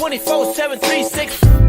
24/7, 365.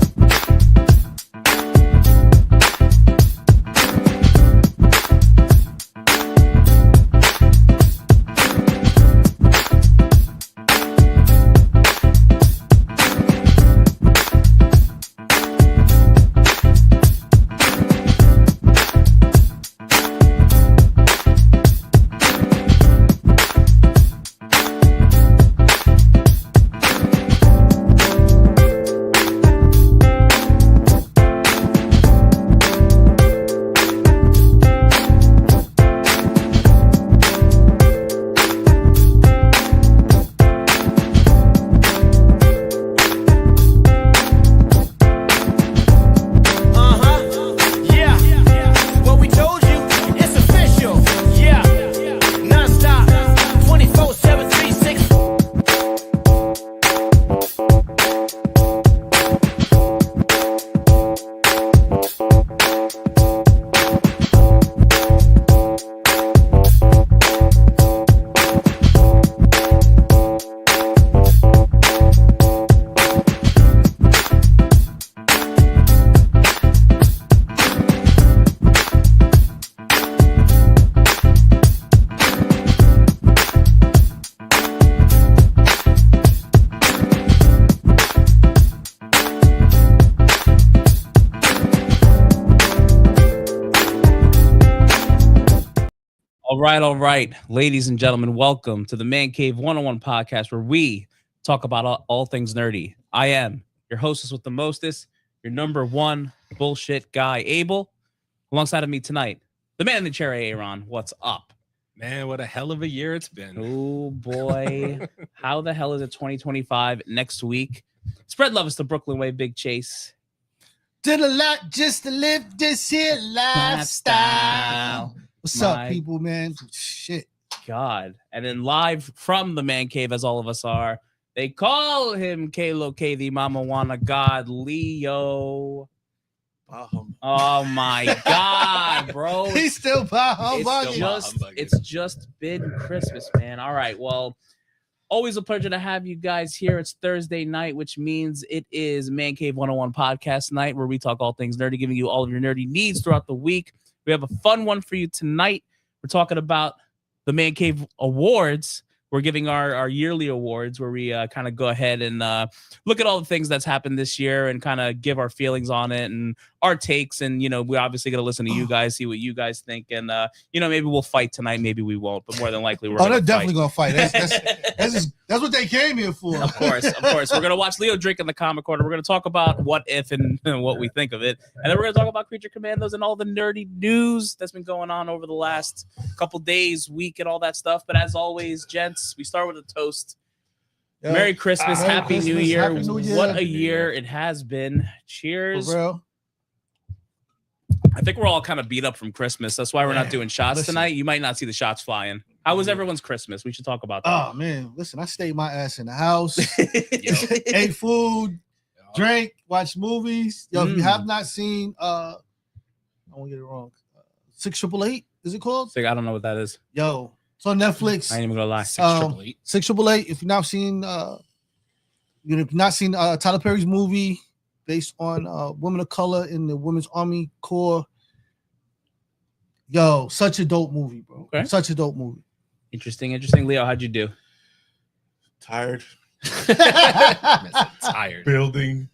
All right, ladies and gentlemen, welcome to the Mancave101 Podcast, where we talk about all things nerdy. I am your hostess with the mostest, your number one bullshit guy, Abel. Alongside of me tonight, the man in the chair, Aaron. What's up? Man, what a hell of a year it's been. Oh, boy. How the hell is it 2025 next week? Spread love is the Brooklyn way, Big Chase. Did a lot just to live this here lifestyle. What's up, people, man? Shit. God. And then live from the Man Cave, as all of us are, they call him Kalo K, the Mama Wanna God, Leo. Oh my God, bro. He's still it's just been Christmas, man. All right. Well, always a pleasure to have you guys here. It's Thursday night, which means it is Mancave101 Podcast night, where we talk all things nerdy, giving you all of your nerdy needs throughout the week. We have a fun one for you tonight. We're talking about the Man Cave Awards. We're giving our yearly awards, where we kind of go ahead and look at all the things that's happened this year and kind of give our feelings on it and our takes. And, you know, we're obviously going to listen to you guys, see what you guys think. And, you know, maybe we'll fight tonight. Maybe we won't. But more than likely, we're they're definitely going to fight. That's what they came here for. Of course. We're going to watch Leo drink in the Comic Corner. We're going to talk about what if and what we think of it. And then we're going to talk about Creature Commandos and all the nerdy news that's been going on over the last couple days, week, and all that stuff. But as always, gents, we start with a toast. Yo, Merry Christmas, Happy New Year. Happy New Year. What a year it has been. Cheers. For real? I think we're all kind of beat up from Christmas. That's why we're not doing shots tonight. You might not see the shots flying. How was everyone's Christmas? We should talk about that. Oh, man. Listen, I stayed my ass in the house, ate food, drank, watched movies. Yo, if you have not seen, I won't get it wrong, 6888, is it called? I don't know what that is. Yo, it's on Netflix. I ain't even gonna lie. 6888. If you've not seen, Tyler Perry's movie based on women of color in the Women's Army Corps. Yo, such a dope movie, bro. Okay. Such a dope movie. Interesting. Leo, how'd you do? Tired. Tired. Building.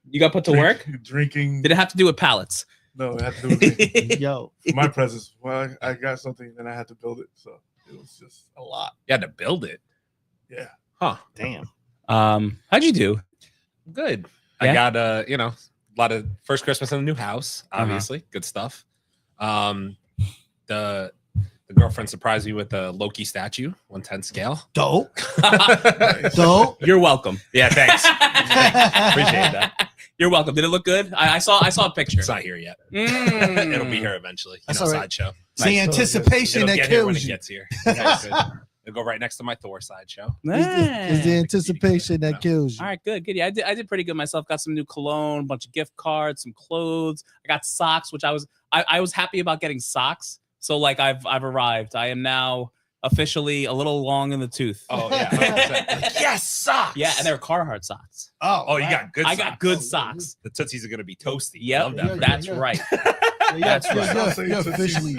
You got put to work? Drinking. Did it have to do with pallets? No, it had to do with drinking. Yo. For my presents. Well, I got something and I had to build it. So it was just a lot. You had to build it? Yeah. Huh. Damn. How'd you do? Good. Yeah? I got a lot of first Christmas in a new house, obviously. Good stuff. The girlfriend surprised me with a Loki statue, 1/10 scale. Dope. Dope. You're welcome. Yeah, thanks. Appreciate that. You're welcome. Did it look good? I saw a picture. It's not here yet. It'll be here eventually. That's all right. Sideshow. It's the anticipation that kills when you. It gets here. It'll go right next to my Thor sideshow. It's the anticipation that kills you. All right, good. Yeah, I did pretty good myself. Got some new cologne, a bunch of gift cards, some clothes. I got socks, which I was happy about getting socks. So like I've arrived. I am now officially a little long in the tooth. Oh yeah, 100%. Like, yes, socks. Yeah, and they're Carhartt socks. Oh, you got good. I socks. got good socks. The tootsies are gonna be toasty. Yep, Love that. that's right. That's right. You're officially.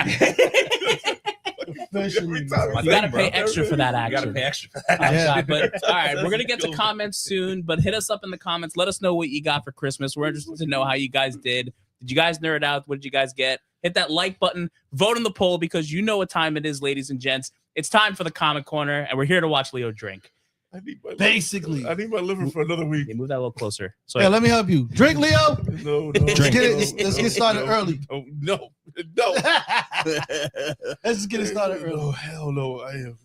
Officially. Every time I You gotta say, bro. pay extra for that You action. gotta pay extra for that. Oh, Yeah. God, but all right, we're gonna get to Go. comments soon, but hit us up in the comments. Let us know what you got for Christmas. We're interested to know how you guys did. Did you guys nerd out? What did you guys get? Hit that like button, vote in the poll because you know what time it is, ladies and gents. It's time for the Comic Corner, and we're here to watch Leo drink. I need my Basically. I need my liver for another week. You move that a little closer. So Yeah, let me help you. Drink, Leo. No, Let's get it. Let's get started early. No. Let's just get it started early. No, hell no. I am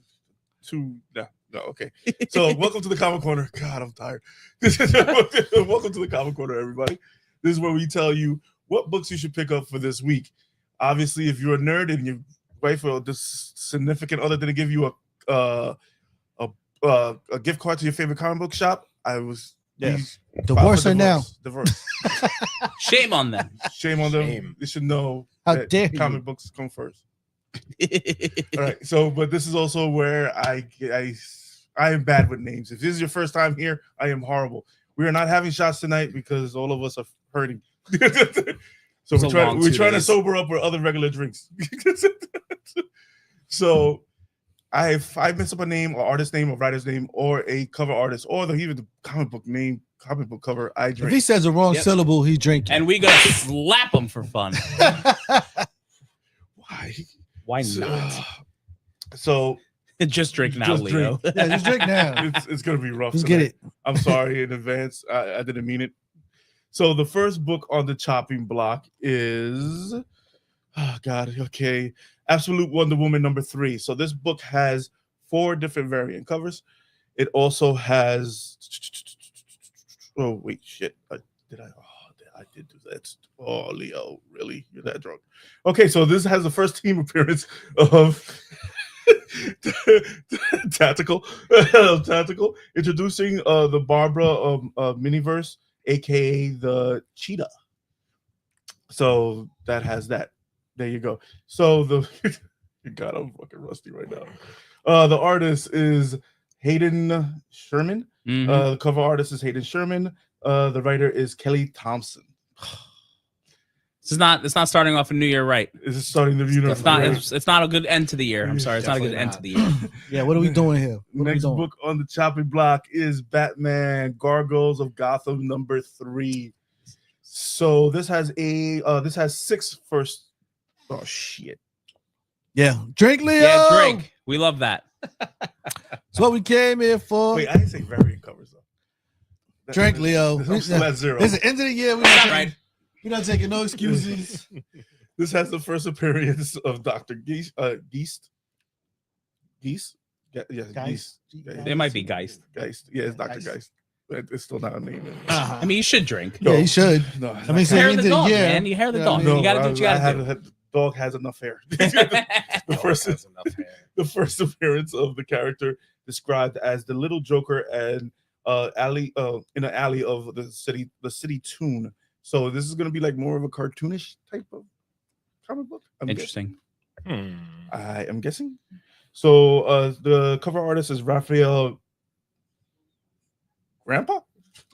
too. No, okay. So, welcome to the Comic Corner. God, I'm tired. Welcome to the Comic Corner, everybody. This is where we tell you what books you should pick up for this week. Obviously, if you're a nerd and your wife or this significant other didn't give you a gift card to your favorite comic book shop, I was Divorce her now. Divorce. shame on them. Shame on them. Shame. They should know How that dare you. comic books come first. All right. So, but this is also where I am bad with names. If this is your first time here, I am horrible. We are not having shots tonight because all of us are hurting. So It's we're a long 2 trying to days. sober up with other regular drinks. So I mess up a name, or artist name, or writer's name, or a cover artist, or even the comic book name, comic book cover, I If he drink. says the wrong Yep. syllable, he drinking. And we gonna slap them for fun. Why? Why not? So Just drink now, Just Leo. drink. Yeah, just drink now. it's gonna be rough. Let's get tonight. it. I'm sorry in advance. I didn't mean it. So the first book on the chopping block is, oh God, okay, Absolute Wonder Woman #3. So this book has 4 different variant covers. It also has. Oh wait, shit! I did do that. Oh, Leo, really? You're that drunk? Okay, so this has the first team appearance of. Tactical, introducing the Barbara miniverse, aka the Cheetah. So that has that. There you go. So God, I'm fucking rusty right now. The artist is Hayden Sherman. Mhm. The cover artist is Hayden Sherman. The writer is Kelly Thompson. It's not starting off a new year right. This is starting the universe. It's not a good end to the year. I'm sorry, it's not a good Definitely end to the year. Yeah, what are we doing here? What are we Next doing? book on the chopping block is Batman Gargoyles of Gotham #3. So this has 6 first. Oh shit! Yeah, drink, Leo. Yeah, drink. We love that. That's what we came here for. Wait, I didn't say variant covers though. Drink, Leo. I'm still at 0. It's the end of the year. Right. We're not taking no excuses. This has the first appearance of Dr. Geist. Geist? Yeah, Geist. It might be Geist. Geist. Yeah, it's Dr. Geist. Geist. It's still not a name. I mean, you should drink. Yeah, you should. No, I mean, it's the Hair end of of the the dog, year. man. You hair the Yeah, dog. I mean, You gotta do what you gotta do. The dog has enough hair. The first appearance of the character described as the little Joker and alley in an alley of the city tune. So this is gonna be like more of a cartoonish type of comic book. Interesting. I am guessing. So the cover artist is Raphael Grandpa.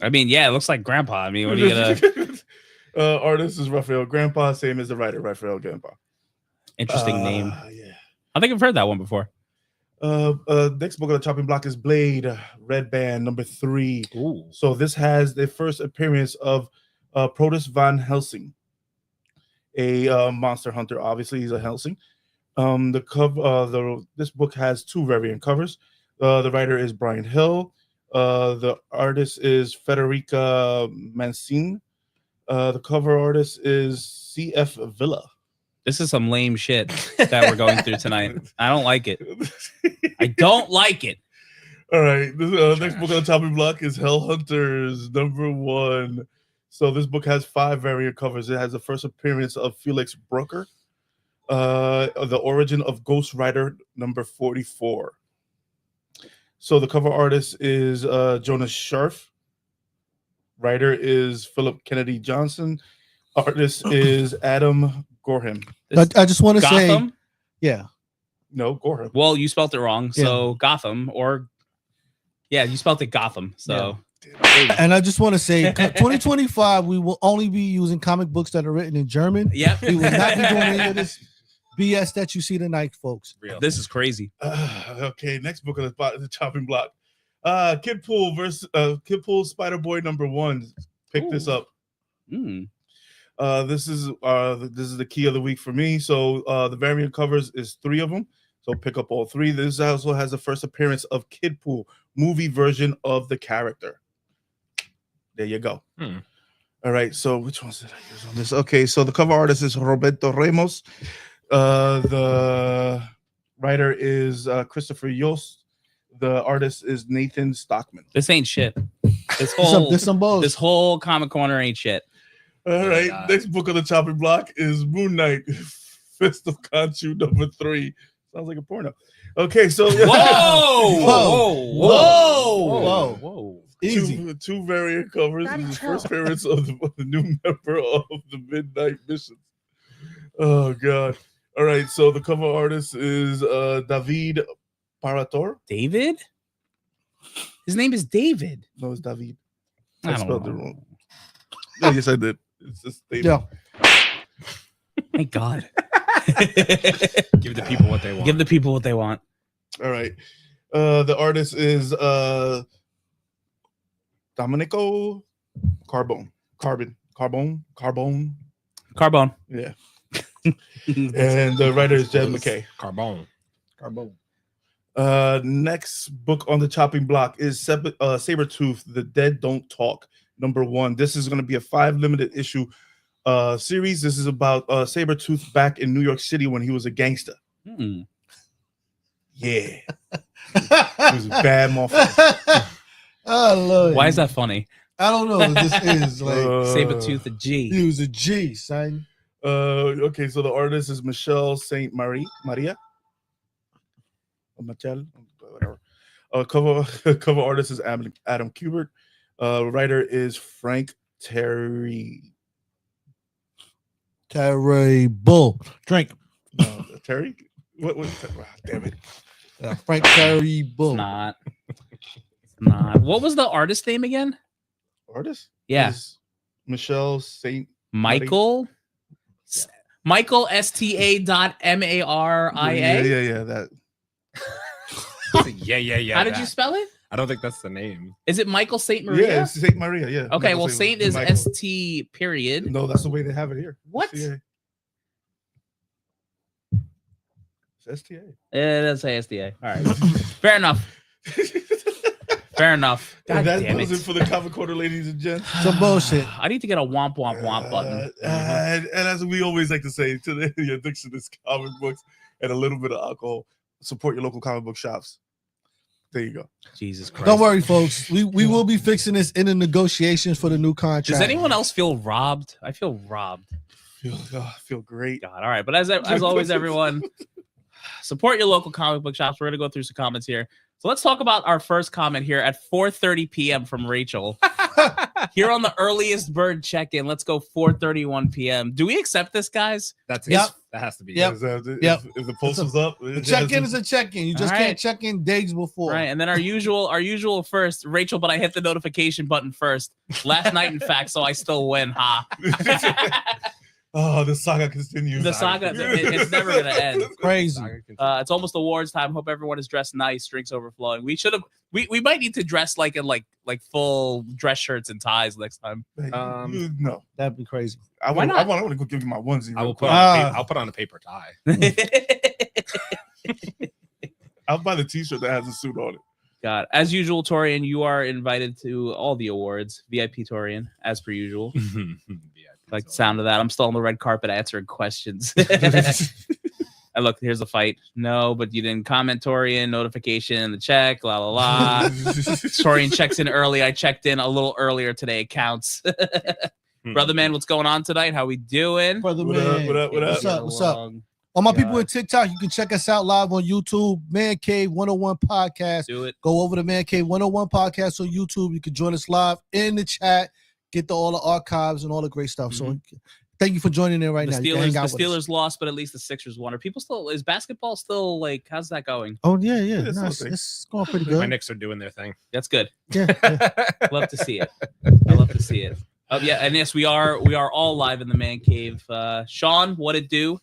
I mean, yeah, it looks like Grandpa. I mean, what are you gonna? Artist is Raphael Grandpa, same as the writer, Raphael Grandpa. Interesting name. Yeah. I think I've heard that one before. Next book on the chopping block is Blade, Red Band #3. Ooh. So this has the first appearance of Protus Van Helsing, a monster hunter. Obviously, he's a Helsing. The cover, this book has 2 variant covers. The writer is Brian Hill. The artist is Federica Mancine. The cover artist is C.F. Villa. This is some lame shit that we're going through tonight. I don't like it. I don't like it. All right. This next book on the chopping block is Hell Hunters #1. So this book has 5 variant covers. It has the first appearance of Felix Brooker. The origin of Ghost Rider #44. So the cover artist is Jonas Scharf. Writer is Philip Kennedy Johnson. Artist is Adam Gorham. I just want to say, Gotham. yeah, No, Gorham. Well, you spelled it wrong. So Gotham you spelled it Gotham. So. And I just want to say, 2025, we will only be using comic books that are written in German. Yep. We will not be doing any of this BS that you see tonight, folks. Real. This is crazy. Okay, next book on the chopping block. Kidpool versus Kidpool Spider Boy #1. Pick this up. This is the key of the week for me. So the variant covers is 3 of them. So pick up all 3. This also has the first appearance of Kidpool, movie version of the character. There you go. All right. So which ones did I use on this? Okay. So the cover artist is Roberto Ramos. The writer is Christopher Yost. The artist is Nathan Stockman. This ain't shit. This whole comic corner ain't shit. All right. Next book on the chopping block is Moon Knight, Fist of Khonshu #3. Sounds like a porno. Okay, so whoa. Easy. Two variant covers. This is the first appearance of the new member of the Midnight Missions. Oh God! All right, so the cover artist is David Parator. David? His name is David. No, it's David. I spelled it wrong. No, yes, I did. It's just David. Yeah. Thank God. Give the people what they want. Give the people what they want. All right. The artist is Domenico Carbone. Yeah. And the writer is Jed McKay. Carbone. Next book on the chopping block is Sabretooth, The Dead Don't Talk, #1. This is going to be a 5 limited issue series. This is about Sabretooth back in New York City when he was a gangster. Yeah. He was a bad motherfucker. I love it. Why is that funny? I don't know. This is like Sabretooth, a G. He was a G, son. Okay, so the artist is Michelle Saint Maria. Michelle, whatever. Cover artist is Adam Kubert. Writer is Frank Terry. Bull. Drink. Terry? What damn it. Frank Terry Bull. It's not. What was the artist name again? Artist? Yeah. Is Michelle Saint Michael? Michael STA.MARIA? Yeah, that. Yeah. How did you spell it? I don't think that's the name. Is it Michael Saint Maria? Yeah, it's Saint Maria, yeah. Okay, Michael well, Saint is Michael. ST period. No, that's the way they have it here. What? STA. It's STA. It does say STA. All right. Fair enough. God that damn was it. it for the cover quarter, ladies and gents. Some bullshit. I need to get a womp button. And as we always like to say, today the addiction is comic books and a little bit of alcohol. Support your local comic book shops. There you go. Jesus Christ. Don't worry, folks. We will be fixing this in the negotiations for the new contract. Does anyone else feel robbed? I feel robbed. I feel great. God. All right. But as always, everyone, support your local comic book shops. We're going to go through some comments here. So let's talk about our first comment here at 4:30 p.m. from Rachel. Here on the earliest bird check-in. Let's go 4:31 p.m. Do we accept this, guys? That's Yep. That has to be. Yep. If the post is up, A check-in is a check-in. You just All can't right. check in days before. Right. And then our usual first, Rachel, but I hit the notification button first. Last night, in fact, so I still win. Ha. Oh, the saga continues. The saga, it's never going to end. Crazy. It's almost awards time. Hope everyone is dressed nice, drinks overflowing. We might need to dress like in like full dress shirts and ties next time. No, That'd be crazy. Why not? I want to go give you my onesie. I will real put quick. I'll put on a paper tie. I'll buy the t-shirt that has a suit on it. God, as usual, Torian, you are invited to all the awards. VIP Torian, as per usual. Like the sound of that. I'm still on the red carpet answering questions. And look, here's a fight. No, but you didn't comment, Torian. Notification, the check, la la la. Torian checks in early. I checked in a little earlier today. It counts. Brother man, what's going on tonight? How we doing? Brother What man. up? What's up? All my people in TikTok, you can check us out live on YouTube, Mancave101 Podcast. Do it. Go over to Mancave101 Podcast on YouTube. You can join us live in the chat, get all the archives and all the great stuff. So Thank you for joining in right The now. You can hang out The with us. Steelers lost, but at least the Sixers won. Are people still? Is basketball still like? How's that going? Oh yeah. it's No, okay. it's going pretty My good. Knicks are doing their thing. That's good. Yeah. Love to see it. I love to see it. Yeah, and yes, we are all live in the Man Cave. Sean, what it do?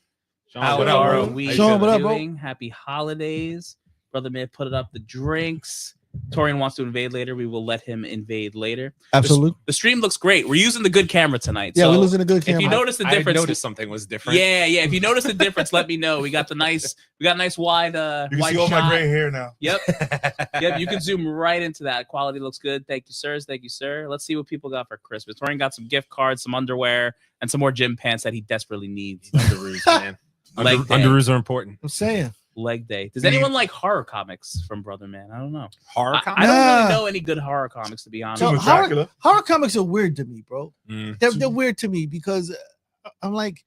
Sean, How what up, are bro? we Sean, what up, bro? doing? Happy holidays. Brother Man put it up the drinks. Torian wants to invade later. We will let him invade later. Absolutely. The stream looks great. We're using the good camera tonight. Yeah, so we're losing a good camera. if you notice the I difference, noticed something was different. yeah. If you notice the difference, let me know. We got a nice wide You can wide see all shot. my gray hair now. Yep. You can zoom right into that. Quality looks good. Thank you, sirs. Thank you, sir. Let's see what people got for Christmas. Torian got some gift cards, some underwear, and some more gym pants that he desperately needs. Underoos, man. Leg day. Underoos are important. I'm saying. Leg day. Does anyone like horror comics from Brother Man? I don't know. Horror I comics? don't Nah. really know any good horror comics, to be honest. So With horror, Dracula. horror comics are weird to me, bro. Mm. They're weird to me because I'm like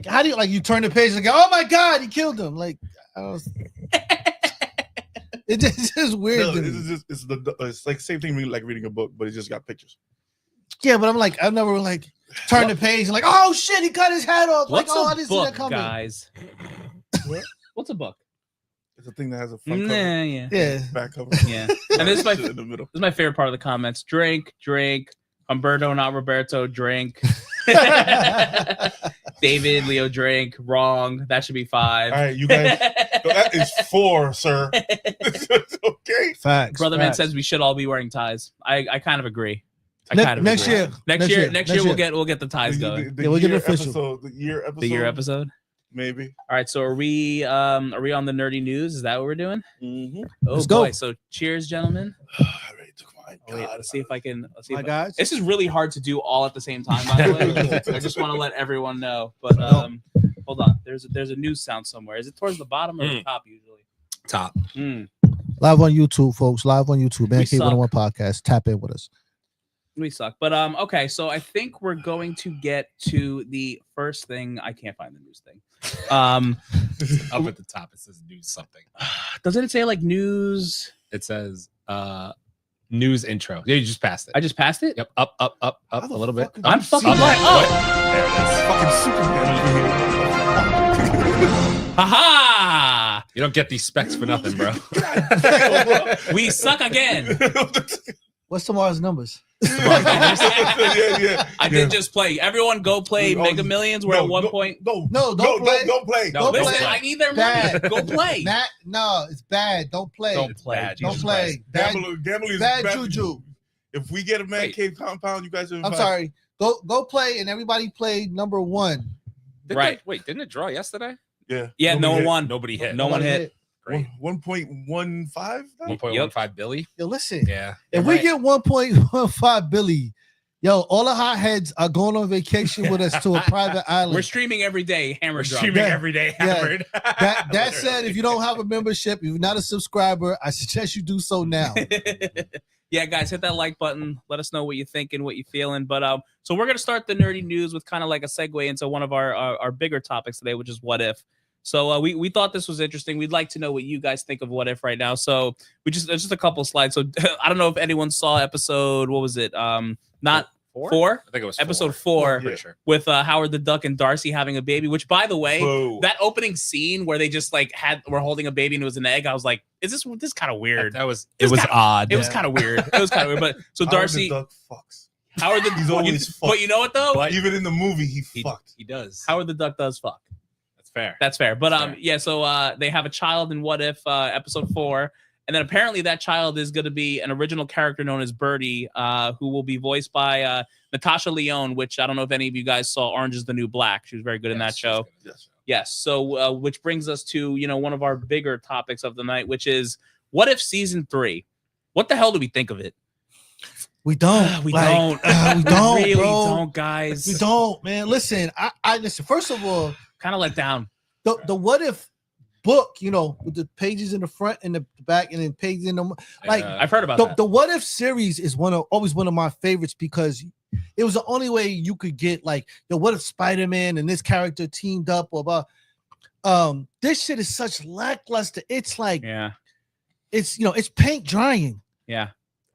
how do you turn the page and go, oh my god, he killed him? Like I don't, it's just weird No, to me. it's like same thing like reading a book, but it just got pictures. Yeah, but I'm like, I've never like turned the page and like, oh shit, he cut his head off. What's like, oh, I a didn't see that book, coming. guys? What? What's a book? It's a thing that has a front Nah, cover, yeah. Yeah. back cover. Yeah. And this is my Shit in the middle. This is my favorite part of the comments. Drink. Humberto, not Roberto. Drink. David, Leo, drink. Wrong. That should be 5. All right, you guys. No, that is 4, sir. Okay. Facts. Brother Man facts. says we should all be wearing ties. I kind of agree. Next agree. year. Next year we'll get the ties going. The Yeah, we'll get it year official. episode, the year episode. The year episode. Maybe. All right, so are we on the nerdy news? Is that what we're doing? Mm-hmm. Oh Let's boy. go. So cheers, gentlemen. Ready to find Oh, wait, let's see if I can. Let's see. My If guys. This is really hard to do all at the same time. By the way, I just want to let everyone know. But hold on. There's a news sound somewhere. Is it towards the bottom or the top usually? Top. Live on YouTube, folks. Live on YouTube. We Mancave101 Podcast. Tap in with us. We suck. But okay, so I think we're going to get to the first thing. I can't find the news thing. Up at the top, it says news something. Doesn't it say like news? It says news intro. Yeah, you just passed it. I just passed it. Yep. Up How a the little bit. fuck did I'm you fucking see blind. that? Oh, Fucking Superman over here. haha! You don't get these specs for nothing, bro. We suck again. What's tomorrow's numbers? yeah. I did just play. Everyone, go play Oh, Mega Millions. We're at 1 point. No, Don't play. Don't play. No, Don't Listen, play. I need their Bad. money. Go play. Matt, no, it's bad. Don't play. Don't play. bad. Don't Jesus play. Bad, Gambling is bad bad juju. If we get a man Wait. cave compound, you guys are I'm invited. sorry. Go play and everybody play number 1. Right. Wait, didn't it draw yesterday? Yeah. Yeah, no one won. Nobody hit. No one hit. Great. 1.15. 1.15 Billy. Yo, listen. Yeah. If we get 1.15 Billy, yo, all the hotheads are going on vacation with us to a private island. We're streaming every day. Hammer We're drop. streaming Yeah. every day. Yeah. Hammered. That said, if you don't have a membership, if you're not a subscriber, I suggest you do so now. Yeah, guys, hit that like button. Let us know what you're thinking, what you're feeling. But so we're gonna start the nerdy news with kind of like a segue into one of our bigger topics today, which is what if. So we thought this was interesting. We'd like to know what you guys think of what if right now. So there's just a couple slides. So I don't know if anyone saw episode. What was it? Not four. I think it was Episode 4 Pretty sure. with Howard the Duck and Darcy having a baby. Which, by the way, Whoa. that opening scene where they just like were holding a baby and it was an egg. I was like, is this kind of weird? That was It was odd. It was kind of weird. It was kind of weird. But so Howard the Darcy, Duck fucks. Howard the He's always fucked. But you know what though? But Even in the movie, he fucked. He does. Howard the Duck does fuck. That's fair. That's fair. But That's fair. yeah, so they have a child in What If episode 4. And then apparently that child is going to be an original character known as Birdie, who will be voiced by Natasha Lyonne, which I don't know if any of you guys saw Orange is the New Black. She was very good in that show. Yes. Yes. So which brings us to, one of our bigger topics of the night, which is What If season 3? What the hell do we think of it? We don't. We Like, don't. we don't, really bro. don't, guys. We don't, man. Listen, I listen. First of all, Kind of let down. the What If book, with the pages in the front and the back, and then pages in the like. I've heard about that. The What If series is always one of my favorites because it was the only way you could get like what if Spider-Man and this character teamed up or about. This shit is such lackluster. It's like Yeah. it's paint drying. Yeah.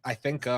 I think It's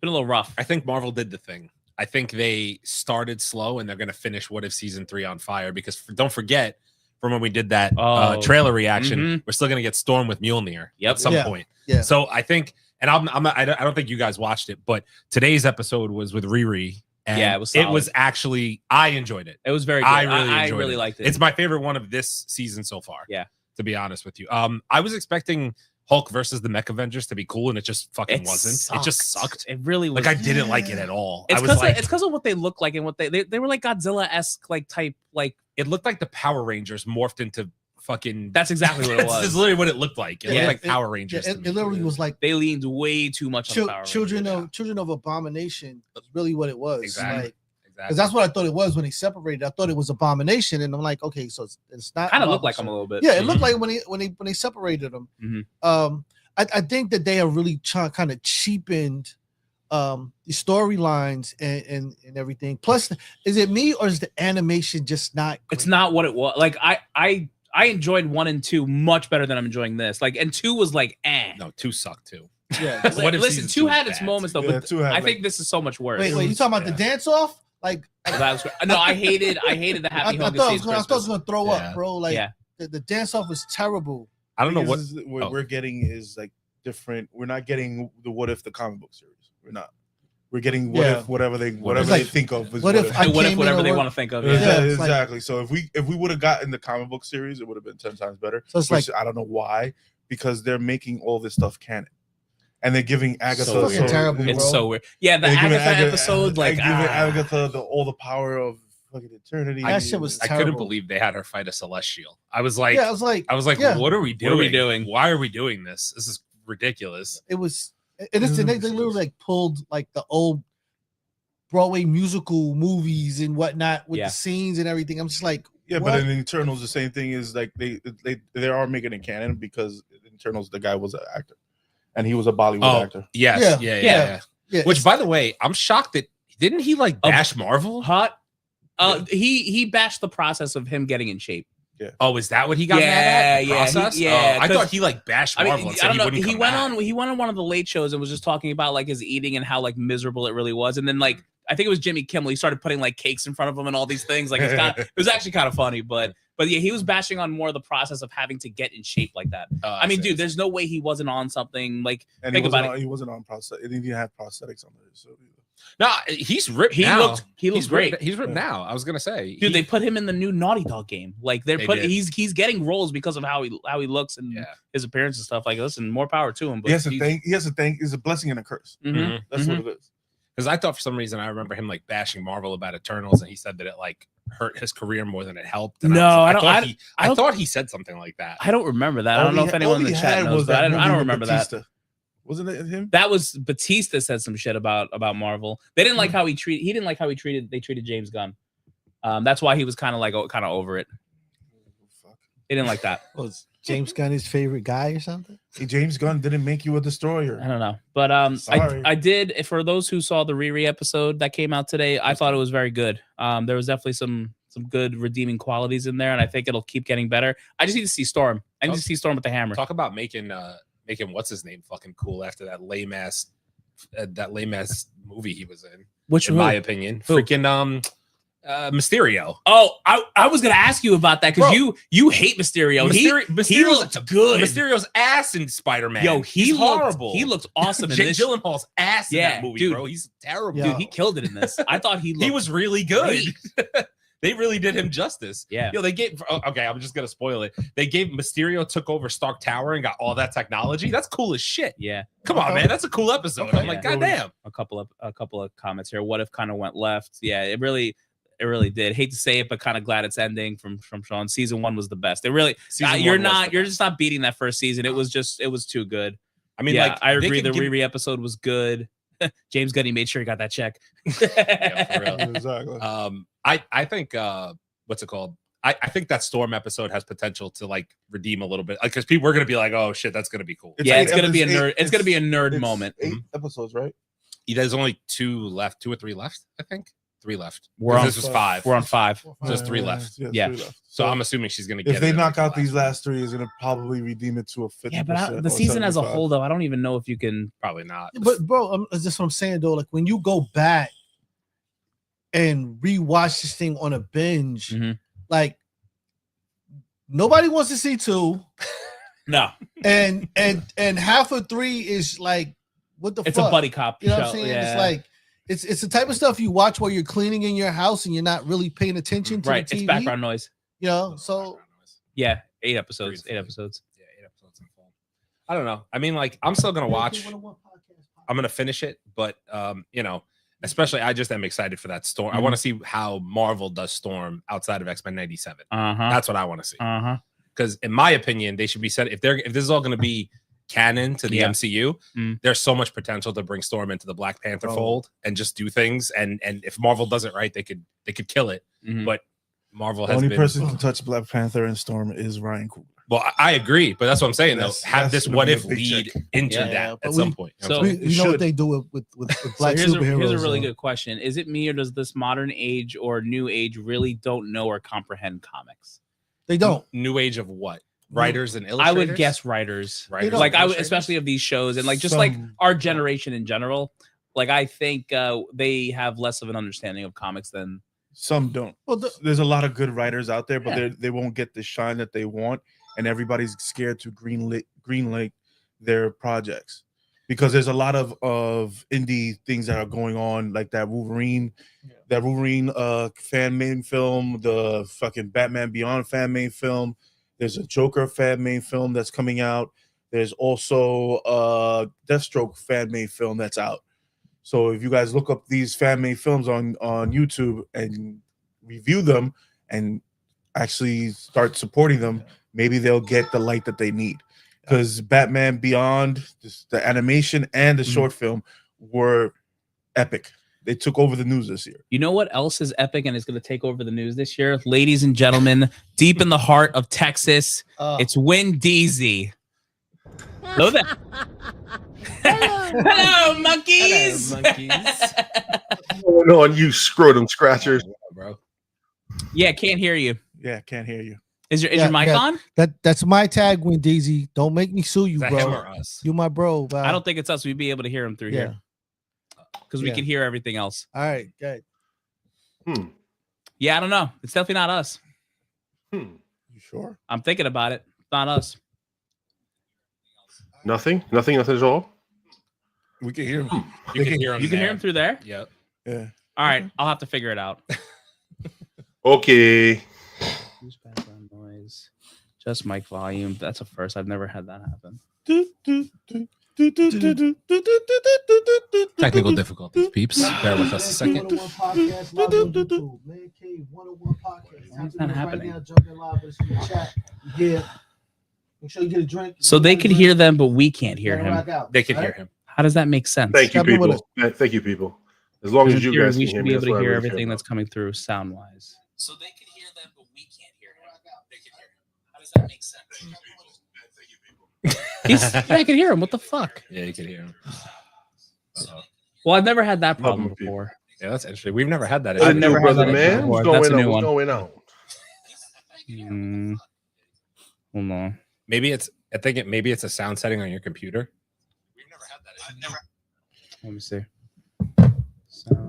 been a little rough. I think Marvel did the thing I think they started slow and they're going to finish What If Season 3 on fire because don't forget from when we did that trailer reaction, we're still going to get Storm with Mjolnir at some point. Yeah. So I think, and I don't think you guys watched it, but today's episode was with Riri. And it was solid. It was actually, I enjoyed it. It was very good. I really liked it. It's my favorite one of this season so far. Yeah. To be honest with you. I was expecting Hulk versus the Mech Avengers to be cool, and it just fucking wasn't. It just sucked. It really was. Like I didn't like it at all. It's because of what they look like and what they were like Godzilla-esque like type like. It looked like the Power Rangers morphed into fucking. That's exactly what it was. It's literally what it looked like. It looked like Power Rangers. It literally was like they leaned way too much on Power Rangers. Children of Abomination is really what it was. Exactly. Because that's what I thought it was when he separated. I thought it was Abomination, and I'm like, okay, so it's not. Kind of looked like him a little bit. Yeah, it looked like when they separated them. I think that they are really kind of cheapened the storylines and everything. Plus, is it me or is the animation just not great? It's not what it was. Like I enjoyed 1 and 2 much better than I'm enjoying this. Like, and 2 was like No, 2 sucked too. Yeah. Listen, 2 had its moments though, but I think this is the worst. Wait, you talking about the dance off? Like no, I hated the Happy Hogan. I thought I was gonna throw up, bro. Like the dance off was terrible. I don't know what we're getting is like different. We're not getting the What If the comic book series. We're not. We're getting what if whatever they think of. What if whatever they want to think of? Yeah, exactly. So if we would have gotten the comic book series, it would have been 10 times better. So it's like I don't know why, because they're making all this stuff canon. And they're giving Agatha terrible. It's so weird. Yeah, the Agatha episode, like giving Agatha all the power of fucking eternity. That shit was terrible. I couldn't believe they had her fight a Celestial. I was like, yeah. What are we doing? What are we doing? Why are we doing this? This is ridiculous. It was. They literally like pulled like the old Broadway musical movies and whatnot with the scenes and everything. I'm just like, yeah, what? But in Eternals, the same thing is like they are making it canon because in Eternals the guy was an actor. And he was a Bollywood actor. Yes. Yeah. Which, by the way, I'm shocked that didn't he like bash Marvel? He bashed the process of him getting in shape. Yeah. Oh, is that what he got mad at? Process? I thought he like bashed Marvel. I don't know. He went on one of the late shows and was just talking about like his eating and how like miserable it really was. And then like I think it was Jimmy Kimmel. He started putting like cakes in front of him and all these things. Like it was actually kind of funny, but yeah, he was bashing on more of the process of having to get in shape like that. I mean, dude, there's no way he wasn't on something like. And he wasn't on prosthetics. He didn't have prosthetics on there. So no, he's ripped. He looks great. He's ripped now. I was gonna say, dude, they put him in the new Naughty Dog game. Like he's getting roles because of how he looks and his appearance and stuff. Like, listen, more power to him. But he has to thank. It's a blessing and a curse. Mm-hmm. That's what it is. Because I thought for some reason I remember him like bashing Marvel about Eternals, and he said that it like hurt his career more than it helped. And I thought he said something like that. I don't remember that. I don't know if anyone in the chat knows, but I don't remember Batista. That. Wasn't it him? That was Batista said some shit about Marvel. They didn't like how he didn't like how they treated James Gunn. That's why he was kind of over it. They didn't like that. Was James Gunn his favorite guy or something? Hey, James Gunn didn't make you a destroyer. I don't know, but I did. For those who saw the Riri episode that came out today, I thought it was very good. There was definitely some good redeeming qualities in there, and I think it'll keep getting better. I just need to see Storm. I need to see Storm with the hammer. Talk about making what's his name fucking cool after that lame ass movie he was in. Which, in my opinion, freaking Mysterio. Oh, I was gonna ask you about that because you hate Mysterio. He looked good. Mysterio's ass in Spider-Man. Yo, he's horrible. He looks awesome in Jake this. Gyllenhaal's ass in that movie, dude, bro. He's terrible. Dude, he killed it in this. I thought he was really good. They really did him justice. Yeah. Yo, they gave. Okay, I'm just gonna spoil it. They gave Mysterio took over Stark Tower and got all that technology. That's cool as shit. Yeah. Come on, man. That's a cool episode. I'm like, goddamn. A couple of comments here. What if kind of went left? Yeah, it really did. Hate to say it, but kind of glad it's ending from Sean. Season 1 was the best. It really. You're just not beating that first season. It was too good. I mean, like I agree. The Riri episode was good. James Gunn, he made sure he got that check. Yeah, for real. Exactly. I think what's it called? I think that Storm episode has potential to like redeem a little bit, like because people are gonna be like, oh shit, that's gonna be cool. It's gonna be a nerd. It's gonna be a nerd moment. 8 episodes, right? There's only 2 or 3 left. I think 3 left. This was 5. We're on 5. There's 3 left. Yeah. 3 left. So I'm assuming she's gonna get. If they knock out these last 3, is gonna probably redeem it to a 50%. Yeah, but the season as a whole, though, I don't even know if you can. Probably not. But bro, that's what I'm saying though. Like when you go back and rewatch this thing on a binge. Like nobody wants to see 2. No. And half of 3 is like, what the fuck? It's a buddy cop. You know what I'm saying? Yeah. It's like it's the type of stuff you watch while you're cleaning in your house and you're not really paying attention to the TV. It's background noise. You know, so yeah, 8 episodes. 8 episodes. Yeah, 8 episodes in full. I don't know. I mean, like, I'm still gonna watch. I'm gonna finish it, but you know, especially I just am excited for that Storm. I want to see how Marvel does Storm outside of X-Men 97. That's what I want to see. Because in my opinion, they should be set. If this is all gonna be canon to the MCU, there's so much potential to bring Storm into the Black Panther fold and just do things. And if Marvel does it right, they could kill it. But Marvel has the only been, person who can touch Black Panther and Storm is Ryan Coogler. Well, I agree, but that's what I'm saying. Though, have this what if a big lead check. into that at some point. So you know what they do with Black superheroes. Here's a really good question: is it me or does this modern age or new age really don't know or comprehend comics? They don't. New age of what? Writers and illustrators? I would guess writers. Like especially of these shows and like just like our generation in general. Like I think they have less of an understanding of comics than some don't. Well, there's a lot of good writers out there, but they won't get the shine that they want, and everybody's scared to greenlight their projects because there's a lot of indie things that are going on, like that Wolverine fan made film, the fucking Batman Beyond fan made film. There's a Joker fan made film that's coming out. There's also a Deathstroke fan made film that's out. So if you guys look up these fan made films on YouTube and review them and actually start supporting them, maybe they'll get the light that they need. Because Batman Beyond, the animation and the short film were epic. They took over the news this year. You know what else is epic and is going to take over the news this year? Ladies and gentlemen, deep in the heart of Texas, it's Win Deezy. Hello there. Hello, monkeys. Hello, monkeys. What's going on, you scrotum scratchers, bro? Yeah, can't hear you. Yeah, can't hear you. Is your mic on? That's my tag, Win Deezy. Don't make me sue you, Is that bro. him or us? You my bro. Bro. I don't think it's us. We'd be able to hear him through here because we can hear everything else. All right, good. Yeah, I don't know. It's definitely not us. You sure? I'm thinking about it. It's not us. Nothing at all. We can hear him. You can hear him. You can hear him through there. Yep. Yeah. All right, I'll have to figure it out. Okay. Use background noise. Just mic volume. That's a first. I've never had that happen. Technical difficulties, peeps. Bear with us a second. Why is that happening? Yeah. Make sure you get a drink. So they could hear them, but we can't hear him. They could hear him. How does that make sense? Thank you, people. Thank you, people. As long as you guys we can hear should me, be able that's to what I hear really everything care that's about. coming through sound wise. So they can hear them, but we can't hear him. They can hear him. How does that make sense? I can hear him. What the fuck? Yeah, you can hear him. Well, I've never had that problem before. Yeah, that's interesting. We've never had that. I've never had that man. before. What's That's a new one. going on? Hold on. Maybe it's. I think maybe it's a sound setting on your computer. We've never had that. Let me see.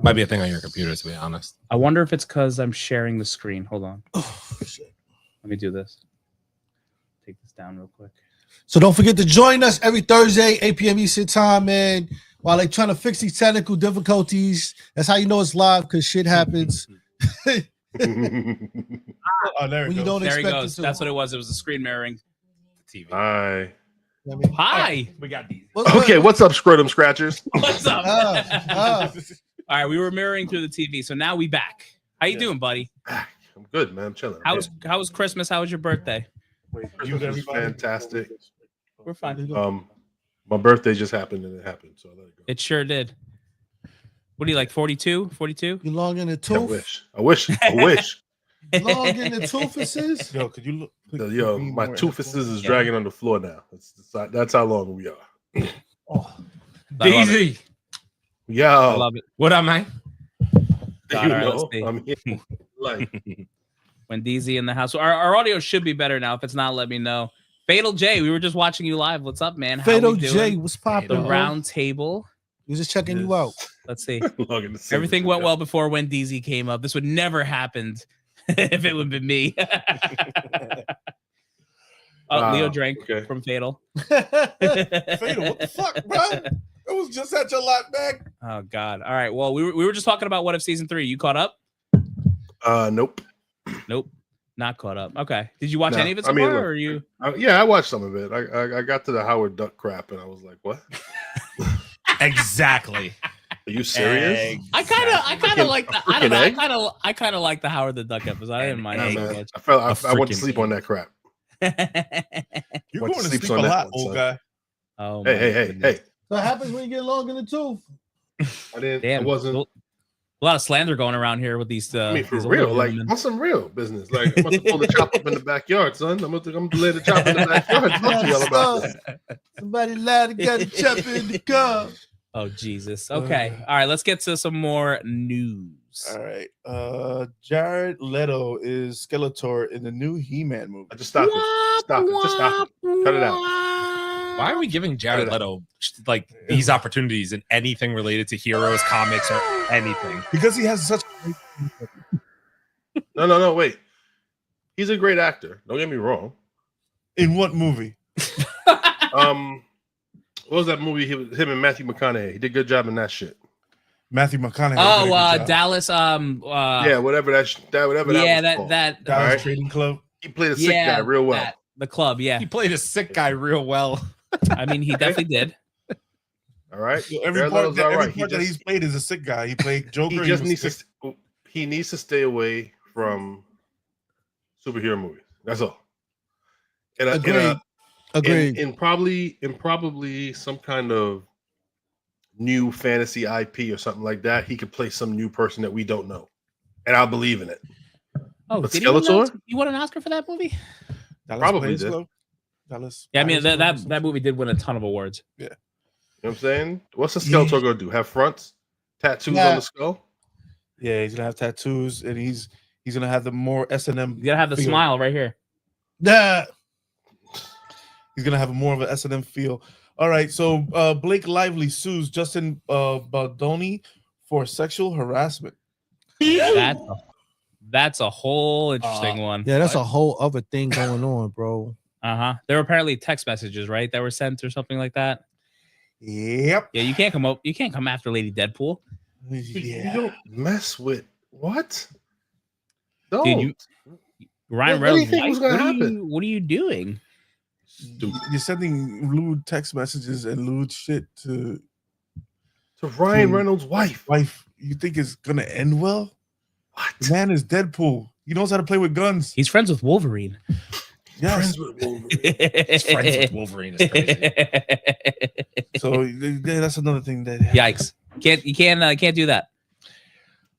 Might be a thing on your computer, to be honest. I wonder if it's because I'm sharing the screen. Hold on. Let me do this. Take this down real quick. So don't forget to join us every Thursday, 8 p.m. Eastern time, man. While they're trying to fix these technical difficulties, that's how you know it's live because shit happens. Oh, there When you don't There he expect goes. it to. That's what it was. It was the screen mirroring. TV. Hi. Hi. We got these. Okay, what's up, scrotum scratchers? What's up? Oh. All right, we were mirroring through the TV, so now we back. How you doing, buddy? I'm good, man. I'm chilling. How was Christmas? How was your birthday? Christmas was fantastic. We're fine. My birthday just happened and it happened, so I let it go. It sure did. What are you like? 42? 42? You long in the I tooth? wish. Long in the toofuses? Yo, could you look? Yo, my toofuses is dragging on the floor now. That's how long we are. Oh. Daisy. I Yo, love it. What up, man? God, all right, let's see. I'm here. Like, When DZ in the house. Our audio should be better now. If it's not, let me know. Fatal J, we were just watching you live. What's up, man? How Fatal we doing? J, what's The popping? round table. He was just checking you out. Let's see. Logging the Everything signature. went well before when DZ came up. This would never happened if it would have been me. Leo drank from Fatal. Fatal, what the fuck, bro? It was just at your lot back. Oh God! All right. Well, we were just talking about What If season 3. You caught up? Nope. Nope. Not caught up. Okay. Did you watch No, any of it I so mean, far, look, or you? Yeah, I watched some of it. I got to the Howard Duck crap, and I was like, "What? Exactly. Are you serious?" I kind of like the. I don't know. egg? I kind of like the Howard the Duck episode. I didn't mind Nah, it so man. much. I went to sleep on that crap. You're Went going to to sleep sleep on a that lot, one, old son. guy. Oh, my Hey. goodness. So what happens when you get long in the tooth? I didn't. Damn, I wasn't. a lot of slander going around here with these. I mean, for these older real, like women. on some real business. Like I'm gonna pull the chop up in the backyard, son. I'm gonna lay the chop in the backyard. Talk to y'all about that. Somebody lied and got a chop in the car. Oh Jesus. Okay. All right. Let's get to some more news. All right. Jared Leto is Skeletor in the new He-Man movie. I just stop it. Stop it. Just stop it. Cut it out. Why are we giving Jared Leto like these opportunities in anything related to heroes, comics, or anything? Because he has such. No. Wait. He's a great actor. Don't get me wrong. In what movie? What was that movie? Him and Matthew McConaughey. He did a good job in that shit. Matthew McConaughey. Oh, Dallas. Yeah, whatever whatever. Yeah, that was called. that. Dallas Alright. Trading Club. He played a sick guy real well. The club. Yeah. He played a sick guy real well. I mean, he definitely did. All right. Every Jared part, Leto's all right. that he's played is a sick guy. He played Joker. He just needs to stay away from superhero movies. That's all. Agreed. In probably some kind of new fantasy IP or something like that, he could play some new person that we don't know, and I'll believe in it. Oh, But did he win Skeletor? you won an Oscar for that movie? Dallas Probably Players did. Club. Dallas. Yeah, I mean Players Club or that something. movie did win a ton of awards. You know what I'm saying? What's the Skeletor gonna do? Have fronts, tattoos on the skull? Yeah, he's gonna have tattoos, and he's gonna have the more S&M. You gotta have the feel. smile right here. Yeah. He's gonna have more of an S&M feel. All right, so Blake Lively sues Justin Baldoni for sexual harassment. That's a whole interesting one. Yeah, that's a whole other thing going on, bro. There were apparently text messages, right, that were sent or something like that. Yep. Yeah, you can't come after Lady Deadpool. You don't mess with what? No. Dude, Ryan What do you Reynolds, think was gonna what are you doing? You're sending lewd text messages and lewd shit to Ryan Reynolds' wife. You think it's gonna end well? What? The man is Deadpool. He knows how to play with guns. He's friends with Wolverine. Yes. Friends with Wolverine. He's friends with Wolverine. Is crazy. So yeah, that's another thing that. Yikes! You can't do that.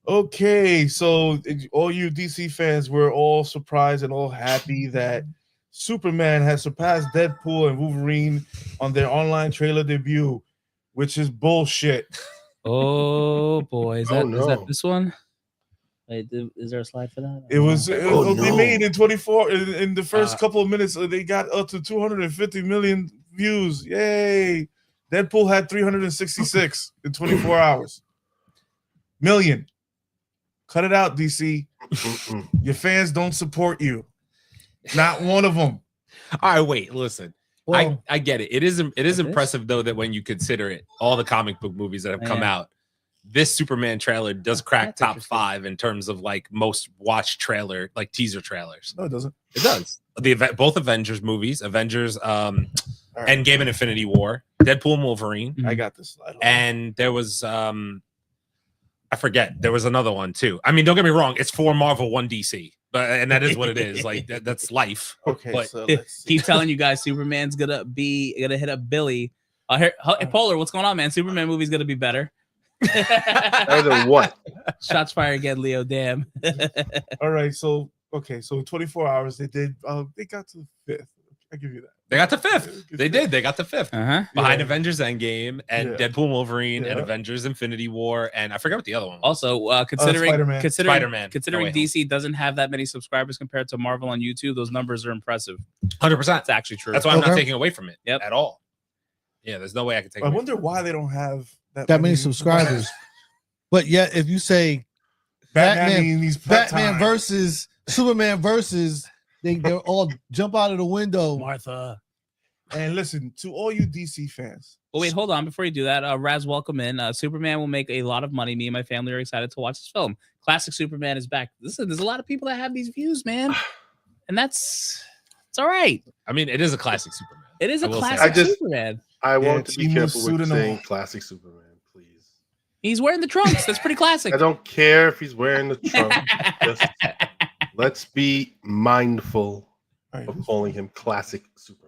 Okay, so all you DC fans were all surprised and all happy that Superman has surpassed Deadpool and Wolverine on their online trailer debut, which is bullshit. Oh boy, is Oh, that no. this one? Wait, is there a slide for that? It was Oh, they no. made in 24 in the first couple of minutes. They got up to 250 million views. Yay! Deadpool had 366 in 24 hours. Million. Cut it out, DC. Your fans don't support you. Not one of them. All right, wait, listen. Well, I get it. It is is? impressive though that when you consider it, all the comic book movies that have come Yeah. out, this Superman trailer does crack That's top interesting. 5 in terms of like most watched trailer, like teaser trailers. No, it doesn't. It does. Both Avengers movies, Avengers All right. Endgame and Infinity War, Deadpool and Wolverine, I got this slide. and there was I forget, there was another one too. I mean, don't get me wrong, it's 4 Marvel, 1 DC. But and that is what it is. Like that's life. Okay, but- so let's see. Keep telling you guys, Superman's gonna hit up Billy. Hey, Polar, what's going on, man? Superman movie's gonna be better. Better than what? Shots fired again, Leo. Damn. All right, so okay, so 24 hours they did. They got to the 5th. I give you that. They got the 5th. They did. They got the 5th. Behind Yeah. Avengers Endgame and Yeah. Deadpool and Wolverine and Yeah. Avengers Infinity War. And I forgot what the other one was. Also, considering Spider-Man. Spider-Man. considering No Way DC doesn't have that many subscribers compared to Marvel on YouTube, those numbers are impressive. 100%. It's actually true. That's why I'm not Okay. taking away from it Yep. at all. Yeah, there's no way I could take I away wonder why they don't have that many subscribers. But yet, if you say Batman versus Superman versus, they'll all jump out of the window. Martha. And listen, to all you DC fans. Oh, wait, hold on. Before you do that, Raz, welcome in. Superman will make a lot of money. Me and my family are excited to watch this film. Classic Superman is back. Listen, there's a lot of people that have these views, man. And it's all right. I mean, it is a classic Superman. It is a classic Superman. I want to be careful with saying classic Superman, please. He's wearing the trunks. That's pretty classic. I don't care if he's wearing the trunks. Just let's be mindful of calling him classic Superman.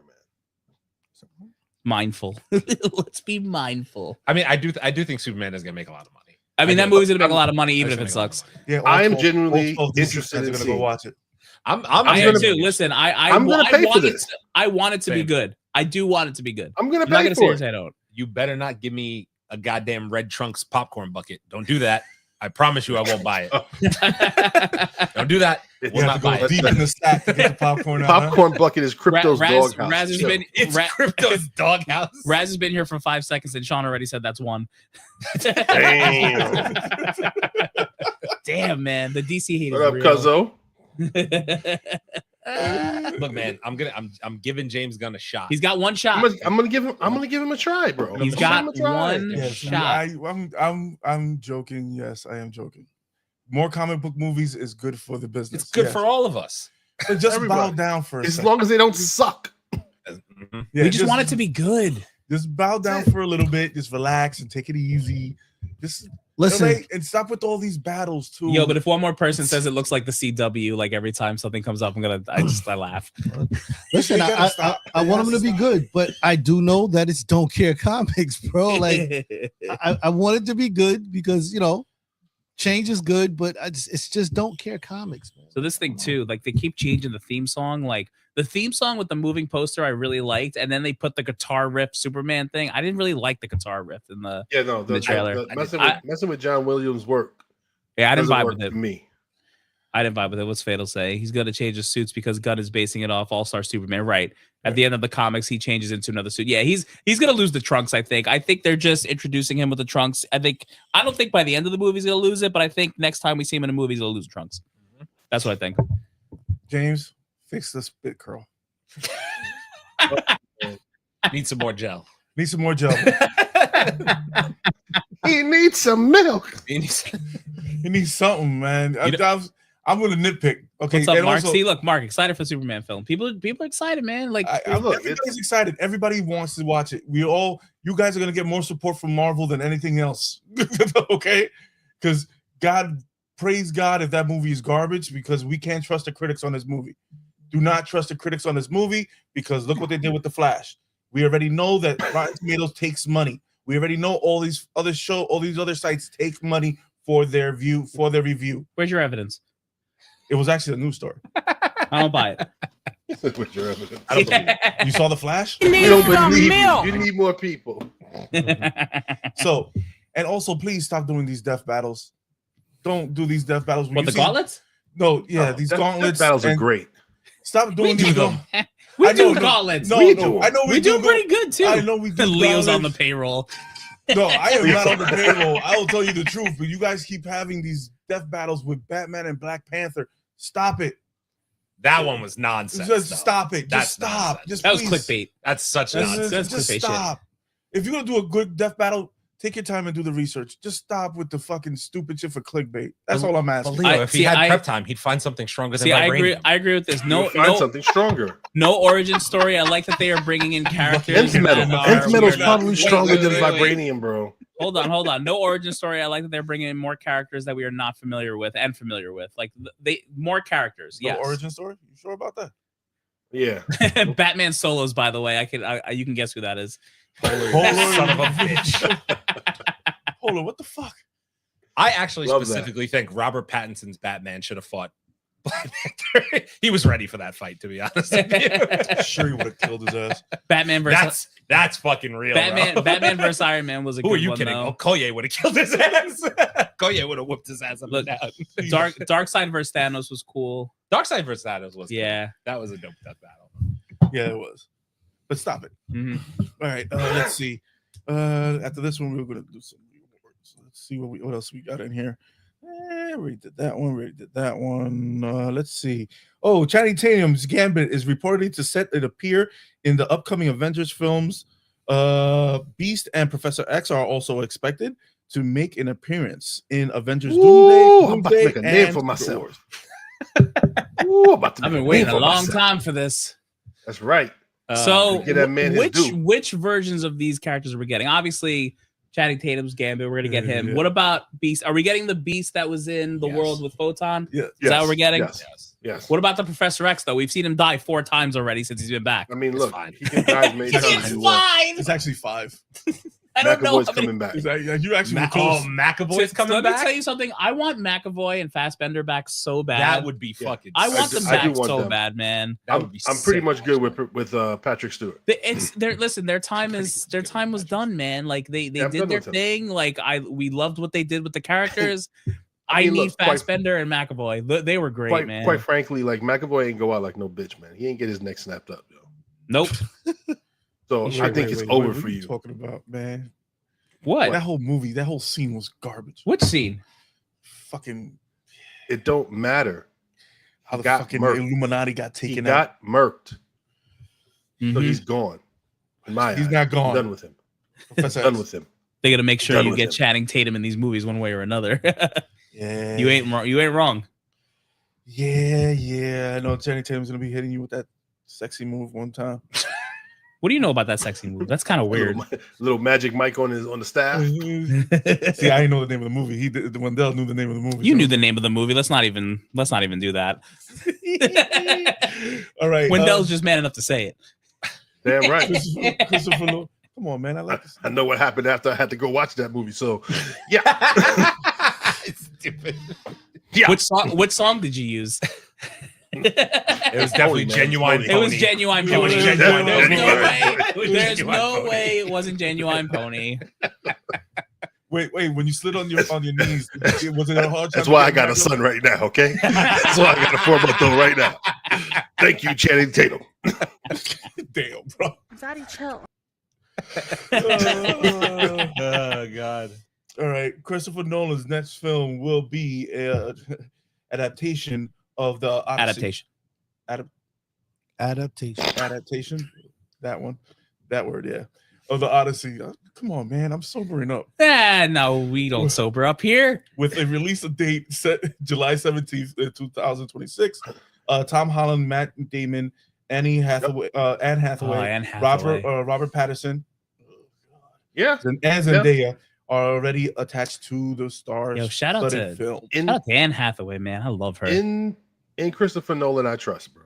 Mindful. Let's be mindful. I mean, I do think Superman is gonna make a lot of money. I mean, that movie's gonna make a lot of money, even if it sucks. Yeah, I'm genuinely interested in gonna go watch it. I'm gonna too. Listen, I'm gonna pay for this. I want it to be good. I do want it to be good. I'm gonna pay for it. I don't. You better not give me a goddamn Red Trunks popcorn bucket. Don't do that. I promise you, I won't buy it. Don't do that. We'll not buy it. Deep in the stack to get the popcorn. Popcorn bucket is Crypto's doghouse. Raz has been Crypto's doghouse. Raz has been here for 5 seconds, and Sean already said that's one. Damn. Damn, man, the DC hate What up, Cuzzo? Look, man, I'm giving James Gunn a shot. He's got one shot. I'm gonna give him a try, bro. He's got one shot. I'm joking. Yes, I am joking. More comic book movies is good for the business. It's good for all of us. So just bow down for a second. As long as they don't suck. We just want it to be good. Just bow down for a little bit. Just relax and take it easy. Just listen and stop with all these battles too. Yo, but if one more person says it looks like the CW, like every time something comes up, I laugh. Listen, I want them to be good, but I do know that it's Don't Care Comics, bro. Like I want it to be good because change is good, but it's just Don't Care Comics, man. So this thing too, like they keep changing the theme song. Like the theme song with the moving poster, I really liked, and then they put the guitar riff Superman thing. I didn't really like the guitar riff in the the trailer. Messing with John Williams' work. Yeah, I didn't vibe with it. Me, I didn't vibe with it. What's Fatal say? He's going to change his suits because Gunn is basing it off All-Star Superman. Right. At the end of the comics, he changes into another suit. Yeah, he's going to lose the trunks, I think. I think they're just introducing him with the trunks. I don't think by the end of the movie he's going to lose it, but I think next time we see him in a movie, he's going to lose the trunks. That's what I think. James, fix the spit curl. Need some more gel. Need some more gel. He needs some milk. He needs something, man. I'm going to nitpick. Okay, what's up, Mark? Also, see, look, Mark, excited for Superman film. People are excited, man. Like, everybody's excited. Everybody wants to watch it. You guys are going to get more support from Marvel than anything else. Okay, because praise God if that movie is garbage, because we can't trust the critics on this movie. Do not trust the critics on this movie, because look what they did with The Flash. We already know that Rotten Tomatoes takes money. We already know all these other sites take money for their review. Where's your evidence? It was actually a news story. I don't buy it. Where's your evidence? I don't believe it. You saw The Flash? You don't believe me. You need more people. So, and also, please stop doing these death battles. Don't do these death battles. What, the gauntlets? No, yeah, these gauntlets. Death battles are great. Stop doing these. We do gauntlets. No, I know we do pretty good too. I know we do. Leo's on the payroll. No, I am not on the payroll. I will tell you the truth, but you guys keep having these death battles with Batman and Black Panther. Stop it. That one was nonsense. Just stop it. Just stop. Nonsense. Just that was please. clickbait. That's such nonsense. Just stop. If you're gonna do a good death battle, take your time and do the research. Just stop with the fucking stupid shit for clickbait. That's all I'm asking. Leo, if he had prep time, he'd find something stronger than vibranium. I agree with this. Find something stronger. No origin story. I like that they are bringing in characters. Nth metal is probably stronger than vibranium, bro. Hold on. No origin story. I like that they're bringing in more characters that we are not familiar with. Like more characters. No yes. origin story? You sure about that? Yeah. Batman solos, by the way. You can guess who that is. That son of a bitch. Hold on, what the fuck? I actually specifically think Robert Pattinson's Batman should have fought Black Panther. He was ready for that fight, to be honest with you. Sure, he would have killed his ass. Batman versus that's fucking real. Batman versus Iron Man was a good one. Who are you kidding? Oh, Koye would have killed his ass. Koye would have whooped his ass up and down. Darkseid versus Thanos was cool. Darkseid versus Thanos was cool. That was a dope death battle. Yeah, it was. But stop it. Mm-hmm. All right, let's see. After this one, we're gonna do some rewards. Let's see what else we got in here. We already did that one. Let's see. Oh, Channing Tatum's Gambit is reportedly to set it appear in the upcoming Avengers films. Beast and Professor X are also expected to make an appearance in Avengers Doomsday. I'm about to make a name for myself. I've been waiting a long time for this. That's right. So, get that man which versions of these characters are we getting? Obviously, Channing Tatum's Gambit. We're gonna get him. Yeah. What about Beast? Are we getting the Beast that was in the world with Photon? Yeah. Is that what we're getting? Yes. What about the Professor X though? We've seen him die 4 times already since he's been back. I mean, look, fine. he can die as many times as It's he wants. fine. It's actually 5. I don't know. McAvoy's How many... coming back. You actually were close. McAvoy's coming Let me back. tell you something. I want McAvoy and Fassbender back so bad. That would be fucking. I want them I back do want so them. bad, man. That would be. I'm pretty sick, much good actually. with Patrick Stewart. Listen, their time was done, man. Like they Yeah, I'm did done their with them. thing. Like we loved what they did with the characters. I mean, need look, quite- Fassbender and McAvoy. They were great, man. Quite frankly, like McAvoy ain't go out like no bitch, man. He ain't get his neck snapped up, yo. Nope. So I think it's over for you. Talking about, man. What? That whole movie, that whole scene was garbage. Which scene? Fucking It don't matter. how the got fucking murked. Illuminati got He taken out. got murked, so Mhm. he's gone. In my He's eyes. not gone. I'm done with him. Professor Done X. with him. They got to make sure Done you with get him. Channing Tatum in these movies one way or another. Yeah. You ain't wrong. You ain't wrong. Yeah. I know Channing Tatum's gonna be hitting you with that sexy move one time. What do you know about that sexy move? That's kind of weird. Little Magic Mike on the staff. See, I didn't know the name of the movie. He did. Wendell knew the name of the movie. You so- knew the name of the movie. Let's not even do that. All right. Wendell's just man enough to say it. Damn right. Christopher Nolan. Come on, man. I like this. I know what happened after I had to go watch that movie. So, yeah. Stupid. Yeah. What song did you use? It was definitely Pony, man. genuine. It was Pony. genuine It was pony. genuine There's pony. no way. It was There's genuine no pony. way it wasn't genuine pony. Wait. When you slid on your knees, was it a hard time? That's why I got a son right now, okay? That's why I got a 4-month-old right now. Thank you, Channing Tatum. Damn, bro. Daddy, chill. Oh God. All right. Christopher Nolan's next film will be an adaptation of the Odyssey. Adaptation. That one. That word, yeah. Of the Odyssey. Come on, man. I'm sobering up. No, we don't sober up here. With a release date set July 17th, 2026. Tom Holland, Matt Damon, Anne Hathaway, Anne Hathaway. Robert Pattinson, Yeah. and Zendaya are already attached to the stars. Yo, shout out to- film. Shout out to Anne Hathaway, man. I love her. In Christopher Nolan, I trust, bro.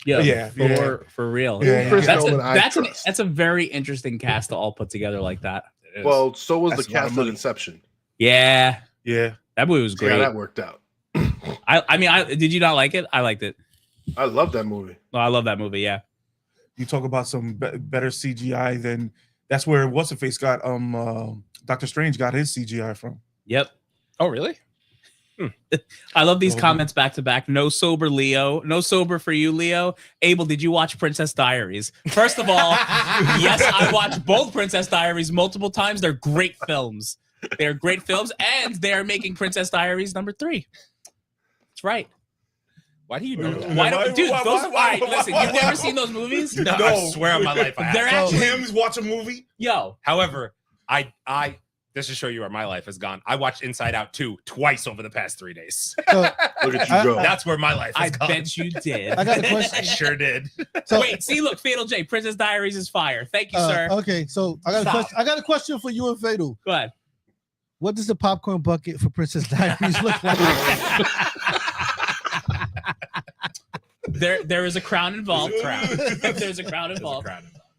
Yeah, Yeah. for real. Yeah. Chris That's Nolan, I trust. that's a very interesting cast to all put together like that. It is. Well, so was That's the a lot of cast of money. Inception. Yeah, Yeah. that movie was See how great. that worked out. I mean, did you not like it? I liked it. I love that movie. Oh, I love that movie. Yeah. You talk about some better CGI than that's where what's the face got Doctor Strange got his CGI from. Yep. oh really? I love these Oh, comments back to back. No sober, Leo. No sober for you, Leo. Abel, did you watch Princess Diaries? First of all, yes, I watched both Princess Diaries multiple times. They're great films. They're great films, and they're making Princess Diaries number 3. That's right. Why do you know that? Why don't, dude? Why- Those. why- All right, why- listen. why- You've why- never seen those movies? No, No. I swear on my life I have. They're actually- Tim's watch a movie. Yo, However, I just to show you where my life has gone. I watched Inside Out 2 twice over the past 3 days. So, Look at you go. That's where my life I has gone. bet you did. I got a I question. sure did. So, Wait, see, look, Fatal J, Princess Diaries is fire. Thank you, sir. okay, so I got a Stop. question. I got a question for you and Fatal. Go ahead. What does the popcorn bucket for Princess Diaries look like? There is a crown involved. There's a crown involved.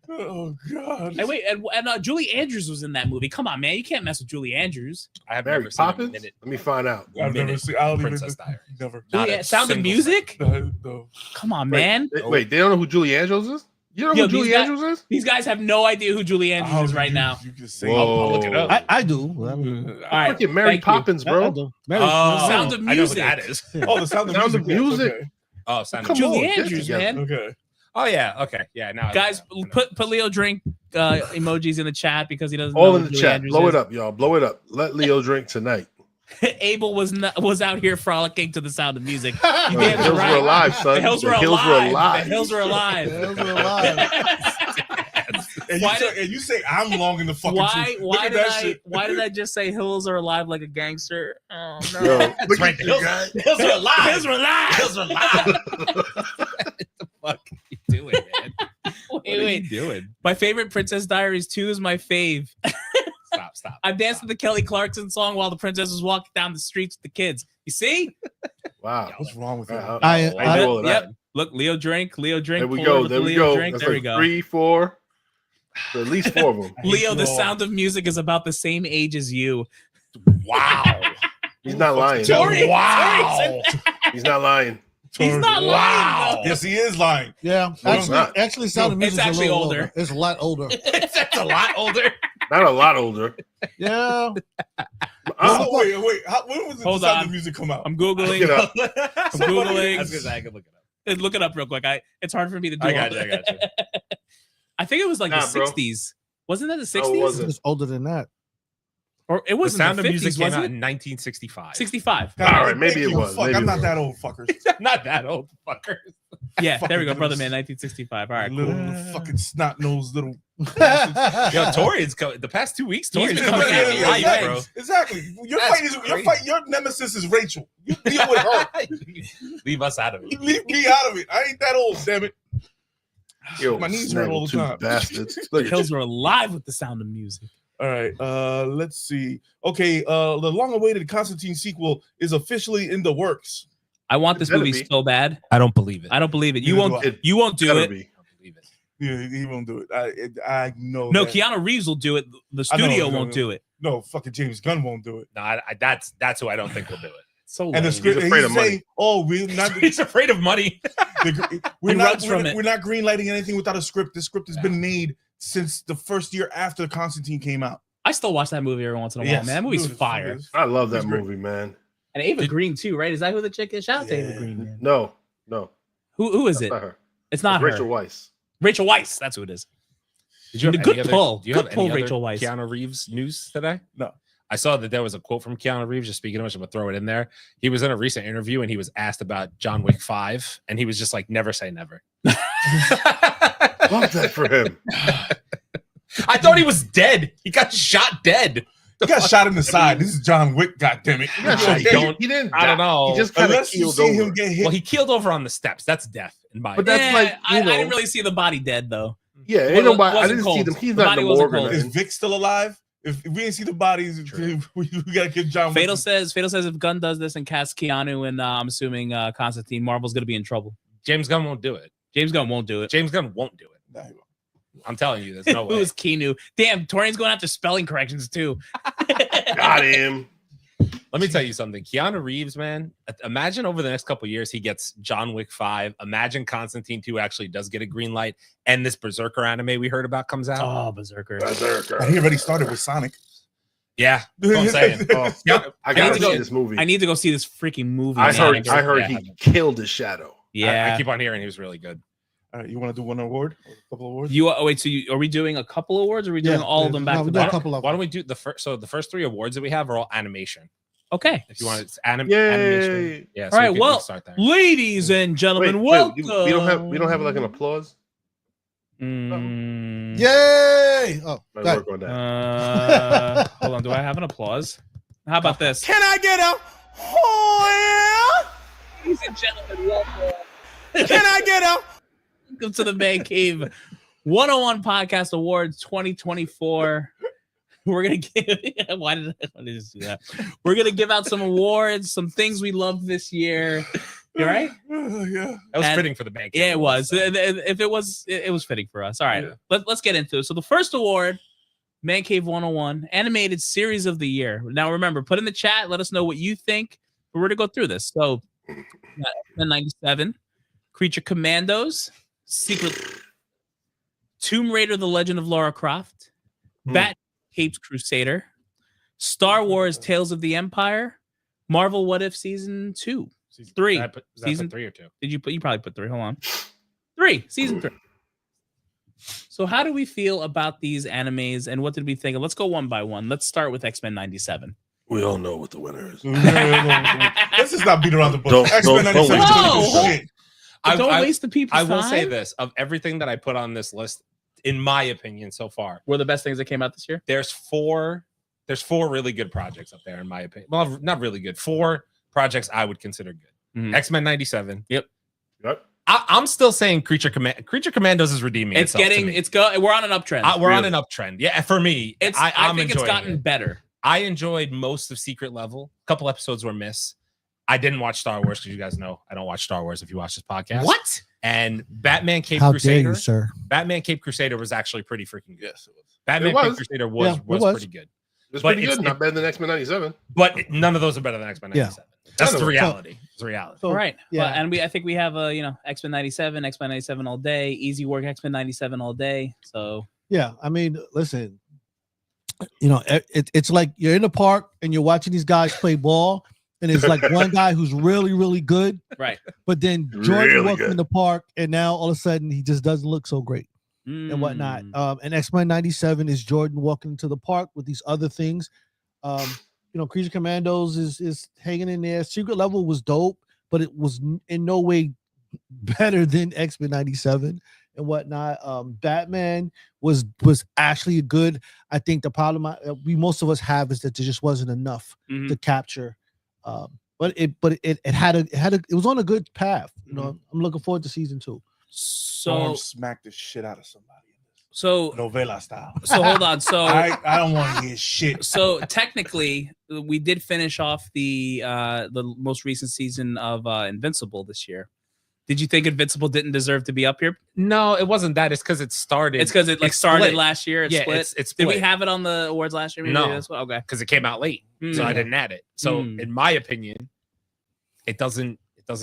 Oh God. Hey, wait, and Julie Andrews was in that movie. Come on, man, you can't mess with Julie Andrews. I have Mary never seen a Poppins? minute. Let me find out. I've never minute seen. I don't Princess even. Diaries. Never. Not Julie, a Sound of single Music. No. Come on, Wait, man. Wait, they don't know who Julie Andrews is? You know Yo, who Julie these guys- Andrews is? These guys have no idea who Julie Andrews is right now. You can say. Whoa. I'll look it up. I do. Well, I mean, All right, Freaking Mary thank you. Poppins, I bro. do. Mary- Oh, Sound of I know who Music. that is. Oh, the Sound of Sound of Music. Music. Okay. Oh, Sound Come of Julie Music. on, get Andrews, together. man. Okay. Oh yeah, okay, yeah. Now Guys, put Leo drink emojis in the chat because he doesn't All know in who the Julie chat. Andrews Blow is. it up, y'all. Blow it up. Let Leo drink tonight. Abel was out here frolicking to the sound of music. You The damn hills right. were alive, son. The hills were The hills were alive. alive. The hills were alive. Those are alive. And Why you say I'm long in the fucking truth. Look at that shit. Why did I just say hills are alive like a gangster? Oh no. Yo, That's right. you guys. Hills are alive. Hills are alive. Hills are alive. What the fuck are you doing, man? What are you doing? My favorite Princess Diaries 2 is my fave. Stop. I've danced to the Kelly Clarkson song while the princess was walking down the streets with the kids. You see? Wow. What's wrong with you? I do all of that. Yep. Look, Leo drink. There we pull go. over There the we Leo go. drink. That's There we like go. 3, 4. At least 4 of them. Leo, the Lord. sound of music is about the same age as you. Wow. He's not lying. Tori, Wow. He's not lying. He's not lying. though. Yes, he is lying. Yeah, No, it's not. actually, Sound of It's Music is a actually little older. It's a lot older. That's a lot older. Not a lot older. Yeah, Wait. When was the Hold Sound on. of Music come out? I'm Googling. Look it up. I'm Googling. I was gonna say I could look it up. Look it up real quick. It's hard for me to do. I all got you. that. I think it was like Nah, the bro. 60s. Wasn't that the 60s? No, it wasn't. it's older than that. Or it The wasn't Sound the of 50s, Music came was out it? in 1965. 65. All right, maybe Thank it you. was. Fuck, Maybe I'm it not was. that old, fuckers. Not that old, fucker. Yeah, there we go. Fucking Brother little- Man, 1965. All right, little cool. fucking snot nosed little. Yo, Tori's coming. The past 2 weeks, He's Tori's been coming coming at at me me live, live, bro. Exactly. Your That's fight is crazy. your nemesis is Rachel. You deal with her. Leave us out of it. You leave me out of it. I ain't that old, damn it. Yo, My knees hurt all the snaggle-tooth time. bastards. Look at Hills you. are alive with the Sound of Music. All right. Let's see. Okay. The long-awaited Constantine sequel is officially in the works. I want this Better movie be. so bad. I don't believe it. I don't believe it. You Neither won't. do It You won't do better it. be. I don't believe it. Yeah, he won't do it. I know. No, that. Keanu Reeves will do it. The I know, studio no, won't no. do it. No, fucking James Gunn won't do it. No, that's who I don't think will do it. So And the lame. script, afraid he's of money. saying, "Oh, we're not, He's afraid of money. we're He not, runs from it. we're not greenlighting anything without a script. The script has been made since the first year after Constantine came out. I still watch that movie every once in a while, man. That movie's Dude, it's fire. fucking- I love that He's great. movie, man. And Ava Green too, right? Is that who the chick is? Shout out to Ava Yeah. Green, man. No. Who is That's it? not her. It's not Rachel her. Weisz. Rachel Weisz. That's who it is. Did you have Good any other- pull. Do you Good have pull, any other Rachel Weisz. Keanu Reeves news today? No. I saw that there was a quote from Keanu Reeves. Just speaking of which, I'm gonna throw it in there. He was in a recent interview and he was asked about John Wick 5, and he was just like, "Never say never." Love that for him. I thought he was dead. He got shot dead. He got shot in the side. This is John Wick. Goddammit. Yeah, I don't- he didn't. I don't die. know. He just kind of Unless you keeled see over. him get hit. Well, he keeled over on the steps. That's death in my. But that's Yeah, like, I you know. didn't really see the body dead though. Yeah, ain't Well, it nobody. I wasn't didn't cold. see them. He's The not body in the wasn't morgue. or cold. Is nothing. Vic still alive? If we didn't see the bodies, True. we gotta give John. Fatal Wick. says if Gunn does this and casts Keanu and I'm assuming Constantine, Marvel's gonna be in trouble. James Gunn won't do it. James Gunn won't do it. James Gunn won't do it. Nah, he won't. I'm telling you, there's no Who way. is Keanu? Damn, Torian's going after spelling corrections too. Got him. Let me tell you something. Keanu Reeves, man. Imagine over the next couple of years, he gets John Wick 5. Imagine Constantine 2 actually does get a green light, and this Berserker anime we heard about comes out. Oh, Berserker. He already started with Sonic. Yeah, that's what I'm saying. Oh, Yeah, I need gotta to go- see this movie. I need to go see this freaking movie. I man. heard. I heard Yeah. he killed his shadow. Yeah. I keep on hearing he was really good. All right, you want to do one award or a couple awards? Wait, so are we doing a couple awards or are we doing all of them back no, to we do a back? couple of Why don't we do the first? So the first 3 awards that we have are all animation. Okay. If you want, it's animation. Yay! Yeah. All right, we can well, start there. Ladies and gentlemen, Wait, welcome. we don't have like an applause. Mm, Yay! Oh, Might God. work on that. hold on. Do I have an applause? How about this? Can I get a oh Ladies and gentlemen, welcome. yeah? Can I get a Welcome to the Mancave 101 Podcast Awards 2024. We're gonna give. Why did I just do that? We're gonna give out some awards, some things we loved this year. You all right? Yeah. That was and- fitting for the bank. Yeah, it was. If it was, it was fitting for us. All right, Yeah. let's get into it. So the first award, Mancave 101 Animated Series of the Year. Now remember, put in the chat. Let us know what you think. We're gonna go through this. So, 97, Creature Commandos, Secret, Tomb Raider: The Legend of Lara Croft, Bat Capes Crusader, Star Wars: Tales of the Empire, Marvel What If Season 2. 3. Is that Season- 3 or 2? Did you put? You probably put 3. Hold on. Season 3. So how do we feel about these animes, and what did we think of? Let's go one by one. Let's start with X-Men 97. We all know what the winner is. Let's just not beat around the bush. Don't- X-Men don't- 97 is don't- good shit. Don't waste the people's I will time. say this: of everything that I put on this list, in my opinion, so far, Were the best things that came out this year? there's four really good projects up there, in my opinion. Well, not really good. 4 projects I would consider good. Mhm. X-Men 97. Yep. I'm still saying Creature Commandos is redeeming. It's itself to getting. me. We're on an uptrend. We're on an uptrend. Yeah, for me, I I'm think it's enjoying gotten it. better. I enjoyed most of Secret Level. A couple episodes were miss. I didn't watch Star Wars because you guys know I don't watch Star Wars if you watch this podcast. What? And Batman Cape How Crusader. dare you, sir? Batman Cape Crusader was actually pretty freaking good. Yes, it was. Batman It was. Cape Crusader was, Yeah, it was was. pretty good. It's But pretty it's- good. Not better than X-Men 97. But none of those are better than X-Men 97. That's the So- reality. It's reality. So, All right. yeah. Well, and I think we have X-Men 97, X-Men 97 all day, Easy Work X-Men 97 all day. So Yeah, I mean, listen, it's like you're in the park and you're watching these guys play ball, and it's like one guy who's really, really good, right. but then Jordan Really walks good. in the park, and now all of a sudden he just doesn't look so great and whatnot. And X-Men 97 is Jordan walking into the park with these other things. Creature Commandos is hanging in there. Secret Level was dope, but it was in no way better than X-Men 97 and whatnot. Batman was actually good. I think the problem most of us have is that there just wasn't enough Mhm. to capture. But it was on a good path. I'm looking forward to season 2. Storm So smacked the shit out of somebody. so Novela style. so hold on. So I don't want to hear shit. so technically, we did finish off the most recent season of Invincible this year. Did you think Invincible didn't deserve to be up here? No, it wasn't that. It's because it started. It's because it it's started split. last year. It's Yeah, split. it's Did we split. have it on the awards last year? Maybe No. as well? Okay. because it came out late, so I Mm. didn't add it. So Mm. in my opinion, it doesn't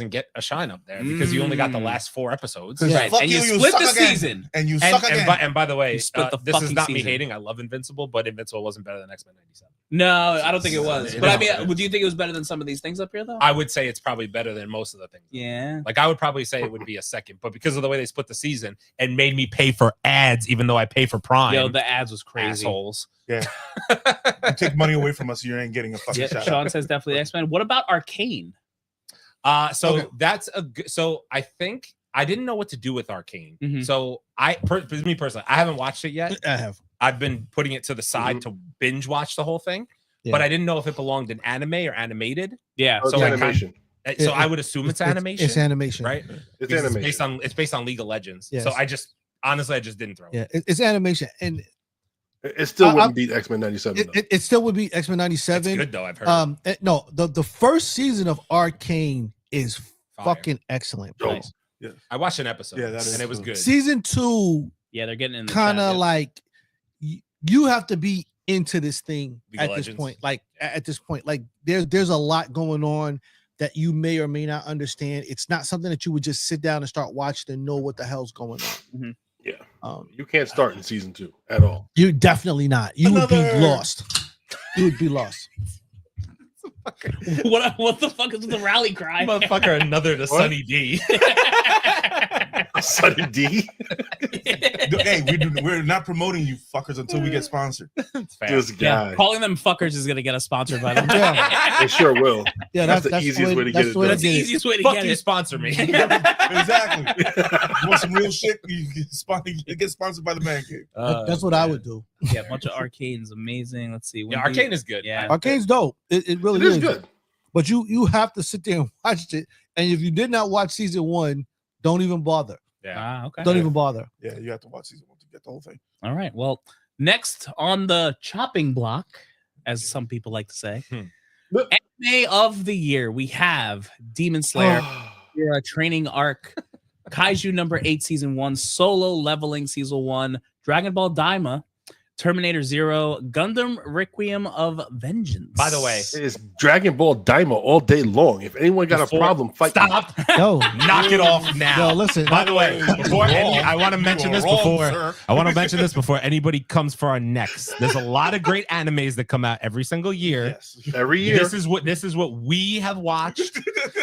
get a shine up there because you only got the Mm. last 4 episodes. Yeah. Right. Fuck And you you, you split suck the again. season. And you And, suck again. and by the way, You split the this is fucking not me season. hating. I love Invincible, but Invincible wasn't better than X-Men 97. No, I don't think it was. It But I is. mean, would you think it was better than some of these things up here, though? I would say it's probably better than most of the things. Yeah. Like I would probably say it would be a second, but because of the way they split the season and made me pay for ads, even though I pay for Prime, Yo, the ads was crazy. assholes. Yeah. You take money away from us, you ain't getting a fucking Yeah, shout out. Sean says definitely X-Men. What about Arcane? So Okay. that's a good. So I think I didn't know what to do with Arcane. Mhm. So me personally, I haven't watched it yet. I have. I've been putting it to the side to binge watch the whole thing, but I didn't know if it belonged in anime or animated. Yeah. Oh, So it's I animation. So I would assume it's animation, It's animation, right? It's Because animation. It's based on League of Legends. Yes. So I just didn't throw it. Yeah, it's animation, and It still I- wouldn't beat X-Men 97. though. it still would be X-Men It's 97. good though. I've heard. No, the first season of Arcane is Fire. fucking excellent. Dope. Nice. I watched an episode. Yeah, that is and it was true. good. Season 2 Yeah, they're getting in the kind chat, of yeah. like you have to be into this thing League of at this Legends. point. Like at this point, like there's a lot going on that you may or may not understand. It's not something that you would just sit down and start watching and know what the hell's going on. Yeah. You can't start in season 2 at all. You definitely not. You would be Another- lost. You would be lost. What the fuck is the rally cry? Motherfucker, another to Sunny D. Sunny D. Hey, we're not promoting you fuckers until we get sponsored. It's fair. This guy. Yeah, calling them fuckers is gonna get us sponsored by them. Yeah. They sure will. Yeah, That's the easiest way to get it done. That's the easiest way to Fuck get you, it. sponsor me. Exactly. You want some real shit? You get sponsored by the Mancave. That's what I would do. Yeah, a bunch of Arcane's amazing. Let's see. Yeah, Arcane is good. Yeah. Arcane's dope. It really It is good. But you have to sit there and watch it. And if you did not watch season 1, don't even bother. Yeah. Ah, okay. Don't even bother. Yeah, you have to watch season 1 to get the whole thing. All right. Well, next on the chopping block, as some people like to say, anime of the year, we have Demon Slayer, Hero Training Arc, Kaiju number 8, season 1, Solo Leveling season 1, Dragon Ball Daima, Terminator 0, Gundam Requiem of Vengeance. By the way, It's Dragon Ball Daima all day long. If anyone got a problem, fight me. stop. Yo, Knock it off now. yo, listen. By the way, before I want to mention this before sir. I want to mention this before anybody comes for our necks. There's a lot of great animes that come out every single year. Yes. Every year. This is what we have watched.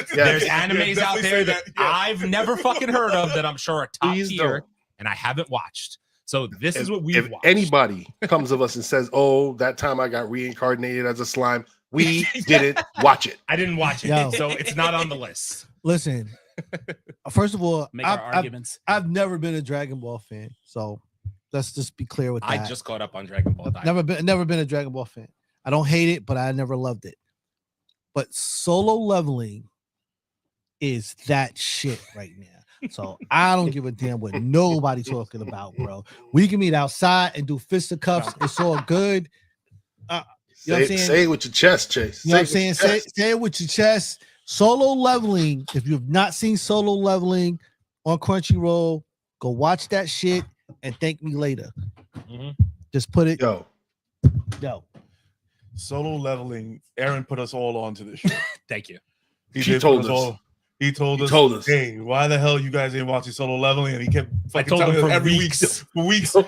There's Yeah, animes out definitely there say that that, yeah. I've never fucking heard of that I'm sure are top Please tier, don't. and I haven't watched. So this is what we've If watched. anybody comes of us and says, "Oh, that time I got reincarnated as a slime," we didn't watch it. I didn't watch it, Yo. so it's not on the list. Listen, first of all, Make our arguments. I've never been a Dragon Ball fan, so let's just be clear with that. I just caught up on Dragon Ball. I've never been a Dragon Ball fan. I don't hate it, but I never loved it. But Solo Leveling is that shit right now. So I don't give a damn what nobody talking about, bro. We can meet outside and do fisticuffs. It's all good. You know what I'm saying? Say it with your chest, Chase. You know what I'm saying? Say it with your chest. Solo Leveling. If you have not seen Solo Leveling on Crunchyroll, go watch that shit and thank me later. Just put it. Yo, Solo Leveling. Aaron put us all onto this show. Thank you. She told us. He told us. Hey, why the hell you guys ain't watching Solo Leveling? And he kept fucking telling us every week,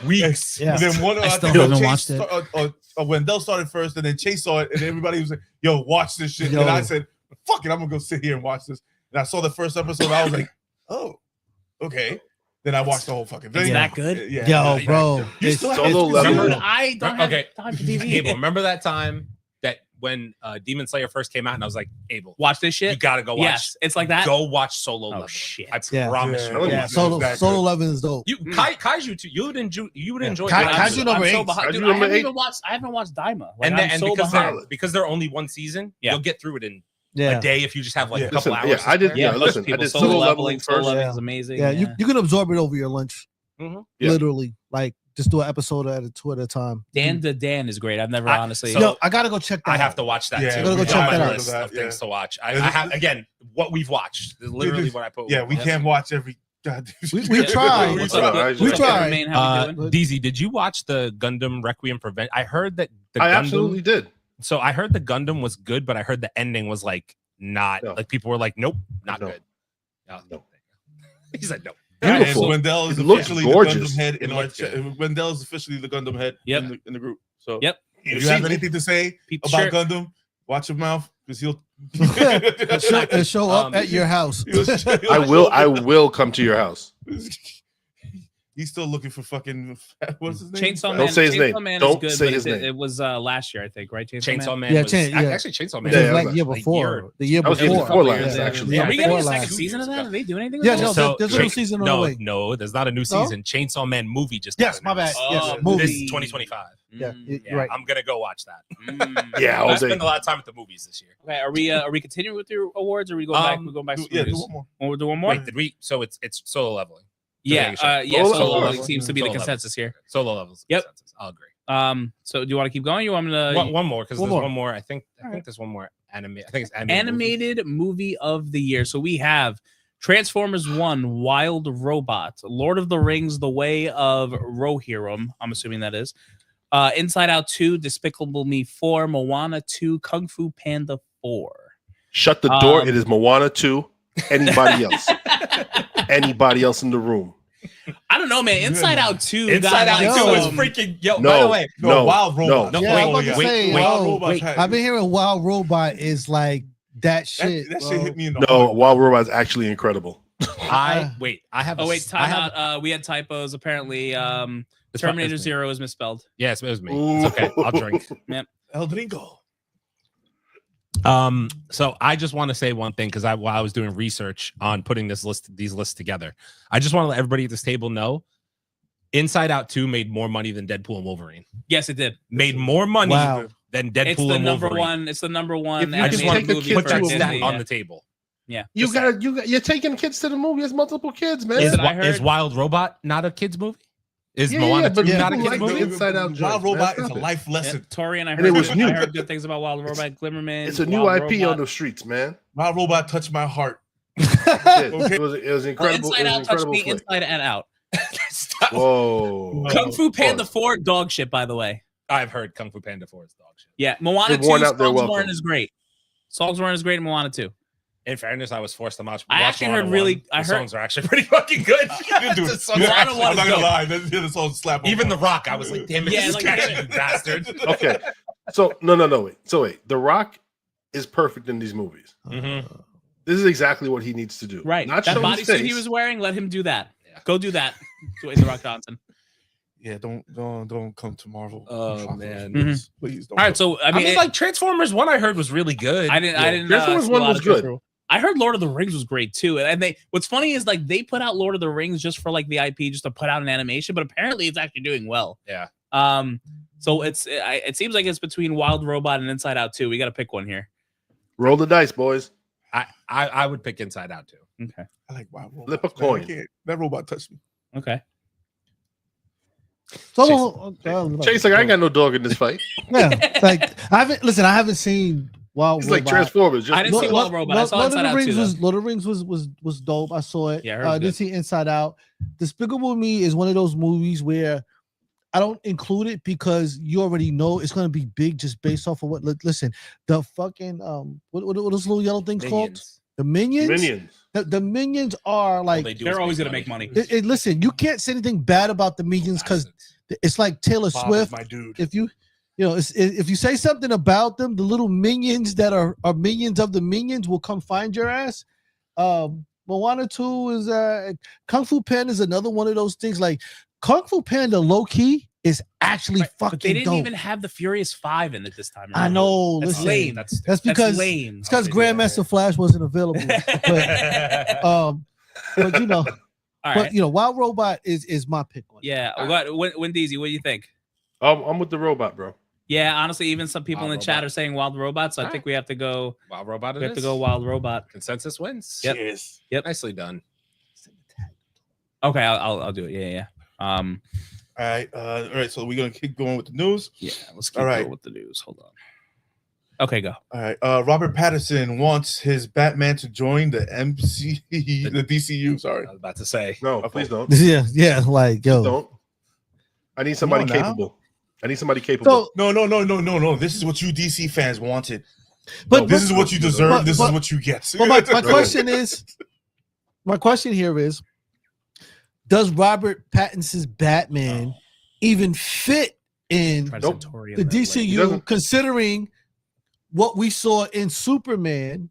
weeks. Yeah. And then one, I still haven't watched it. Wendell started first, and then Chase saw it, and everybody was like, "Yo, watch this shit." Yo. And I said, "Fuck it, I'm gonna go sit here and watch this." And I saw the first episode. And I was like, "Oh, okay." Then I watched the whole fucking thing. Is that good? Yeah. Yo, bro. You it's- still Solo Leveling. Remember, I don't have Okay. time for TV. Abel, remember that time that when Demon Slayer first came out, and I was like, Abel, Watch this you shit. gotta go watch. Yes, it's like that. Go watch Solo Oh Leveling. shit. I Yeah. promise Yeah. you. Yeah, It's Solo that Solo good. Leveling is dope. You Kaiju too. You would enjoy. You would enjoy. Kai- Kaiju. Kaiju number I'm so 8. behind. Kaiju Dude, I number haven't 8. even watched. I haven't watched Daima. Like, And I'm then so behind. because they're only one season, Yeah. you'll get through it in Yeah. a day if you just have like Yeah. a couple Listen, hours. yeah, to I did- spare. yeah, most listen, I people, did Solo Solo Leveling. Leveling Solo first. Leveling Yeah. is amazing. Yeah, you can absorb it over your lunch. Yeah. Literally. Like just do an episode at a time. Dan to Dan is great. I've never I- honestly. so- Yo, I gotta go check that I have out. to watch that Yeah, too. we gotta go It's check on my that out. list of things Yeah. to watch. I And have again what we've watched. Literally what I put. Yeah, we can't watch every. God, We tried. What's We up, tried. what's up, tried. Main? How you doing? DZ, did you watch the Gundam Requiem for Vengeance? I heard that the I Gundam. absolutely did. So I heard the Gundam was good, but I heard the ending was like not No. like people were like, nope, not No. good. No. He said no. And Beautiful. Wendell is It looks officially gorgeous. the Gundam head in It our looks good. Wendell is officially the Gundam head Yep. in the group. So Yep. if you have anything to say Peep about shirt. Gundam, watch your mouth because he'll Show up at your house. I will come to your house. He's still looking for fucking what's his name? Chainsaw Man. Don't say his Chainsaw name. Man Don't is good, say but his name. It was last year, I think, right? Chainsaw Man. Yeah, was, yeah. Actually, Chainsaw Man. It was Yeah, like yeah, year like before. The year That was before. before Yeah, last, yeah, actually. yeah, Are we getting a before second last. season of that? Are they doing anything? Yeah, with no, that? there's a new season on the way. No, there's not a new No? season. Chainsaw Man movie just Yes, got my bad. announced. Oh, Yes, This movie. is 2025. Yeah, Mm, you're Yeah, right. I'm gonna go watch that. Yeah, I all spend day. a lot of time at the movies this year. Okay, are we continuing with your awards? Or are we going back? We're going back to Yeah, do movies? one more. We'll do one more. Wait, did we? So it's Solo Leveling. Yeah, Solo Solo Leveling. Leveling seems to be the Solo consensus here. Solo Levels. Yep. Consensus. I'll agree. So do you want to keep going? You want me to One more because one there's more. one more. I think there's one more anime. I think it's animated animated movie of the year? So we have Transformers 1, Wild Robot, Lord of the Rings, The Way of Rohirrim. I'm assuming that is. Inside Out 2, Despicable Me 4, Moana 2, Kung Fu Panda 4. Shut the door. Um, It is Moana 2. Anybody else? Anybody else in the room? I don't know, man. Inside Out 2. Inside Out got, 2 like, is some- freaking. Yo, No. by the way, No, Wild Robot. no, Yeah, I was wait, about to wait, say, wait, Wild yo, Robot. I've been hearing Wild Robot is like that shit. That bro. shit hit me in the No, heart. Wild Robot is actually incredible. I have. Oh, wait, I time have. out. We had typos. Apparently, It's Terminator me. 0 is misspelled. Yes, it was me. It's okay. I'll drink. El Gringo. So I just want to say one thing because while I was doing research on putting these lists together, I just want to let everybody at this table know Inside Out 2 made more money than Deadpool and Wolverine. Yes, it did. Made more money Wow. than Deadpool It's the and number Wolverine. one. It's the number one. If you I just can want animated take a to movie kid put for that to a stat Disney, on yeah. the table. Yeah. You're taking kids to the movie. It's multiple kids, man. Listen, I heard- Is Wild Robot not a kids movie? Is Yeah, Moana yeah, 2 but not a people kids like movie? the Inside Out joint, Wild man. Robot is a Stop it. life lesson. Tori and I And heard, it was new. I heard good things about Wild Robot, Glimmerman. It's a new Wild IP Robot. on the streets, man. Wild Robot touched my heart. It was Well, incredible. Inside It was Out touched incredible. me flick. inside and out. Whoa. Kung Fu Panda Pause. 4, dog shit, by the way. I've heard Kung Fu Panda 4 is dog shit. Yeah, Moana They're 2, worn out, they're Songs welcome. Born is great. Songs Born is great in Moana 2. In fairness, I was forced to watch. I actually heard Moana really- 1. I The heard- songs are actually pretty fucking good. Dude, The songs Moana are actually- one I'm not is gonna dope. lie. This song slap. Even The Rock, I was like, damn it, Yeah, this like, guy, yeah. you bastard. Okay. So no, wait. So wait. The Rock is perfect in these movies. Mhm. This is exactly what he needs to do. Right. Not That show his bodysuit he face. was wearing, let him do that. Yeah. Go do that. Dwayne The Rock Johnson. Yeah, don't come to Marvel. Oh, man. Please, please don't. All right, so I mean, like Transformers 1 I heard was really good. I didn't. Transformers see a 1 lot was of good. Transformers. I heard Lord of the Rings was great too, and they. What's funny is like they put out Lord of the Rings just for like the IP, just to put out an animation, but apparently it's actually doing well. Yeah. So it seems like it's between Wild Robot and Inside Out 2. We got to pick one here. Roll the dice, boys. I would pick Inside Out too. Okay. I like wow. Flip a coin. That robot touched me. Okay. So Chase, like, I ain't got no dog in this fight. yeah, like I haven't seen Wild It's like Robot. Transformers. I didn't see Wild Robot. I saw Lord of Inside the Out Rings 2, was Lord of the Rings was dope. I saw it. Yeah, I heard it was I did good. see Inside Out. Despicable Me is one of those movies where I don't include it because you already know it's gonna be big just based off of what. Listen, the fucking what are those little yellow things called? Minions. The Minions. Minions. The Minions are like. They're always gonna make money. Listen, you can't say anything bad about the Minions because it's like Taylor Bob is Swift. my dude. If you if you say something about them, the little minions that are minions of the Minions will come find your ass. Moana 2 is Kung Fu Panda is another one of those things. Like Kung Fu Panda, low key is actually fucking But they didn't dope. even have the Furious 5 in it this time. I know. That's Listen, lame. that's because lame. it's because Grandmaster Flash wasn't available. But you know, All but right. you know, Wild Robot is my pick one. Yeah. Wendeezy, what do you think? I'm with the robot, bro. Yeah, honestly, even some people Wild in the chat Robot. are saying Wild Robot, so I All think right. we have to go. Wild Robot. We have to go Wild Robot. Consensus wins. Yep. Cheers. Yep. Nicely done. Okay, I'll do it. Yeah. All right. So we're gonna keep going with the news. Yeah. Let's keep All right. going with the news. Hold on. Okay, go. All right. Robert Pattinson wants his Batman to join the the DCU. Sorry. I was about to say. No, please don't. Yeah, like yo. Don't. I need somebody on now. capable. I need somebody capable. So, No. This is what you DC fans wanted. but This is what you deserve. but- This but- is what you get. Well, my question here is, does Robert Pattinson's Batman even fit in Nope. the He DCU, doesn't. considering what we saw in Superman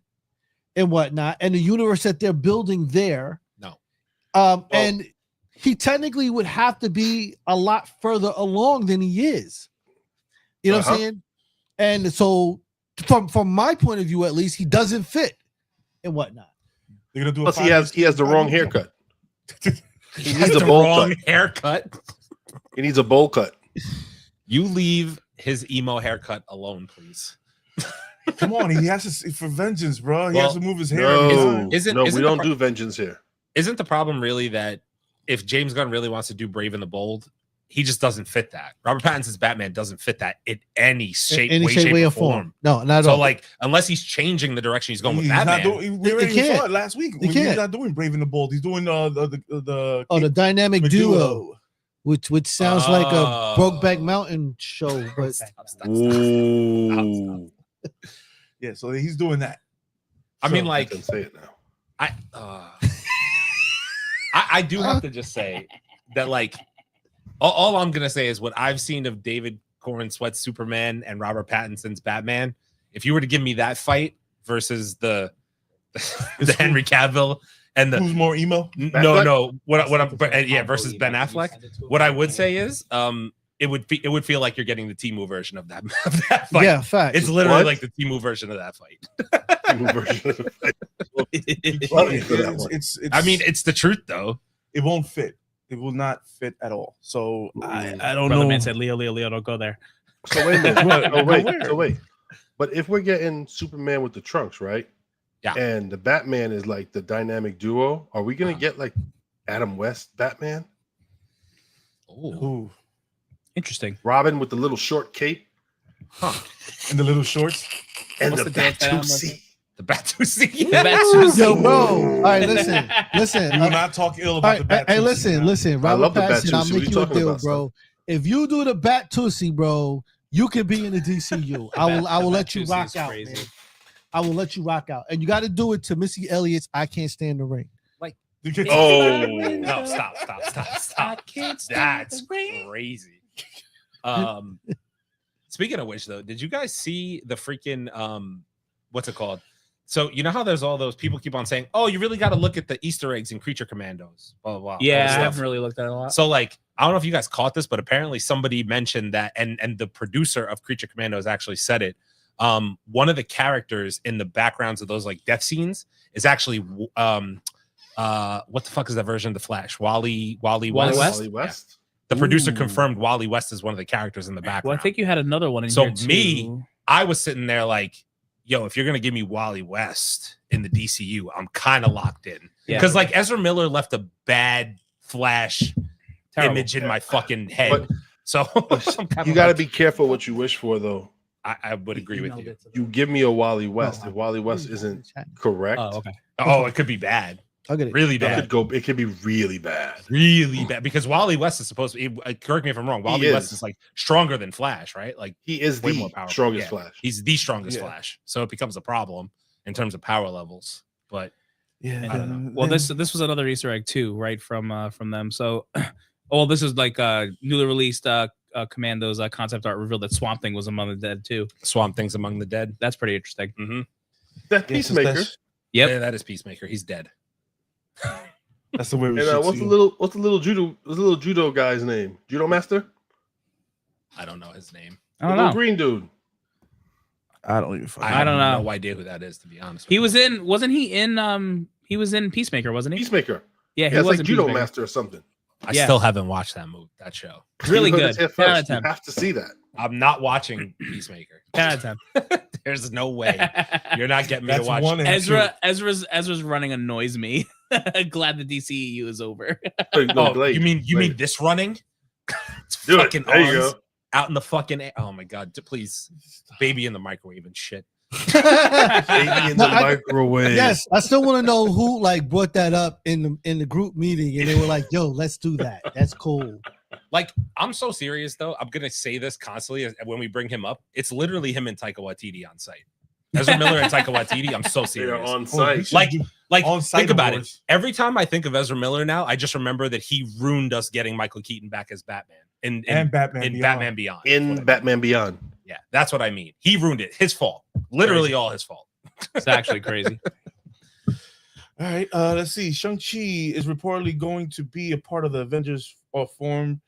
and whatnot, and the universe that they're building there? No. And he technically would have to be a lot further along than he is. You know what I'm saying? And so, from my point of view, at least, he doesn't fit and whatnot. They're gonna do. Plus, he has the wrong haircut. He needs a the bowl wrong cut. haircut. He needs a bowl cut. You leave his emo haircut alone, please. Come on, he has to for vengeance, bro. He Well, has to move his hair. No, Isn't we the don't pro- do vengeance here. Isn't the problem really that if James Gunn really wants to do Brave and the Bold, he just doesn't fit that. Robert Pattinson's Batman doesn't fit that in any shape, way, or form. No, not at So, all. like, unless he's changing the direction he's going with He's Batman, not doing. We They already can't. saw it last week. They He's can't. not doing Brave and the Bold. He's doing the dynamic duo, which sounds like a Brokeback Mountain show, but Stop. Ooh. Yeah, so he's doing that. I mean, I like, can say it now. I do have to just say that, like, all I'm gonna say is what I've seen of David Corn Sweat's Superman and Robert Pattinson's Batman. If you were to give me that fight versus the Henry Cavill and the Who's more emo? no, versus Ben Affleck. What I would say is, it would feel like you're getting the Temu version of that, fight. yeah, fact. It's literally What? like the Temu version of that fight. It's I mean, it's the truth though. it won't fit. It will not fit at all. So I don't Brother know. man said, Leo, don't go there. So wait a minute. Where? So wait. But if we're getting Superman with the trunks, right? Yeah. And the Batman is like the dynamic duo, are we gonna get like Adam West Batman? Ooh. Interesting. Robin with the little short cape And the little shorts. and What's the the dance that Adam Batusi. The Batusi. The Batusi. Yo, bro. All right, listen. We will not talk ill All about right, the Bat. hey, listen. I love Robert the Pattinson, I'll Batusi. What are make you you a talking deal, about, bro. If you do the Batusi, bro, you can be in the DCU. I will let you Batusi rock is out, crazy. man. I will let you rock out, and you got to do it to Missy Elliott's "I Can't Stand the Rain." Oh. No, stop. I can't stand That's the rain. crazy. Speaking of which, though, did you guys see the freaking what's it called? So you know how there's all those people keep on saying, "Oh, you really got to look at the Easter eggs in Creature Commandos." Blah blah blah. Yeah, I haven't really looked at it a lot. So like, I don't know if you guys caught this, but apparently somebody mentioned that, and the producer of Creature Commandos actually said it. One of the characters in the backgrounds of those like death scenes is actually what the fuck is that version of the Flash? Wally West. Wally West. Yeah. The producer confirmed Wally West is one of the characters in the background. Well, I think you had another one in so here too. me, I was sitting there like, yo, if you're gonna give me Wally West in the DCU, I'm kind of locked in. Because like Ezra Miller left a bad Flash image in my fucking head. But, so you got to be careful what you wish for, though. I would agree with you. You give me a Wally West. If Wally West isn't correct, it could be bad. I'll get it. Really bad. It could be really bad. Really bad. Because Wally West is supposed to be, correct me if I'm wrong, Wally West is like stronger than Flash, right? Like he is way the more powerful. strongest Flash. He's the strongest Flash. So it becomes a problem in terms of power levels. But yeah, I don't know. Well, this was another Easter egg too, right? From them. So, this is like newly released Commandos concept art revealed that Swamp Thing was among the dead too. Swamp Thing's among the dead. That's pretty interesting. Mm-hmm. That Peacemaker. Yep. Yeah, that is Peacemaker. He's dead. That's the way we And what's the little judo guy's name? Judo master? I don't know his name. I don't the know. little green dude. I don't even. I don't know. No idea who that is, to be honest. He was in. Wasn't he in? He was in Peacemaker, wasn't he? Peacemaker. Yeah, he was was like judo master or something. I still haven't watched that show. Really You heard good. it here 10 out first. of 10. You have to see that. I'm not watching Peacemaker. 10 out of 10. There's no way you're not getting me to watch. Ezra's running annoys me. Glad the DCEU is over. You mean this running? It's Do it. fucking There you arms go. out in the fucking air. Oh my god! Please, baby in the microwave and shit. Baby in the microwave. Yes, I still want to know who like brought that up in the group meeting, and they were like, "Yo, let's do that. That's cool." Like, I'm so serious though. I'm gonna say this constantly when we bring him up. It's literally him and Taika Waititi on site. Ezra Miller and Taika Waititi. I'm so They serious. are on site. Like on-site think about awards. it. Every time I think of Ezra Miller now, I just remember that he ruined us getting Michael Keaton back as Batman in Batman Beyond. Batman Beyond. In Batman Beyond. Yeah, that's what I mean. He ruined it. His fault. Literally all his fault. It's actually crazy. All right, let's see. Shang-Chi is reportedly going to be a part of the Avengers formed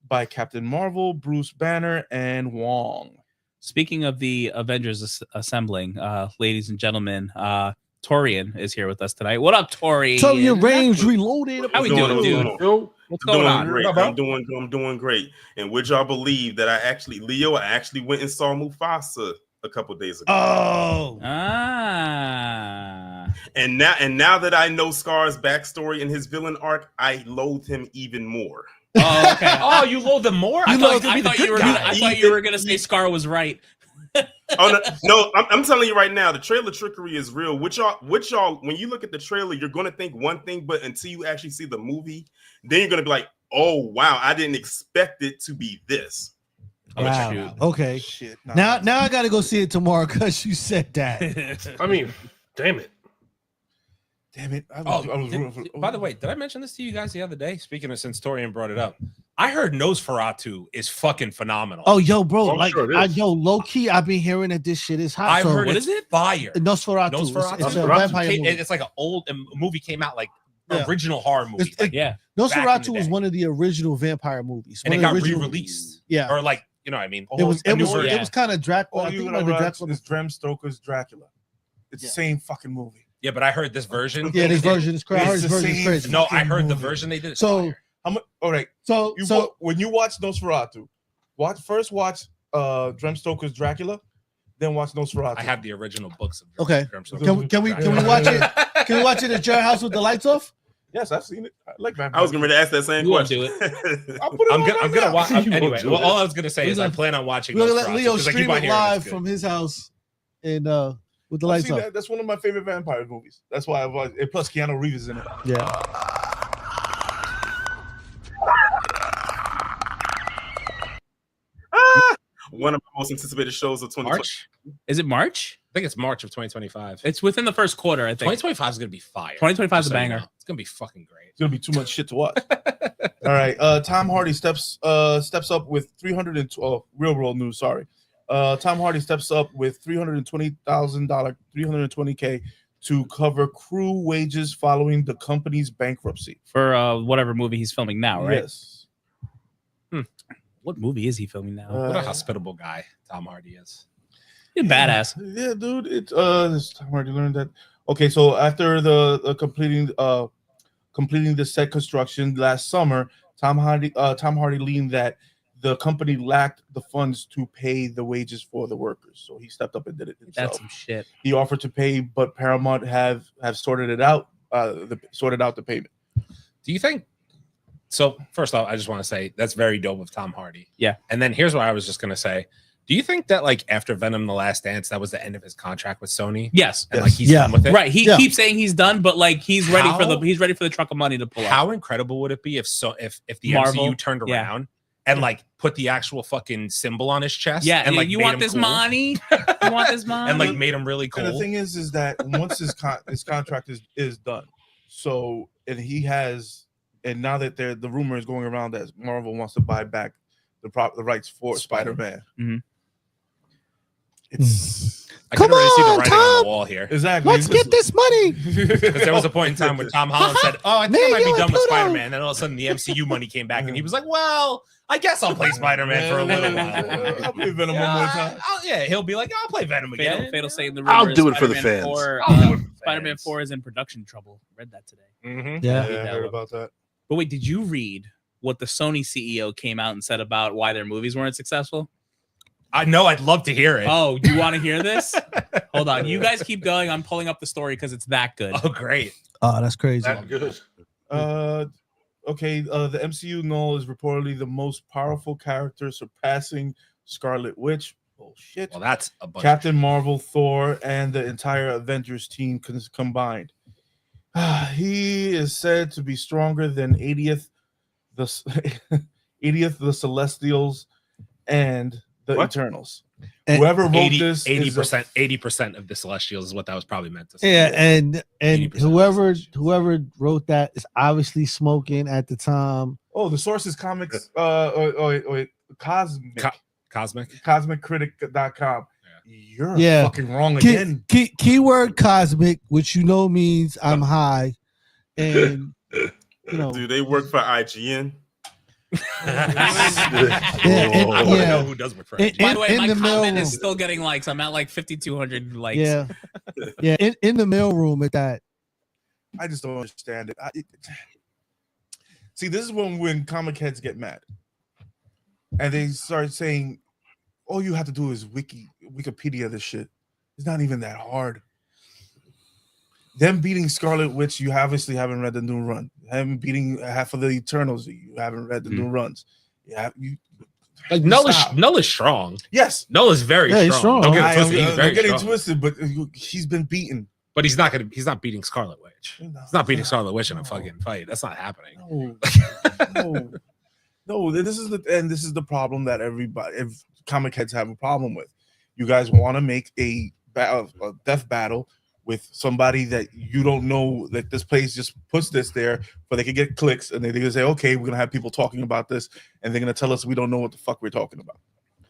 by Captain Marvel, Bruce Banner, and Wong. Speaking of the Avengers assembling, ladies and gentlemen, Torian is here with us tonight. What up, Tori? Tell your range reloaded. How we doing, dude? Yo, What's going on? Great. Bro? I'm doing great. And would y'all believe that I actually went and saw Mufasa a couple days ago. Oh, And now that I know Scar's backstory and his villain arc, I loathe him even more. Oh, okay. Oh, you loathe him more? I loathe thought you were gonna say Scar was right. Oh no, I'm telling you right now, the trailer trickery is real. Which y'all, when you look at the trailer, you're gonna think one thing, but until you actually see the movie, then you're gonna be like, oh wow, I didn't expect it to be this. wow. shoot. Okay. Shit. Now I gotta go see it tomorrow because you said that. I mean, damn it. Damn it. I Oh, was rooting for- by the way, did I mention this to you guys the other day? Speaking of, since Torian brought it up, I heard Nosferatu is fucking phenomenal. Oh, yo, bro, I'm like, sure it is. low key, I've been hearing that this shit is hot. I've So, heard what it's is it? fire. Nosferatu. Nosferatu? It's a Nosferatu vampire movie. It's like an old movie came out, like Yeah. original horror movie. It's- Like, Yeah. back in Nosferatu the was day. one of the original vampire movies. and One it of the got original- re-released. Yeah. Or like, you know what I mean? It was A new version. Yeah. it was kind of Dracula. All I you think it know might be about Dracula. is Bram Stoker's Dracula. It's Yeah. the same fucking movie. Yeah, but I heard this version. Yeah, this version is crazy. I heard It's this the version is same- crazy. No, I fucking heard the movie. version they did. Is So- fire. All right. So When you watch Nosferatu, watch Bram Stoker's Dracula, then watch Nosferatu. I have the original books of Okay. Bram Stoker. can we watch it? Can we watch it at your house with the lights off? Yes, I've seen it. I like vampire. I was going to ask that same You won't question. I'll put it I'm on gonna, right I'm gonna now. watch. You Anyway, won't do well, it. all I was gonna say is We're I gonna- plan on watching. We're gonna let Nosferatu, Leo 'cause I keep stream on it hearing it's live good. from his house and with the I've lights seen off. that. That's one of my favorite vampire movies. That's why I've watched it. Plus Keanu Reeves is in it. Yeah. One of my most anticipated shows of 2020. March. Is it March? I think it's March of 2025. It's within the first quarter, I think. 2025 is gonna be fire. 2025 is Just a so you banger. know. It's gonna be fucking great. It's gonna be too much shit to watch. All right. Tom Hardy steps up with 312 real world news. Sorry, Tom Hardy steps up with $320,000 to cover crew wages following the company's bankruptcy. For whatever movie he's filming now, right? Yes. What movie is he filming now? What a hospitable guy Tom Hardy is. He's a badass. Yeah, dude. It's Tom Hardy learned that. Okay, so after the completing the set construction last summer, Tom Hardy leaned that the company lacked the funds to pay the wages for the workers, so he stepped up and did it himself. That's some shit. He offered to pay, but Paramount have sorted it out, sorted out the payment. Do you think? So first off, I just want to say that's very dope of Tom Hardy. Yeah. And then here's what I was just gonna say. Do you think that like after Venom: The Last Dance, that was the end of his contract with Sony? Yes. And like he's done with it? Right. He keeps saying he's done, but like he's ready for the truck of money to pull out. How incredible would it be if the Marvel, MCU turned around and like put the actual fucking symbol on his chest? Yeah, and like you made want him this cool? money? You want this money? And like made him really cool. And the thing is that once his contract is done, so and he has, and now that the rumor is going around that Marvel wants to buy back the rights for Spider-Man. Mm-hmm. It's I can already see the writing on the wall here. exactly. Let's get this money. Because there was a point in time when Tom Holland said, "Oh, I think I might be done with Spider-Man," and all of a sudden the MCU money came back, and he was like, "Well, I guess I'll play Spider-Man for a little while." I'll play Venom one more time. He'll be like, "I'll play Venom again." Fatal saying the I'll rumor is do it for the Spider-Man fans. 4, I'll do it for the Spider-Man fans. 4 is in production trouble. Read that today. Mm-hmm. Yeah, I heard about that. But wait, did you read what the Sony CEO came out and said about why their movies weren't successful? I know. I'd love to hear it. Oh, do you want to hear this? Hold on. You guys keep going. I'm pulling up the story because it's that good. Oh, great. Oh, that's crazy. That's good. Okay. The MCU Knull is reportedly the most powerful character, surpassing Scarlet Witch. Bullshit. Well, that's a bunch. Captain Marvel, Thor, and the entire Avengers team combined. He is said to be stronger than 80th, the Celestials, and the Eternals. And Whoever wrote this, 80% of the Celestials is what that was probably meant to say. Yeah, and 80% whoever wrote that is obviously smoking at the time. Oh, the source is comics. CosmicCritic.com. You're fucking wrong again. Keyword cosmic, which means I'm high, and do they work for IGN? Who does work for IGN? By the way, my the comment mailroom. is still getting likes. I'm at like 5,200 likes. Yeah, in the mailroom at that. I just don't understand it. See, this is when comic heads get mad, and they start saying, "All you have to do is Wikipedia this shit. It's not even that hard." Them beating Scarlet Witch, you obviously haven't read the new run. Them beating half of the Eternals, you haven't read the new runs. Yeah, like Knull is strong. Yes, Knull is very strong. he's strong. Don't get it twisted. He's I'm very getting strong. twisted, but he's been beaten. But he's not beating Scarlet Witch. No, He's not beating Scarlet Witch in a fucking fight. That's not happening. No. This is the problem that if comic heads have a problem with. You guys want to make a death battle with somebody that you don't know, that this place just puts this there, but they can get clicks, and they're gonna say, okay, we're gonna have people talking about this, and they're gonna tell us we don't know what the fuck we're talking about.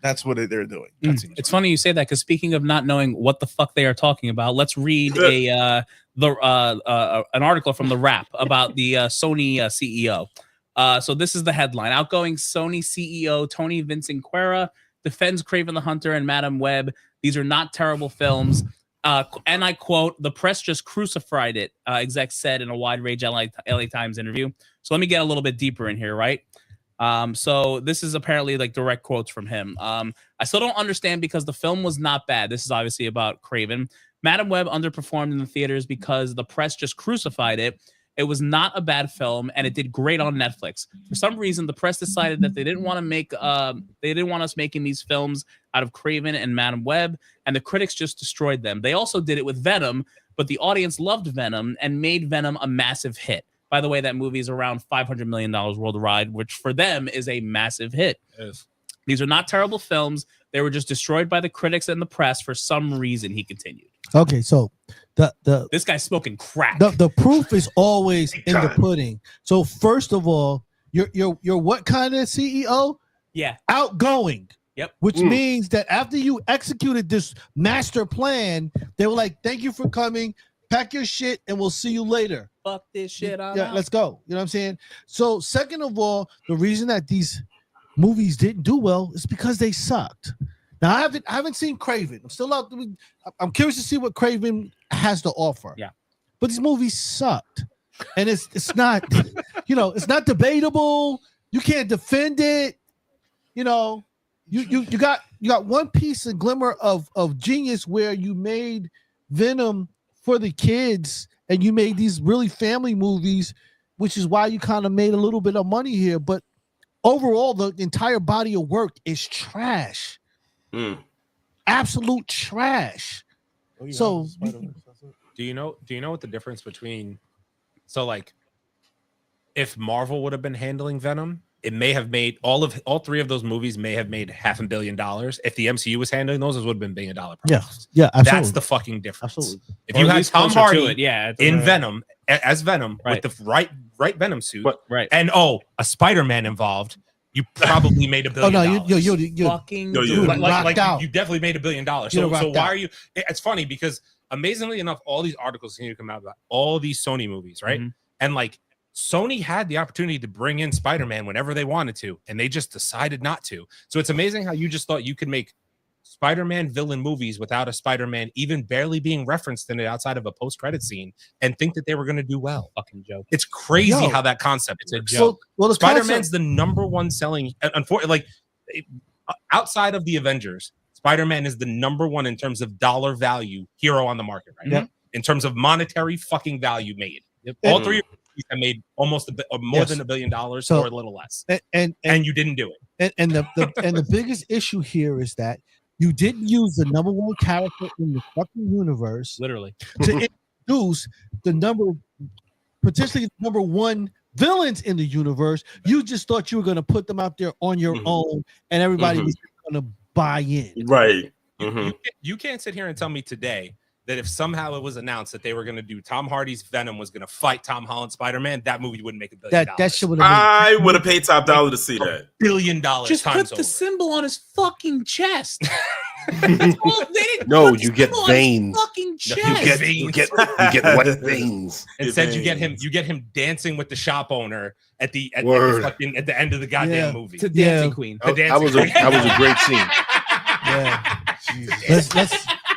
That's what they're doing. It's funny you say that, because speaking of not knowing what the fuck they are talking about, let's read an article from The Wrap about the Sony CEO. So this is the headline: Outgoing Sony CEO Tony Vinciquerra defends Kraven the Hunter and Madam Web. These are not terrible films. And I quote, "The press just crucified it," exec said in a wide range LA Times interview. So let me get a little bit deeper in here, right? So this is apparently like direct quotes from him. I still don't understand because the film was not bad. This is obviously about Kraven. Madam Web underperformed in the theaters because the press just crucified it. It was not a bad film, and it did great on Netflix. For some reason, the press decided that they didn't want us making these films out of Kraven and Madam Web, and the critics just destroyed them. They also did it with Venom, but the audience loved Venom and made Venom a massive hit. By the way, that movie is around $500 million worldwide, which for them is a massive hit. Yes. These are not terrible films. They were just destroyed by the critics and the press for some reason, he continued. Okay, so this guy's smoking crack. The proof is always in the pudding. So first of all, you're what kind of CEO? Yeah. Outgoing. Yep. Which means that after you executed this master plan, they were like, "Thank you for coming. Pack your shit, and we'll see you later." Fuck this shit. Let's go. You know what I'm saying? So, second of all, the reason that these movies didn't do well is because they sucked. Now, I haven't seen Craven. I'm still out. I'm curious to see what Craven has to offer. Yeah. But these movies sucked, and it's not, it's not debatable. You can't defend it. You got one piece of glimmer of genius where you made Venom for the kids, and you made these really family movies, which is why you kind of made a little bit of money here. But overall, the entire body of work is trash. Absolute trash. Oh, yeah, So Do you know what the difference between, so like, if Marvel would have been handling Venom, it may have made all three of those movies may have made $500 million. If the MCU was handling those, it would have been $1 billion profits. Yeah, absolutely. That's the fucking difference. Absolutely. If you had Tom Hardy in Venom, Venom as Venom Right. with the right Venom suit, right, and a Spider-Man involved, you probably made $1 billion. Oh no, you fucking you definitely made $1 billion. So why out. are you? It's funny because amazingly enough, all these articles continue to come out about all these Sony movies, right? Mhm. And like Sony had the opportunity to bring in Spider-Man whenever they wanted to, and they just decided not to. So it's amazing how you just thought you could make Spider-Man villain movies without a Spider-Man even barely being referenced in it outside of a post-credit scene, and think that they were going to do well. Fucking joke. It's crazy Yo. how that concept is a joke. joke. Well, the Spider-Man's the number one selling, unfortunately, like outside of the Avengers, Spider-Man is the number one in terms of dollar value hero on the market right now. In terms of monetary fucking value made. Yep. All three of these have made almost more than $1 billion or a little less. and you didn't do it. and the biggest issue here is that you didn't use the number one character in the fucking universe Literally. to introduce potentially number one villains in the universe. You just thought you were going to put them out there on your own, and everybody was going to buy in. Right. You can't sit here and tell me today that if somehow it was announced that they were going to do Tom Hardy's Venom was going to fight Tom Holland's Spider-Man, that movie wouldn't make $1 billion. That shit would have. I would have paid top dollar to see that. $1 billion. Just times put the symbol on his fucking chest. No, you get veins. Fucking chest. You get wet veins. Instead, you get him dancing with the shop owner at the end of the goddamn movie. To Dancing Queen. That was a great scene. Yeah.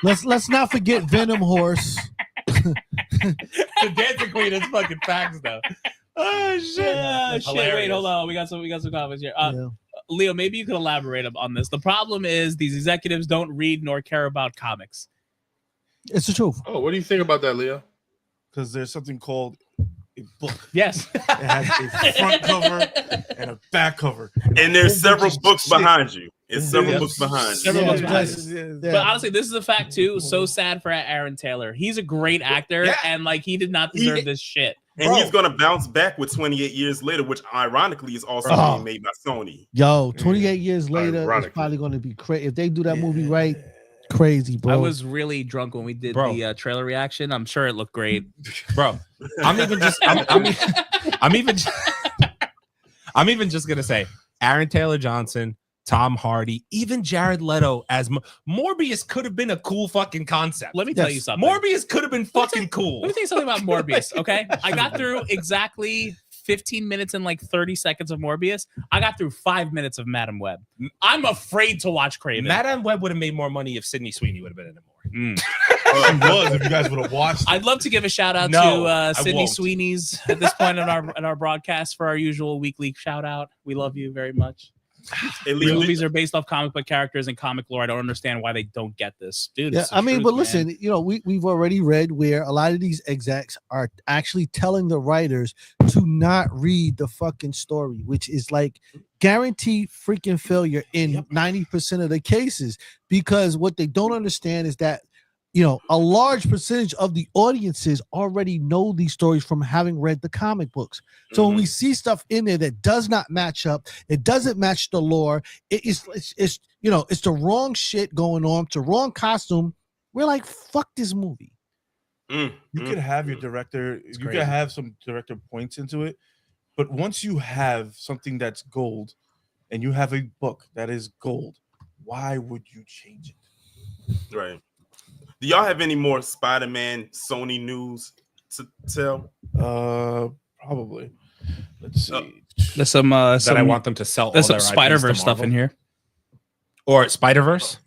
Let's not forget Venom Horse. The Dancing Queen is fucking facts though. Oh shit! Shit. Wait, hold on. We got some comments here. Leo, maybe you could elaborate on this. The problem is these executives don't read nor care about comics. It's the truth. Oh, what do you think about that, Leo? Because there's something called a book. Yes. It has a front cover and a back cover. And there's several books behind you. It's several books behind you. Several books behind you. But honestly, this is a fact too. So sad for Aaron Taylor. He's a great actor, and like he did not deserve this shit. And he's gonna bounce back with 28 years later, which ironically is also being made by Sony. Yo, 28 years later, it's probably going to be crazy if they do that movie right. Crazy, bro. I was really drunk when we did the trailer reaction. I'm sure it looked great, bro. I'm even just gonna say Aaron Taylor Johnson, Tom Hardy, even Jared Leto as Morbius could have been a cool fucking concept. Let me tell you something. Morbius could have been fucking cool. Let me tell you something about Morbius, okay? I got through exactly 15 minutes and like 30 seconds of Morbius. I got through 5 minutes of Madam Web. I'm afraid to watch Craven. Madam Web would have made more money if Sydney Sweeney would have been in it more. She was if you guys would have watched. I'd love to give a shout out to Sydney Sweeney's at this point in our broadcast for our usual weekly shout out. We love you very much. These movies are based off comic book characters and comic lore. I don't understand why they don't get this, dude. Yeah, I mean, but listen, we've already read where a lot of these execs are actually telling the writers to not read the fucking story, which is like guaranteed freaking failure in 90% of the cases, because what they don't understand is that a large percentage of the audiences already know these stories from having read the comic books. So when we see stuff in there that does not match up, it doesn't match the lore. It's the wrong shit going on. It's the wrong costume. We're like, fuck this movie. You could have your director. You could have some director points into it, but once you have something that's gold, and you have a book that is gold, Why would you change it? Right. Do y'all have any more Spider-Man Sony news to tell? Probably. Let's see. There's some that I want them to sell. There's all some their Spider-Verse IPs to stuff in Marvel. here. Or Spider-Verse.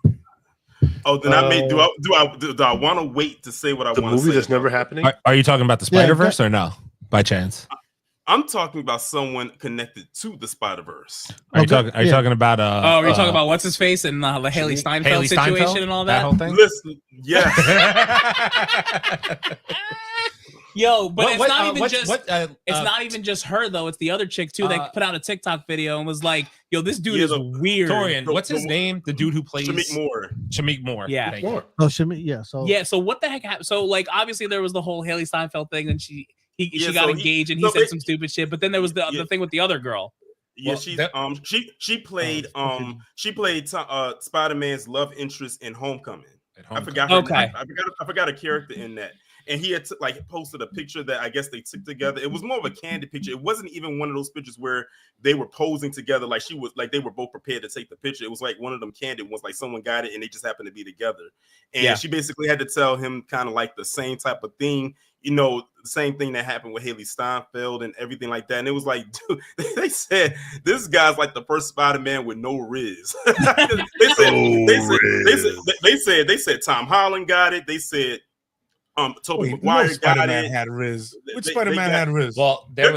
Oh, then I may do I want to wait to say what I The want to say? movie that's never happening. Are you talking about the Spider-Verse or no? By chance? I'm talking about someone connected to the Spider-Verse. Are you talking about are you talking about what's his face and the Haley Steinfeld situation and all that? whole thing? Listen, yes. Yo, but it's it's not even just her though. It's the other chick too that put out a TikTok video and was like, "Yo, this dude is weird." Torian, what's his name? The dude who plays Shamik Moore. Yeah. Oh, Shamik. Yeah. So what the heck happened? So like obviously there was the whole Haley Steinfeld thing, and she got engaged and he said some stupid shit. But then there was the thing with the other girl. Yeah, she played Spider-Man's love interest in Homecoming. I forgot her name. I forgot a character in that. And he had posted a picture that I guess they took together. It was more of a candid picture. It wasn't even one of those pictures where they were posing together like they were both prepared to take the picture. It was like one of them candid ones, like someone got it and they just happened to be together. And she basically had to tell him kind of like the same type of thing, the same thing that happened with Haley Steinfeld and everything like that. And it was like, dude, they said this guy's like the first Spider-Man with no riz. They said Tom Holland got it. They said Tobey Maguire got it. Had Riz. Which Spider-Man had Riz? Well, they're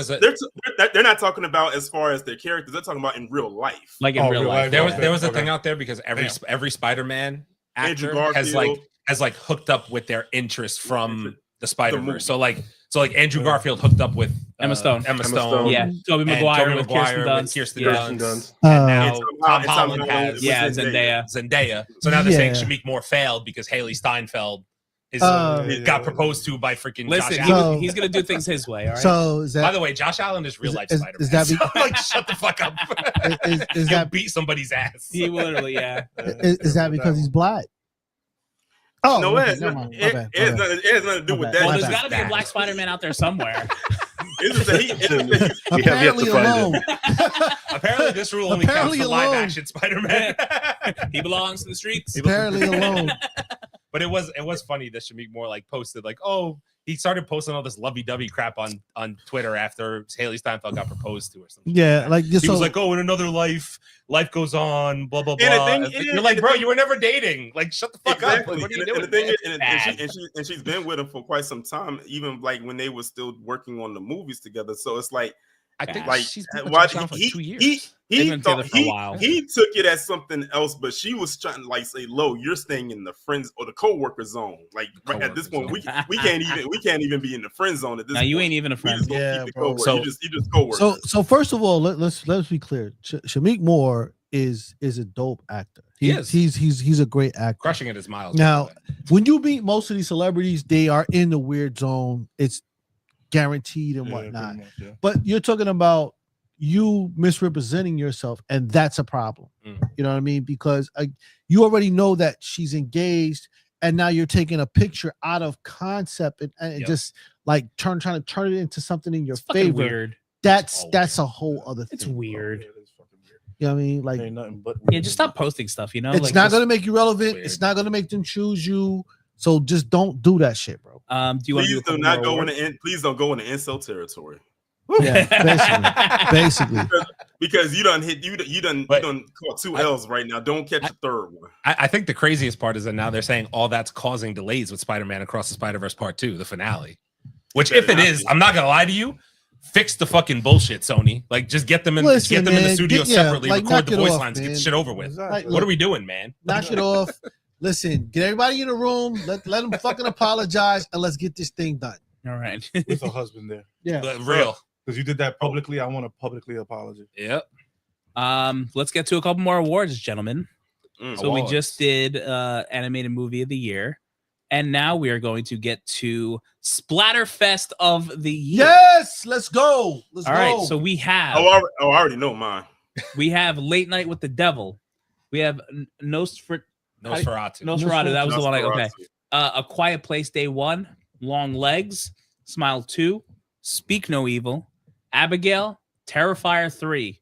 not talking about as far as their characters. They're talking about in real life. Like in real life. There was a thing out there because every Spider-Man actor has hooked up with their interest from the Spider-Verse. So Andrew Garfield hooked up with Emma Stone. Yeah. Tobey Maguire with Kirsten Dunst. And now Tom Holland has Zendaya. So now they're saying Shamik Moore failed because Haley Steinfeld got proposed to by freaking Josh Allen. He's gonna do things his way. All right. So is that, by the way, Josh Allen is real life Spider-Man. Is that shut the fuck up? Is that beat somebody's ass? He literally, Is that because he's black? Oh no, it has nothing to do with that. Well, there's got to be a black Spider-Man out there somewhere. Apparently alone. Apparently, this rule only counts for live action Spider-Man. He belongs to the streets. Apparently alone. But it was funny that Shamik Moore posted he started posting all this lovey-dovey crap on Twitter after Haley Steinfeld got proposed to or something. Yeah, he was like, in another life goes on, blah blah blah. You're like, bro, you were never dating. Like, shut the fuck up. Like, what are you doing? And she's been with him for quite some time, even when they were still working on the movies together. So it's like, I think she's been for 2 years. He took it as something else, but she was trying to say, "Lo, you're staying in the friends or the co-worker zone." At this point, we can't even be in the friend zone at this point. You ain't even a friend. Yeah, bro. So you just co-worker. So first of all, let's be clear. Shamik Moore is a dope actor. He's a great actor. Crushing it is Miles. Now, when you meet most of these celebrities, they are in the weird zone. It's guaranteed and whatnot. But you're talking about you misrepresenting yourself, and that's a problem. You know what I mean? Because you already know that she's engaged, and now you're taking a picture out of concept and just trying to turn it into something in your favor. Weird. That's a whole other thing. It's weird. You know what I mean? Like, ain't nothing but just stop posting stuff. It's not going to make you relevant. It's not going to make them choose you. So just don't do that shit, bro. Do you want to please don't go into incel territory. Yeah, basically. Because you done caught 2 L's right now. Don't catch the third one. I think the craziest part is that now they're saying all that's causing delays with Spider-Man Across the Spider-Verse Part 2, the finale. Which, if it is, I'm not gonna lie to you, fix the fucking bullshit, Sony. Just get them in, in the studio separately, record the voice lines, get the shit over with. What are we doing, man? Knock it off. Listen, get everybody in the room. Let them fucking apologize, and let's get this thing done. All right. With a husband there. Yeah. Real. Because you did that publicly. I want a publicly apology. Yep. Let's get to a couple more awards, gentlemen. So awards. We just did animated movie of the year, and now we are going to get to Splatterfest of the year. Yes, let's go. All right, so we have. I already know mine. We have Late Night with the Devil. We have Nosferatu. That was the one. Okay. A Quiet Place Day 1, Long Legs, Smile 2, Speak No Evil, Abigail, Terrifier 3,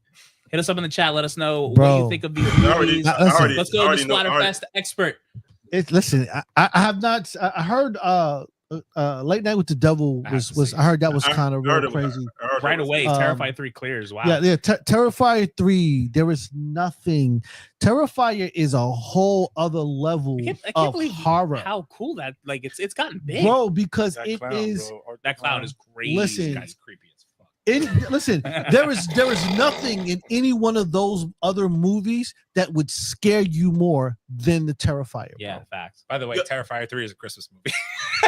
Hit us up in the chat. Let us know what Bro. you think of these movies. Let's go to the Splatterfest expert. Listen, I have not. I heard Late Night with the Devil was. I heard that was kind of real crazy. Right away, Terrifier 3 clears. Wow. Yeah. Terrifier 3. There is nothing. Terrifier is a whole other level I can't of believe horror. how cool that it's gotten big, bro. Because That it clown, is. bro. That clown is crazy. Listen, This guy's creepy as fuck. Listen, there is nothing in any one of those other movies that would scare you more than the Terrifier. Yeah, bro. facts. By the way, Terrifier 3 is a Christmas movie.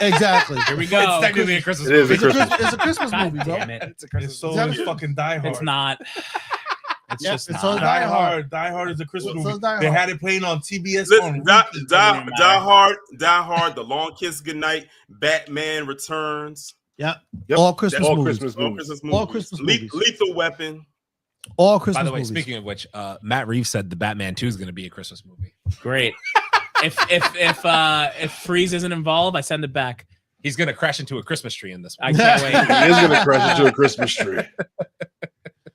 Exactly. Here we go. It's technically a Christmas It is movie. a Christmas. It's a Christmas God movie, bro. damn it. It's a Christmas It's so movie. is fucking Die Hard. It's not. It's Yeah, just it's not. all Die Die Hard. Die Hard is a Christmas So movie. is Die They Hard. had it playing on TBS. Listen, Die matter. Hard, The Long Kiss Goodnight, Batman Returns, Yeah. Yep. All Christmas All movies. Christmas all movies. Christmas All movies. Christmas movies. Lethal Weapon. All Christmas By the way, movies. speaking of which, Matt Reeves said the Batman 2 is going to be a Christmas movie. Great. If Freeze isn't involved, I send it back. He's going to crash into a Christmas tree in this I one. can't wait. He is gonna crash into a Christmas tree.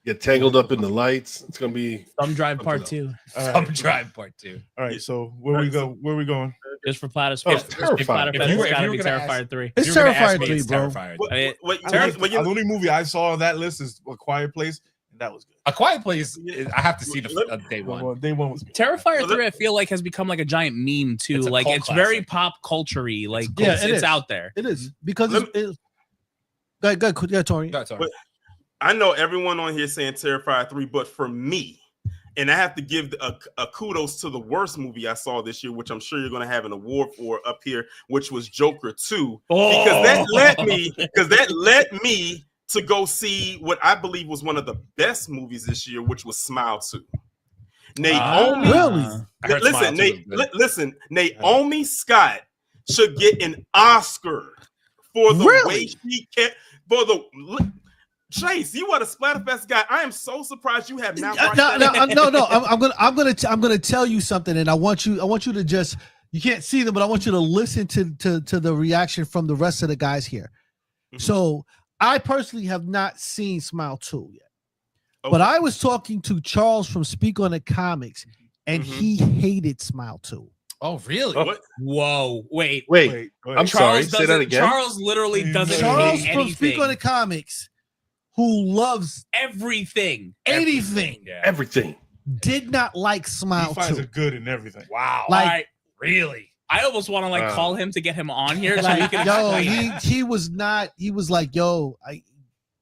Get tangled up in the lights. It's gonna be Thumb Drive Part 2. Some Drive Part 2. All right, so where we go? Where we going? Just for Platter Oh, Space. Terrifier. Splatterfest, If you were- it's if gotta you be were gonna Terrifier 3. It's If you were gonna ask Terrifier me, 3, it's bro. Terrifier. The only movie I saw on that list is A Quiet Place, and that was good. A Quiet Place, I have to see the day one. Well, day one was good. Terrifier 3, I feel like, has become like a giant meme too. It's a Like cult it's very classic. pop culture-y. Like Yeah, it's, it it's is. out there. It is because Let it's. Go ahead, Tori. That's all right. But- I know everyone on here saying Terrifier 3, but for me, and I have to give a kudos to the worst movie I saw this year, which I'm sure you're going to have an award for up here, which was Joker 2, because that led me to go see what I believe was one of the best movies this year, which was Smile 2. Naomi, Really? I heard Smile 2 was good. listen, Naomi Scott should get an Oscar for the Really? way she can. For the Chase, you are the Splatterfest guy. I am so surprised you have not watched that. No. I'm gonna tell you something, and I want you to just. You can't see them, but I want you to listen to the reaction from the rest of the guys here. Mhm. So I personally have not seen Smile 2 yet, Okay. but I was talking to Charles from Speak on the Comics, and Mhm. he hated Smile 2. Oh, really? What? Whoa, wait. Wait, go ahead. I'm sorry. Charles Say that doesn't- again. Charles literally doesn't Charles hate from anything. Speak on the Comics, who loves Everything. anything, Yeah. Everything. did not like Smile He finds 2. it good in everything. Wow. Like- All right. Really? I almost want to like Wow. call him to get him on here so he Like, can yo, explain. he was not. He was like, yo,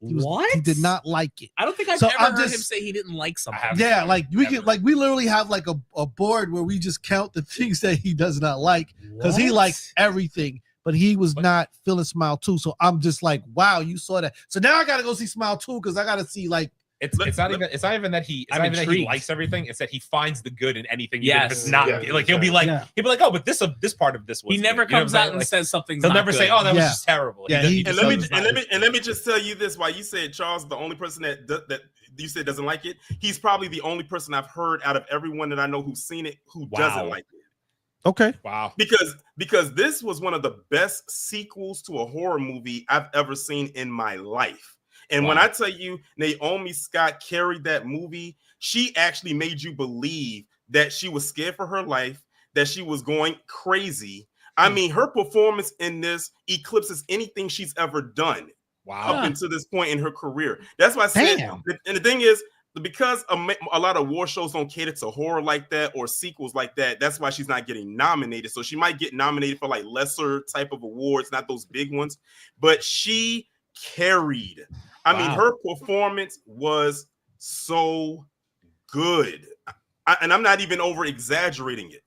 he did not like it. I don't think I've So ever I'm heard him just- say he didn't like something. haven't. Yeah, like we Never. can, like we literally have like a board where we just count the things that he does not like because he What? likes everything, but he was not feeling Smile 2. So I'm just like, wow, you saw that. So now I gotta go see Smile 2 because I gotta see like It's not even that he I'm intrigued. likes everything. It's that he finds the good in anything. Even if Yes. it's not Yeah. like he'll be like Yeah. oh, but this part of this was. He never good. You know comes what I'm out and saying? says something's He'll not never say, good. "Oh, that was Yeah. just terrible." Yeah, He he- just And let me does not. and let me just tell you this: why you said Charles the only person that you said doesn't like it, he's probably the only person I've heard out of everyone that I know who's seen it who doesn't Wow. like it. okay, Wow. Because this was one of the best sequels to a horror movie I've ever seen in my life. And when Wow. I tell you Naomi Scott carried that movie, she actually made you believe that she was scared for her life, that she was going crazy. I mean, her performance in this eclipses anything she's ever done Wow. up until this point in her career. That's why I said, Damn. and the thing is, because a lot of war shows don't cater to horror like that or sequels like that, that's why she's not getting nominated. So she might get nominated for like lesser type of awards, not those big ones, but she carried. I mean, Wow. her performance was so good. And I'm not even over exaggerating it.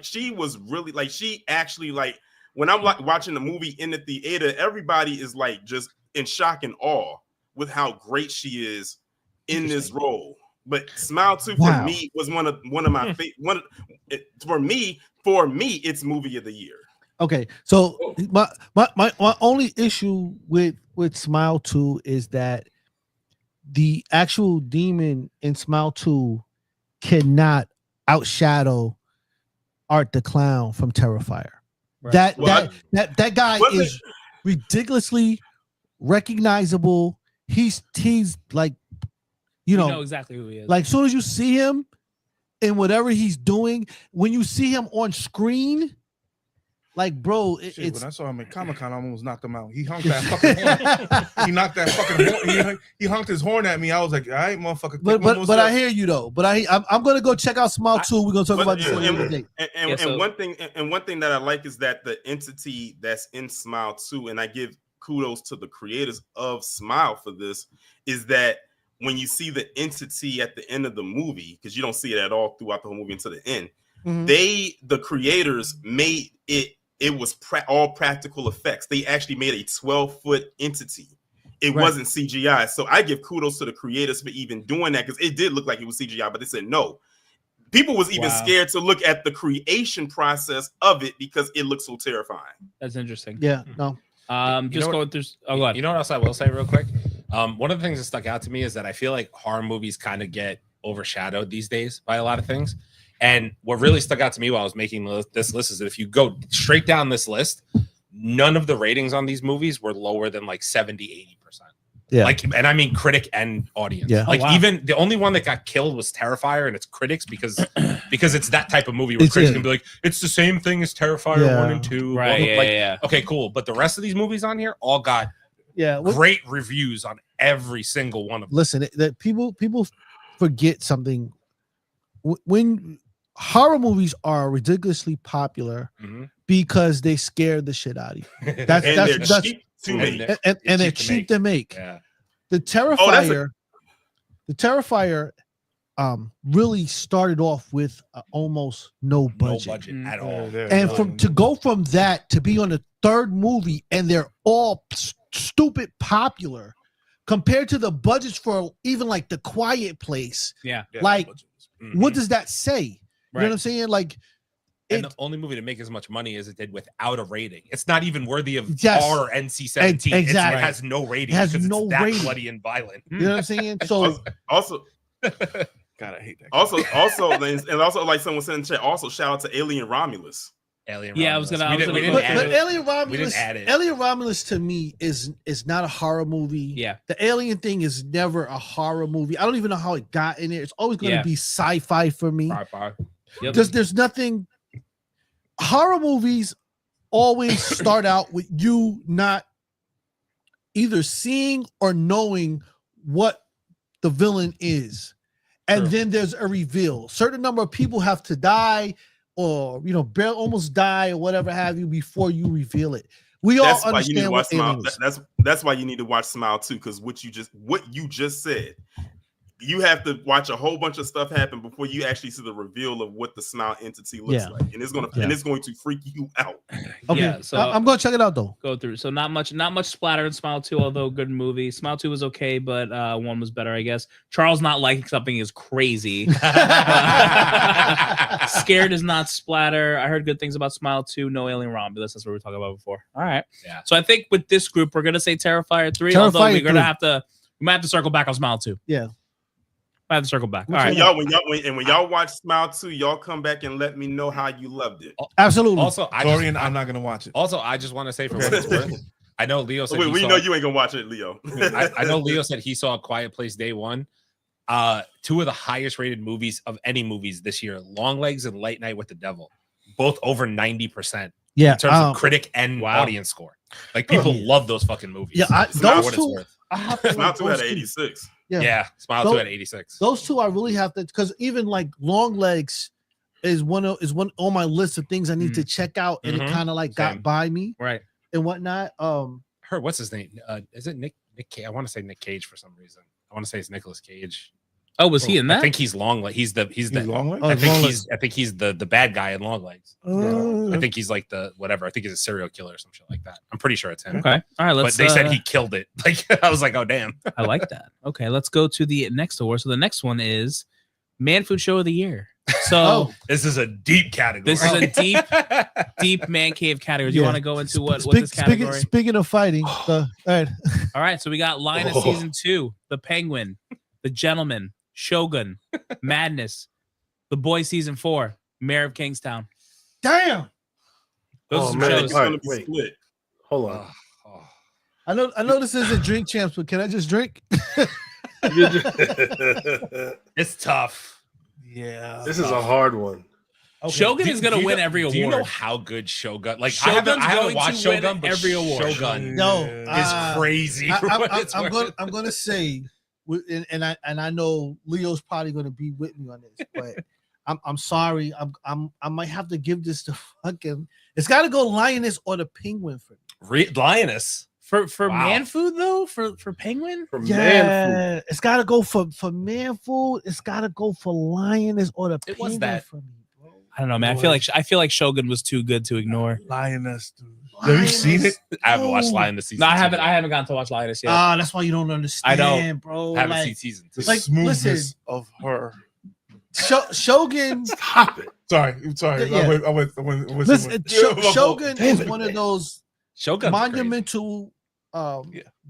She was really like, she actually like, when I'm like watching the movie in the theater, everybody is like just in shock and awe with how great she is in this role. But Smile 2 Wow. for me was one of my favorite. For me, it's movie of the year. okay. So my only issue with Smile 2 is that the actual demon in Smile 2 cannot outshadow Art the Clown from Terrifier. Right. That guy Wasn't is ridiculously recognizable. He's like You You know, exactly who he is. like as soon as you see him in whatever he's doing, when you see him on screen, like bro, Shit, it's when I saw him at Comic-Con, I almost knocked him out. He honked that fucking horn. He knocked that fucking horn. He honked his horn at me. I was like, all right, motherfucker. but I hear you though. But I'm gonna go check out Smile 2. We're gonna talk about this another day. And one thing that I like is that the entity that's in Smile 2, and I give kudos to the creators of Smile for this, is that when you see the entity at the end of the movie, because you don't see it at all throughout the whole movie until the end, the creators made it was all practical effects. They actually made a 12-foot entity. It wasn't CGI. So I give kudos to the creators for even doing that, because it did look like it was CGI, but they said no. People was even scared to look at the creation process of it because it looked so terrifying. That's interesting. Yeah, no. Just going through. Oh, go ahead. You know what else I will say real quick? One of the things that stuck out to me is that I feel like horror movies kind of get overshadowed these days by a lot of things. And what really stuck out to me while I was making this list is that if you go straight down this list, none of the ratings on these movies were lower than like 70, 80%. Yeah. Like, and I mean critic and audience. Yeah. Like even the only one that got killed was Terrifier, and it's critics because it's that type of movie where critics can be like, it's the same thing as Terrifier 1 and 2. Right. Like, yeah. okay, cool. But the rest of these movies on here all got great reviews on every single one of them. Listen, that people forget something. When horror movies are ridiculously popular because they scare the shit out of you. That's cheap to make. And they're cheap to make. Yeah. The Terrifier, really started off with almost no budget. At all. And to go from that to be on the third movie and they're all stupid popular compared to the budgets for even like The Quiet Place. Yeah. Like, what does that say? You know what I'm saying? Like, and the only movie to make as much money as it did without a rating. It's not even worthy of R or NC-17. Exactly. It has no rating. It has because no it's that rating. bloody and violent. You know what I'm saying? So Also, God, I hate that. Also, like someone said in the chat, also shout out to Alien Romulus. Alien Yeah, Romulus. I was gonna. but Alien Romulus, We didn't add it. Alien Romulus to me is not a horror movie. Yeah. The alien thing is never a horror movie. I don't even know how it got in there. It's always going to be sci-fi for me. Yep. There's nothing. Horror movies always start out with you not either seeing or knowing what the villain is, and then there's a reveal. Certain number of people have to die, or almost die, or whatever have you, before you reveal it. We all understand what alien is. That's why you need to watch Smile 2, because what you just said. You have to watch a whole bunch of stuff happen before you actually see the reveal of what the Smile entity looks like, and it's going to freak you out. Okay, yeah, so I'm gonna check it out though. Go through. So not much splatter in Smile 2, although good movie. Smile 2 was okay, but 1 was better, I guess. Charles not liking something is crazy. Scared is not splatter. I heard good things about Smile 2. No Alien Romulus. That's what we were talking about before. All right. Yeah. So I think with this group, we're gonna say Terrifier 3. Terrifier although we 3. might have to circle back on Smile 2. Yeah. I have to circle back. All When right. when y'all watch Smile 2, y'all come back and let me know how you loved it. Absolutely. Also, I'm not gonna watch it. Also, I just want to say for what it's worth, I know Leo said We know you ain't gonna watch it, Leo. I know Leo said he saw A Quiet Place day 1. 2 of the highest rated movies of any movies this year, Longlegs and Late Night with the Devil, both over 90%. Yeah, in terms of critic and audience score. Like people love those fucking movies. Yeah, Smile those two. I have to Smile like 2 had those an two. 86. Yeah, Smile 2 at 86. Those two I really have to, because even like Longlegs is one on my list of things I need to check out, and it kind of like got by me, right, and whatnot. What's his name? Is it Nick Cage? I want to say Nick Cage for some reason. I want to say it's Nicolas Cage. Oh, was he in that? I think he's Longlegs. He's Longlegs? I think he's the bad guy in Longlegs. I think he's like the whatever. I think he's a serial killer or some shit like that. I'm pretty sure it's him. Okay. All right. But they said he killed it. Like I was like, oh damn. I like that. Okay, let's go to the next award. So the next one is Man Food Show of the Year. So this is a deep category. This is a deep man cave category. Do you want to go into what this category? Speaking of fighting, all right. All right. So we got Lion of Season 2, The Penguin, The Gentleman, Shogun, Madness, The Boy Season 4, Mayor of Kingstown. Damn. Those are shows. Wait. Hold on. I know this isn't Drink Champs, but can I just drink? It's tough. Yeah. This is a hard one. Okay. Shogun is going to win every award. Do you know how good Shogun? Like Shogun's I haven't going watched to win Shogun, but every award. Shogun No, is crazy. I'm gonna say, and I know Leo's probably gonna be with me on this, but I'm sorry. I might have to give this to fucking. It's got to go Lioness or the Penguin for me. Lioness For Wow. man food though, for Penguin. For man Yeah, it's got to go for man food. It's got to go for Lioness or the It was Penguin that. for me, bro. I don't know, man. I feel like Shogun was too good to ignore. Lioness, dude. Have you seen it? I haven't watched No. Lioness season. No, I 2 haven't. yet. I haven't gotten to watch Lioness yet. That's why you don't understand, bro. I haven't Like, seen season 2. The Like, smoothness listen. of her. Shogun. Stop it. Sorry. Yeah. I went. Listen, Shogun is one of those Shogun monumental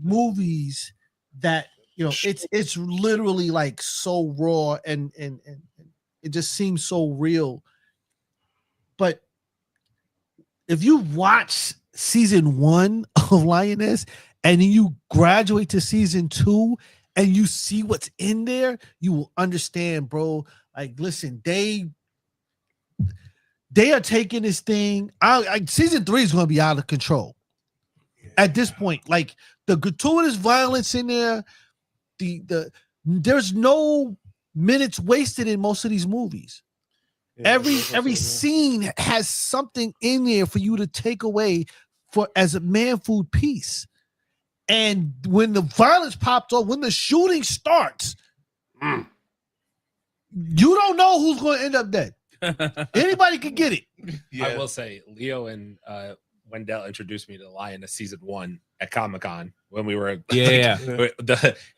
movies that it's literally like so raw and it just seems so real. But if you watch season 1 of Lioness and then you graduate to season 2 and you see what's in there, you will understand, bro. Like, listen, they are taking this thing. Season 3 is going to be out of control at this point. Like, the gratuitous violence in there, there's no minutes wasted in most of these movies. Every scene has something in there for you to take away for as a man food piece. And when the violence pops off, when the shooting starts, you don't know who's going to end up dead. Anybody can get it. I will say, Leo and Wendell introduced me to Lioness season 1 at Comic-Con when we were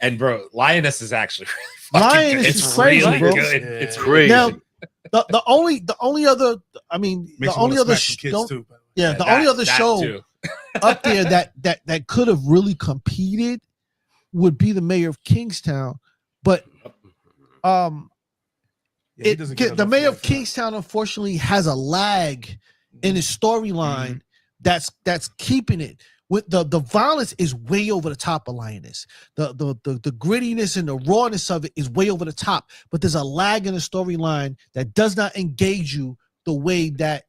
and bro, Lioness is actually really fucking Lioness good. is It's crazy, really bro. good. Yeah. It's Crazy. Now, the only other, I mean, Makes the me only wanna other smack some kids too. the only other show too. up there that could have really competed would be the Mayor of Kingstown, but Yeah, he doesn't get the enough Mayor of love for that. Kingstown unfortunately has a lag in his storyline that's keeping it. With the violence is way over the top of Lioness. The grittiness and the rawness of it is way over the top, but there's a lag in the storyline that does not engage you the way that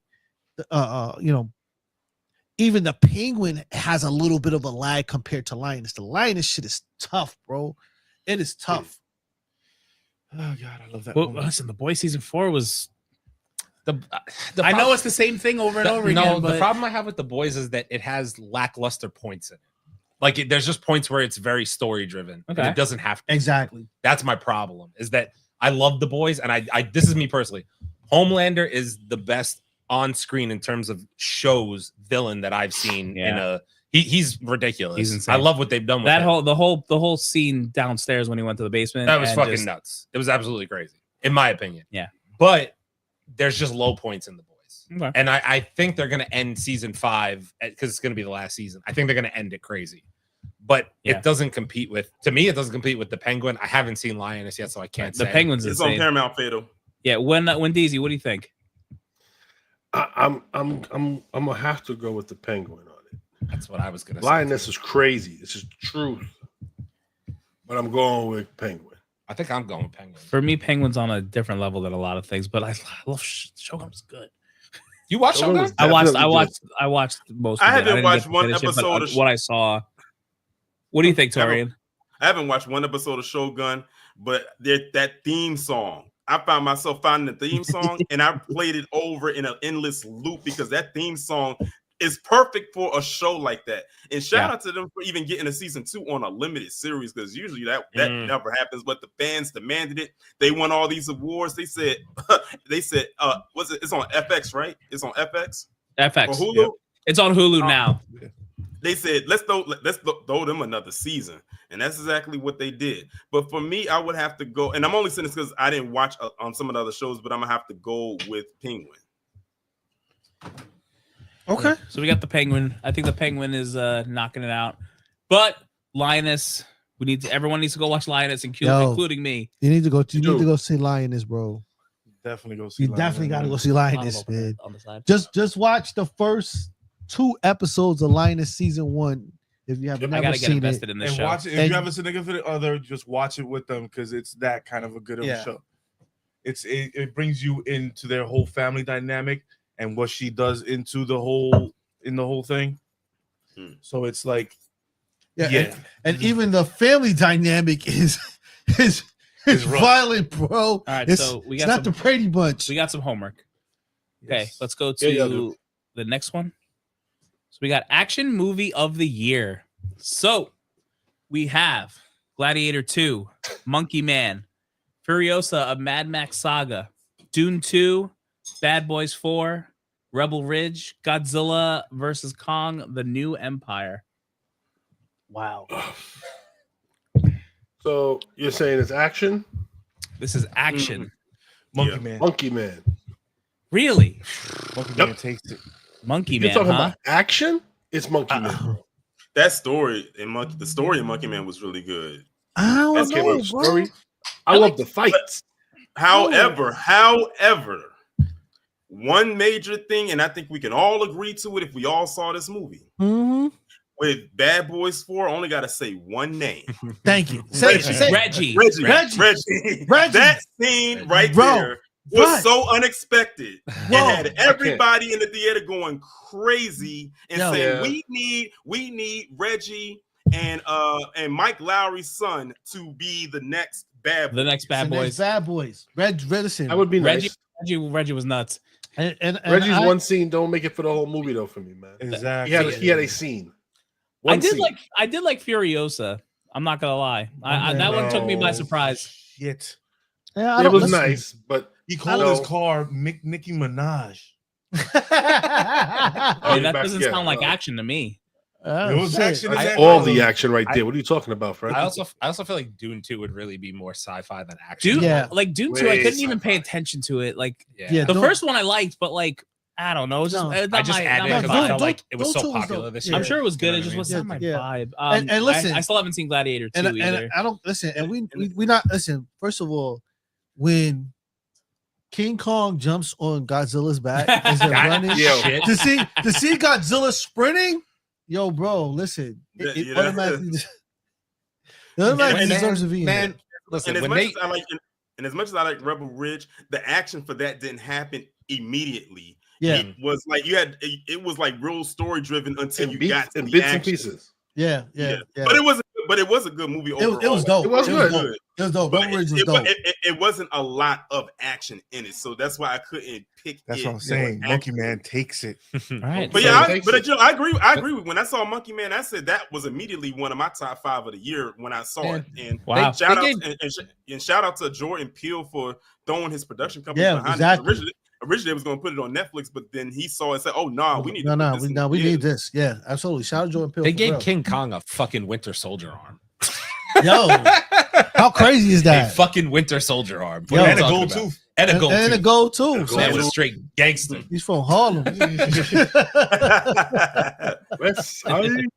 even the Penguin has a little bit of a lag compared to Lioness. The Lioness shit is tough, bro. It is tough. Oh God, I love that. Well, woman. listen, The Boys season 4 was. The I know it's the same thing over and over again. No, but the problem I have with The Boys is that it has lackluster points in it. Like there's just points where it's very story driven. Okay. And it doesn't have to. Exactly. That's my problem. Is that I love The Boys, and I this is me personally. Homelander is the best on screen in terms of shows villain that I've seen in a. He's ridiculous. He's insane. I love what they've done with that him. the whole scene downstairs when he went to the basement. That was and fucking just- nuts. It was absolutely crazy, in my opinion. Yeah. But there's just low points in The Boys. Okay. And I think they're going to end season 5 because it's going to be the last season. I think they're going to end it crazy. But it doesn't compete with, to me, it doesn't compete with The Penguin. I haven't seen Lioness yet, so I can't say. The Penguin's It's on insane. Paramount Fatal. Yeah, when DZ, what do you think? I'm gonna have to go with the Penguin on it. That's what I was going to say. Lioness is crazy. This is the truth. But I'm going with Penguin. I think I'm going with Penguin. For me, Penguin's on a different level than a lot of things, but I love Shogun's good. You watched Shogun Shogun? was I definitely watched most. I of it. haven't didn't watched get to one finish it, but episode of what I saw. What do you think, Torian? I haven't watched one episode of Shogun, but that theme song, I found myself finding the theme song and I played it over in an endless loop because that theme song is perfect for a show like that. And shout out to them for even getting a season 2 on a limited series because usually that never happens. But the fans demanded it. They won all these awards. They said, what's it? It's on FX, right? It's on FX. FX. Or Hulu. Yep. It's on Hulu now. They said let's throw them another season, and that's exactly what they did. But for me, I would have to go, and I'm only saying this because I didn't watch on some of the other shows, but I'm gonna have to go with Penguin. Okay. So we got the Penguin. I think the Penguin is knocking it out. But Lioness, everyone needs to go watch Lioness, including me. You need to go. You need to go see Lioness, bro. Definitely go see. You definitely got to go see Lioness, man. On the side. Just watch the first 2 episodes of Lioness season 1, If you have I never gotta get seen invested it, in this And show. watch it. If And- you have a significant other, just watch it with them because it's that kind of a good of a show. It brings you into their whole family dynamic and what she does into the whole thing. So it's like, yeah. And even the family dynamic is rough. violent, bro. All right, It's, so we it's got not some, the Brady Bunch. we got some homework. Okay, Yes. let's go to Yeah, dude. the next one. So we got action movie of the year. So we have Gladiator 2, Monkey Man, Furiosa, a Mad Max Saga, Dune 2, Bad Boys 4, Rebel Ridge, Godzilla versus Kong, The New Empire. Wow. So you're saying it's action? This is action. Monkey Man. Monkey Man. Really? Monkey Yep. Man takes it. Monkey You're Man, talking huh? about action? It's Monkey Man, bro. That story in the story in Monkey Man was really good. I don't That's Okay, know, but bro. story. I love the fights. However, one major thing, and I think we can all agree to it if we all saw this movie. Mhm. With Bad Boys 4, I only got to say one name. Thank you. Say, Reggie. say, Reggie. Reggie. That scene right Bro, there was what? so unexpected. It Whoa. had everybody in the theater going crazy and Yo. saying, "We need Reggie and Mike Lowry's son to be the next Bad Boy." The next Bad the next Boys. Bad Boys. Listen. That would be nice. Reggie was nuts. And Reggie's I- one scene don't make it for the whole movie though for me, man. Exactly. He had a scene. I One did scene. like Furiosa. I'm not gonna lie. That one took me by surprise. Shit. Yeah, I It don't was listen. nice, but He called his car Nicki Minaj. I mean, that back doesn't together. sound like action to me. Oh, It was shit. action. I- It's all action. the action right there. What are you talking about, Fred? I also feel like Dune 2 would really be more sci-fi than action. Dune, Yeah. like Dune 2, I Way couldn't even pay sci-fi. attention to it. Like Yeah, the don't- first one I liked, but like I don't know. It's just, No. it's I not just my- added not it my because I vibe. felt like it was Those so two was popular dope. this Yeah. year. I'm sure it was good. You know It just what I wasn't my Yeah. vibe. And listen- I still haven't seen Gladiator 2 and either. I don't listen. And we not listen. First of all, when King Kong jumps on Godzilla's back as they're running, Yo. Shit. to see Godzilla sprinting, yo, bro, listen, it Yeah, automatically, it automatically And deserves to be in Man, there. listen, And as when much they as I like, and as much as I like Rebel Ridge, the action for that didn't happen immediately. Yeah, It was like it was like real story driven until And you beats got to and the bits and action. pieces. yeah. But it was a good movie overall. It was dope. It was It good. was dope. It was dope. But Rebel Ridge was it, dope. it wasn't a lot of action in it, so that's why I couldn't pick. That's it what I'm saying. for Monkey action. Man takes it. All right. But So yeah, it takes it. you know, I agree. When I saw Monkey Man, I said that was immediately one of my top 5 of the year when I saw it. And Wow. shout out They and shout out to Jordan Peele for throwing his production company Yeah, behind exactly. it. Originally, it was going to put it on Netflix, but then he saw it and said, "Oh no, we need to no, put this in we need theaters." this. Yeah, absolutely. Shout out Jordan Peele. they for gave real. King Kong a fucking Winter Soldier arm. Yo, how crazy is A that? fucking Winter Soldier arm. Yo. What are And you a talking gold about? tooth. And a gold and a tooth. gold too. And a So Man was straight gangster. he's from Harlem. That's how you-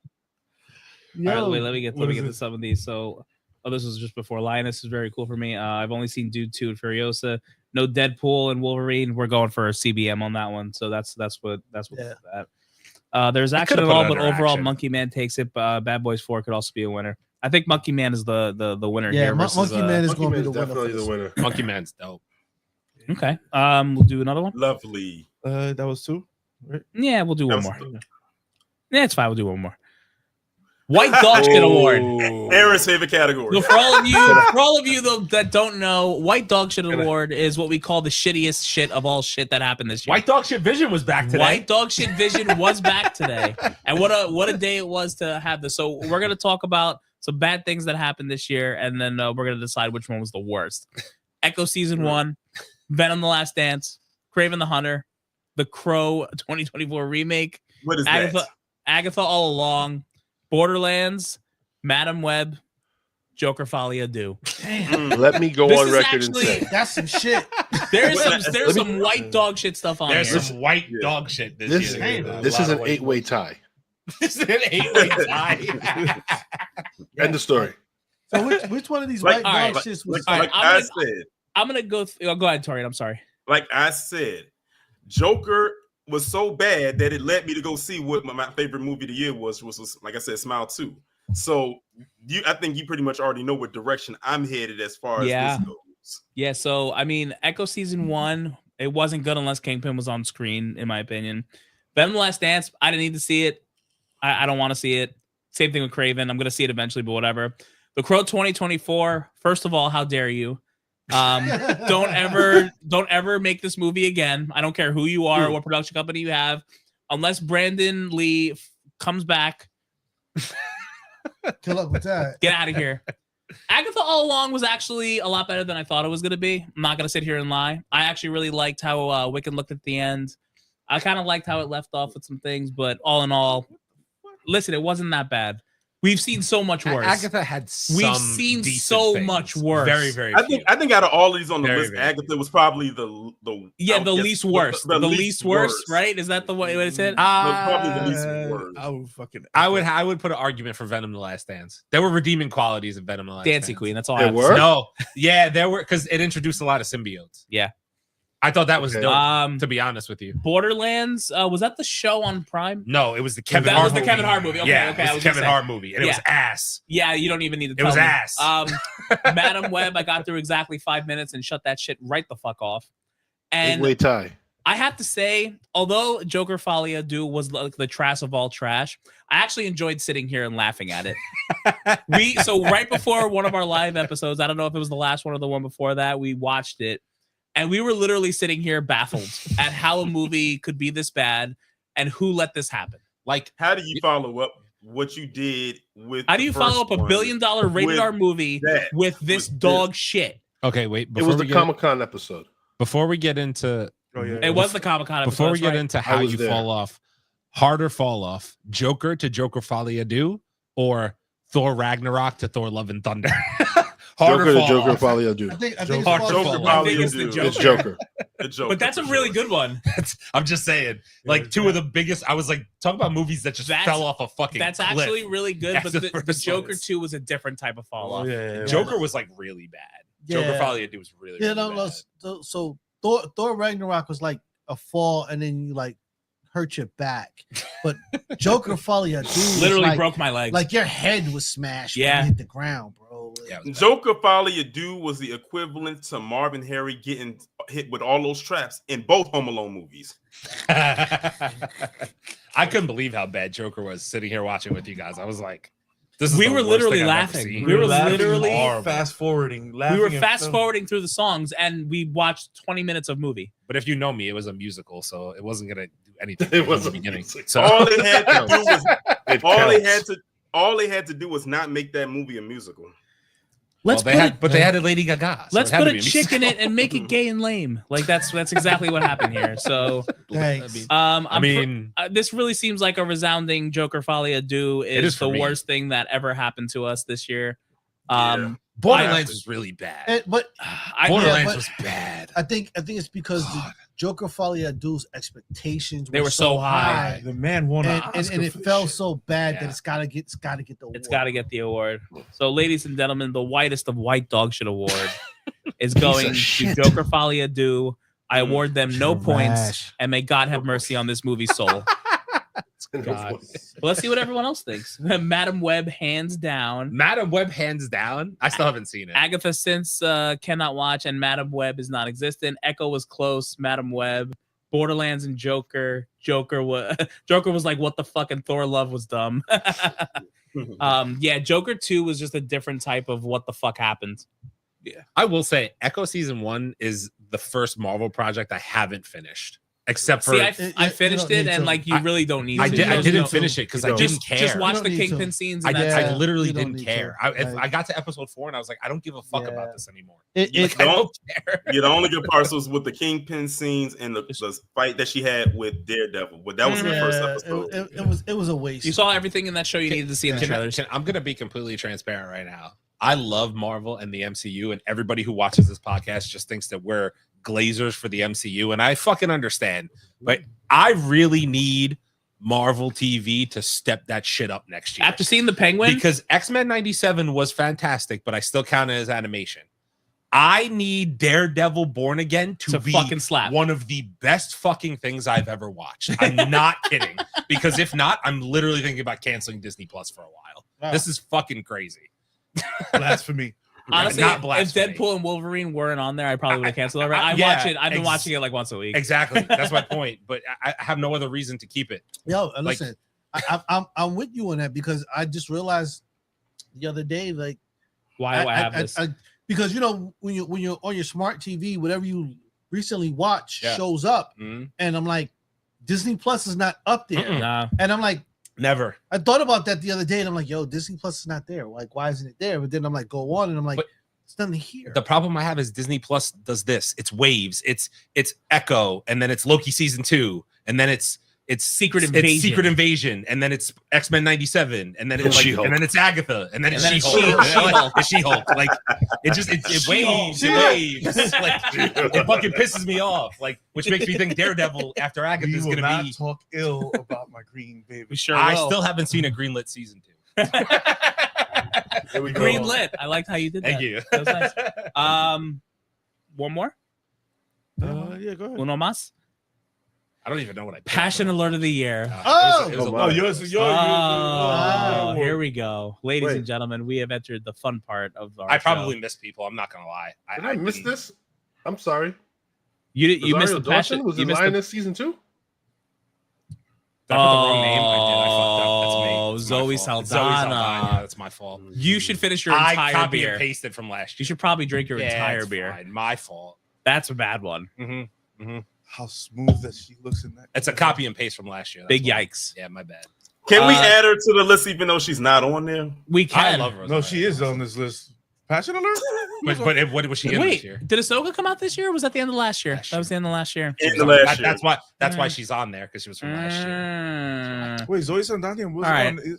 All right, wait, let me get what is to it? some of these. So, this was just before Linus. Is very cool for me. I've only seen Dude 2 and Furiosa. No Deadpool and Wolverine. We're going for a CBM on that one. So that's what Yeah. that. There's action could've at put all, it but under overall, action. Monkey Man takes it. Bad Boys 4 could also be a winner. I think Monkey Man is the winner Yeah, here. Versus, Monkey Man is Monkey going to be Man's the winner. definitely For the this. winner. Monkey Man's dope. Okay. We'll do another one. Lovely. That was 2. Yeah, we'll do That one was more. good. Yeah, it's fine. We'll do one more. White Dog Shit Award. Aaron's favorite category. So for all of you that don't know, White Dog Shit Award is what we call the shittiest shit of all shit that happened this year. White Dog Shit Vision was back today. White Dog Shit Vision was back today, and what a day it was to have this. So we're gonna talk about some bad things that happened this year, and then we're gonna decide which one was the worst. Echo Season 1, Venom: The Last Dance, Kraven the Hunter, The Crow 2024 remake, What is Agatha All Along, Borderlands, Madam Web, Joker Folie à Deux. that? Let me go This on is record actually- and say That's some shit. There's some white dog shit stuff on There's here. some white dog shit this, year. this is an 8-way tie. This is an 8-way tie. End of story. So which one of these Like- white all dog right, shits was? all right, Like I'm I said, I'm gonna go. Go ahead, Torian. I'm sorry. Joker was so bad that it led me to go see what my favorite movie of the year was like I said, Smile 2. So I think you pretty much already know what direction I'm headed as far as this goes. Yeah, so I mean, Echo season 1, it wasn't good unless Kingpin was on screen, in my opinion. Venom: The Last Dance, I didn't need to see it. I don't want to see it. Same thing with Craven. I'm gonna see it eventually, but whatever. The Crow 2024. First of all, how dare you? Don't ever make this movie again. I don't care who you are or what production company you have, unless Brandon Lee comes back. Good luck with that. Get out of here. Agatha all along was actually a lot better than I thought it was going to be. I'm not going to sit here and lie. I actually really liked how Wiccan looked at the end. I kind of liked how it left off with some things, but all in all, listen, it wasn't that bad. We've seen so much worse. Agatha had some We've seen so much worse. Very, very few. I think out of all of these on the list, Agatha was probably the least worst. The least worst, right? Is that the way it said? Probably the least worst. I would put an argument for Venom: The Last Dance. There were redeeming qualities of Venom: The Last Dance. Dancing Queen. That's all. There were? No, yeah, there were, because it introduced a lot of symbiotes. Yeah. I thought that was dope, to be honest with you. Borderlands, was that the show on Prime? No, it was the Kevin Hart That was the movie. Kevin Hart movie. Okay, yeah, okay. It was the Kevin Hart movie, and it was ass. Yeah, you don't even need to tell me. It was me. ass. Madam Web, I got through exactly 5 minutes and shut that shit right the fuck off. And Wait, Ty. I have to say, although Joker Folie à Deux was like the trash of all trash, I actually enjoyed sitting here and laughing at it. So right before one of our live episodes, I don't know if it was the last one or the one before that, we watched it. And we were literally sitting here baffled at how a movie could be this bad and who let this happen. Like, how do you follow up what you did with? How do you follow up $1 billion rated R movie with this dog shit? Okay, wait. It was the Comic-Con episode. Before we get into, it was the Comic-Con episode. Before we get into how you fall off, harder fall off, Joker to Joker Folie à Deux, or Thor Ragnarok to Thor Love and Thunder. Joker to Joker Folie à Deux. I think Joker it's the Joker. It's Joker. But that's a really good one. I'm just saying, like two of the biggest. I was like, talk about movies that just fell off a fucking. That's cliff. Actually really good. But the Joker 2 was a different type of fall off. Joker was like really bad. Joker Folie à Deux was really bad. So Thor Ragnarok was like a fall, and then you like hurt your back. But Joker Folie à Deux literally broke my leg. Like your head was smashed. When you hit the ground, bro. Joker Folie à Deux was the equivalent to Marvin Harry getting hit with all those traps in both Home Alone movies. I couldn't believe how bad Joker was sitting here watching with you guys. I was like, we were literally laughing. We were literally fast forwarding. We were fast forwarding through the songs, and we watched 20 minutes of movie. But if you know me, it was a musical, so it wasn't gonna do anything. It was the beginning. So all they had to do was all they had to do was not make that movie a musical. They had a Lady Gaga. So let's put a chick in it and make it gay and lame. Like that's exactly what happened here. So, this really seems like a resounding Joker Folie à Deux is the worst thing that ever happened to us this year. Borderlands was really bad. Borderlands was bad. I think it's because the Joker Folie à Deux expectations were so high. The man won an Oscar and it fell so bad that it's gotta get the award. It's gotta get the award. So, ladies and gentlemen, the whitest of white dog shit award is going to Joker Folie à Deux. I award them no points, and may God have mercy on this movie's soul. God. Well, let's see what everyone else thinks. Madam Web, hands down. Madam Web, hands down. I still haven't seen it. Agatha since cannot watch, and Madam Web is non-existent. Echo was close. Madam Web, Borderlands, and Joker. Joker was like, what the fuck? And Thor Love was dumb. Joker 2 was just a different type of what the fuck happened. Yeah, I will say, Echo season 1 is the first Marvel project I haven't finished. Except for I finished it, and like you really don't need. I didn't finish it because I didn't care. Just watch the Kingpin scenes. And I literally didn't care. I got to episode 4 and I was like, I don't give a fuck about this anymore. I don't care. The only good parts was with the Kingpin scenes and the fight that she had with Daredevil. But that was the first episode. It was a waste. You saw everything in that show you needed to see in the trailers. I'm gonna be completely transparent right now. I love Marvel and the MCU, and everybody who watches this podcast just thinks that we're glazers for the MCU, and I fucking understand. But I really need Marvel TV to step that shit up next year. After seeing the Penguin? Because X-Men 97 was fantastic, but I still count it as animation. I need Daredevil Born Again to be fucking slap. one of the best fucking things I've ever watched. I'm not kidding. Because if not, I'm literally thinking about canceling Disney Plus for a while. Wow. This is fucking crazy. Blasphemy. Honestly, Not if blasphemy. Deadpool and Wolverine weren't on there, I probably would have canceled it. I've been watching it like once a week. Exactly. That's my point. But I have no other reason to keep it. Yo, listen, I'm with you on that because I just realized the other day, like, Why do I have this? because you know when you're on your smart TV, whatever you recently watch Yeah. shows up, Mhm. and I'm like, Disney Plus is not up there, Nah. and I'm like, Never. I thought about that the other day, and I'm like, yo, Disney Plus is not there. Like, why isn't it there? But then I'm like, go on, and I'm like, But it's nothing here. the problem I have is Disney Plus does this. It's waves. It's Echo, and then it's Loki season 2, and then it's Secret Invasion. and then it's X-Men 97, and then And it's like, She-Hulk. and then it's Agatha, and then it's And then it's She-Hulk. She-Hulk. It's She-Hulk. Like it waves, it waves. Like it fucking pisses me off. Like which makes me think Daredevil after Agatha We is will gonna not be. talk ill about my green baby. We sure I will. still haven't seen a greenlit season 2. Here we go. Greenlit. I liked how you did that. Thank you. That was nice. One more. Yeah, go ahead. Uno más. I don't even know what I picked. Passion alert of the year. It was Oh, a my. Oh, yours. Oh, here we go, ladies Wait. and gentlemen. We have entered the fun part of our I probably show. miss people. I'm not gonna lie. Did I miss didn't- this? I'm sorry. You missed the Rosario passion. Dawson was You in missed the Lioness season 2. Did I put the wrong name? I did. I fucked up. That's me. Oh, It's Zoe my fault. Saldana. Yeah, that's my fault. You should finish your I entire copy beer. and pasted from last You year. should probably drink your Yeah, entire it's beer. fine. My fault. That's a bad one. How smooth that she looks in that. It's a copy and paste from last year. Big That's why. yikes. Yeah, my bad. Can we Uh, add her to the list even though she's not on there? We I can. love her. No, she is on this list. Passion alert. What was she in Wait, this year? did Ahsoka come out this year? Or was that the end of last year? Last That was the end of last year. In the last year. That's why Mm. she's on there because she was from last year. Mm. Wait, Zoe Saldana was All right. on.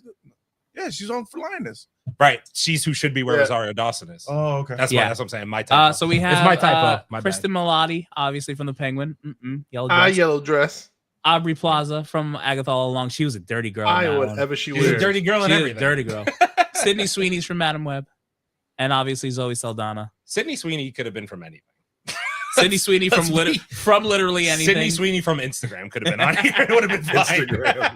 Yeah, she's on for Lioness. Right. She's who should be where Yeah. Rosario Dawson is. Oh, okay. That's Yeah. why. That's what I'm saying. My typo. So we have It's my typo. My bad. Kristen Milotti, obviously from the Penguin. Yellow dress. Yellow dress. Aubrey Plaza from Agatha All Along. She was a dirty girl. in I that one. whatever she She's a wears. dirty girl and She was a everything. dirty girl. Sydney Sweeney's from Madam Web. And obviously Zoe Saldana. Sydney Sweeney could have been from anything. Sydney Sweeney from Let's be- from literally anything. Sydney Sweeney from Instagram could have been on here. It would have been fine. Instagram.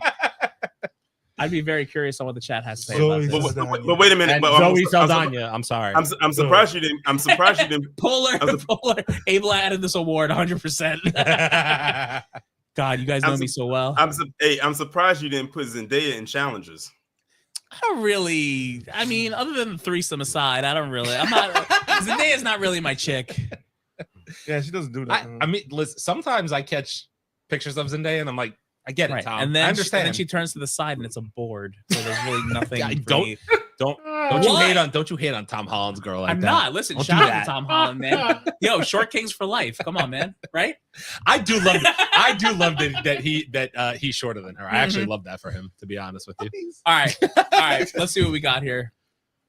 I'd be very curious on what the chat has to say Zoe about this. But wait a minute. And But Zoe Saldana. I'm sorry. I'm surprised you didn't. I'm surprised you didn't. Polar, I was a- Polar, Abel added this award 100%. God, you guys know I'm me so well. I'm surprised you didn't put Zendaya in challengers. I don't really. I mean, other than the threesome aside, I don't really. I'm not. Zendaya's not really my chick. Yeah, she doesn't do that. I mean, listen, sometimes I catch pictures of Zendaya and I'm like, I get it, Right. Tom. And then I understand. and then she turns to the side and it's a board. So there's really nothing. Yeah, for don't- me. don't you hate on Tom Holland's girl like I'm that. not. Listen, Don't shout do out that. to Tom Holland, man. Yo, short kings for life. Come on, man. Right? I do love that he's shorter than her. I actually love that for him, to be honest with you. All right. Let's see what we got here.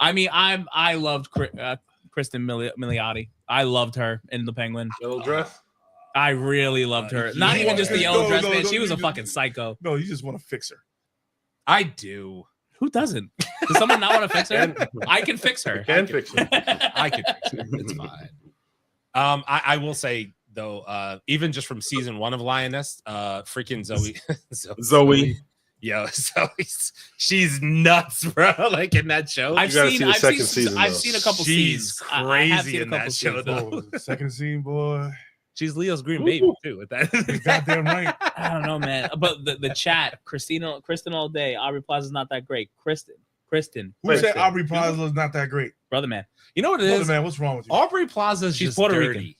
I mean, I loved Kristen Milioti. I loved her in The Penguin. Yellow dress. I really loved her. Not even just the yellow dress, man. She was a fucking psycho. No, you just want to fix her. I do. Who doesn't? Does someone not want to fix her? I can fix her. Can fix it. I could fix it. It's fine. I will say though, even just from season 1 of Lioness, freaking Zoe. Yo, she's nuts, bro. Like in that show. I've gotta seen see the I've second seen season, I've though. seen a couple She's scenes. I have crazy seen a in that couple show, scenes. though. Oh, second scene, boy. She's Leo's green baby too. With that, You're goddamn right. I don't know, man. But the chat, Kristen all day. Aubrey Plaza's not that great. Kristen, Who Wait, said so- Aubrey Plaza is not that great? brother man. you know what it Brother, is? man, what's wrong with you? Aubrey Plaza's She's just Puerto dirty. Rican.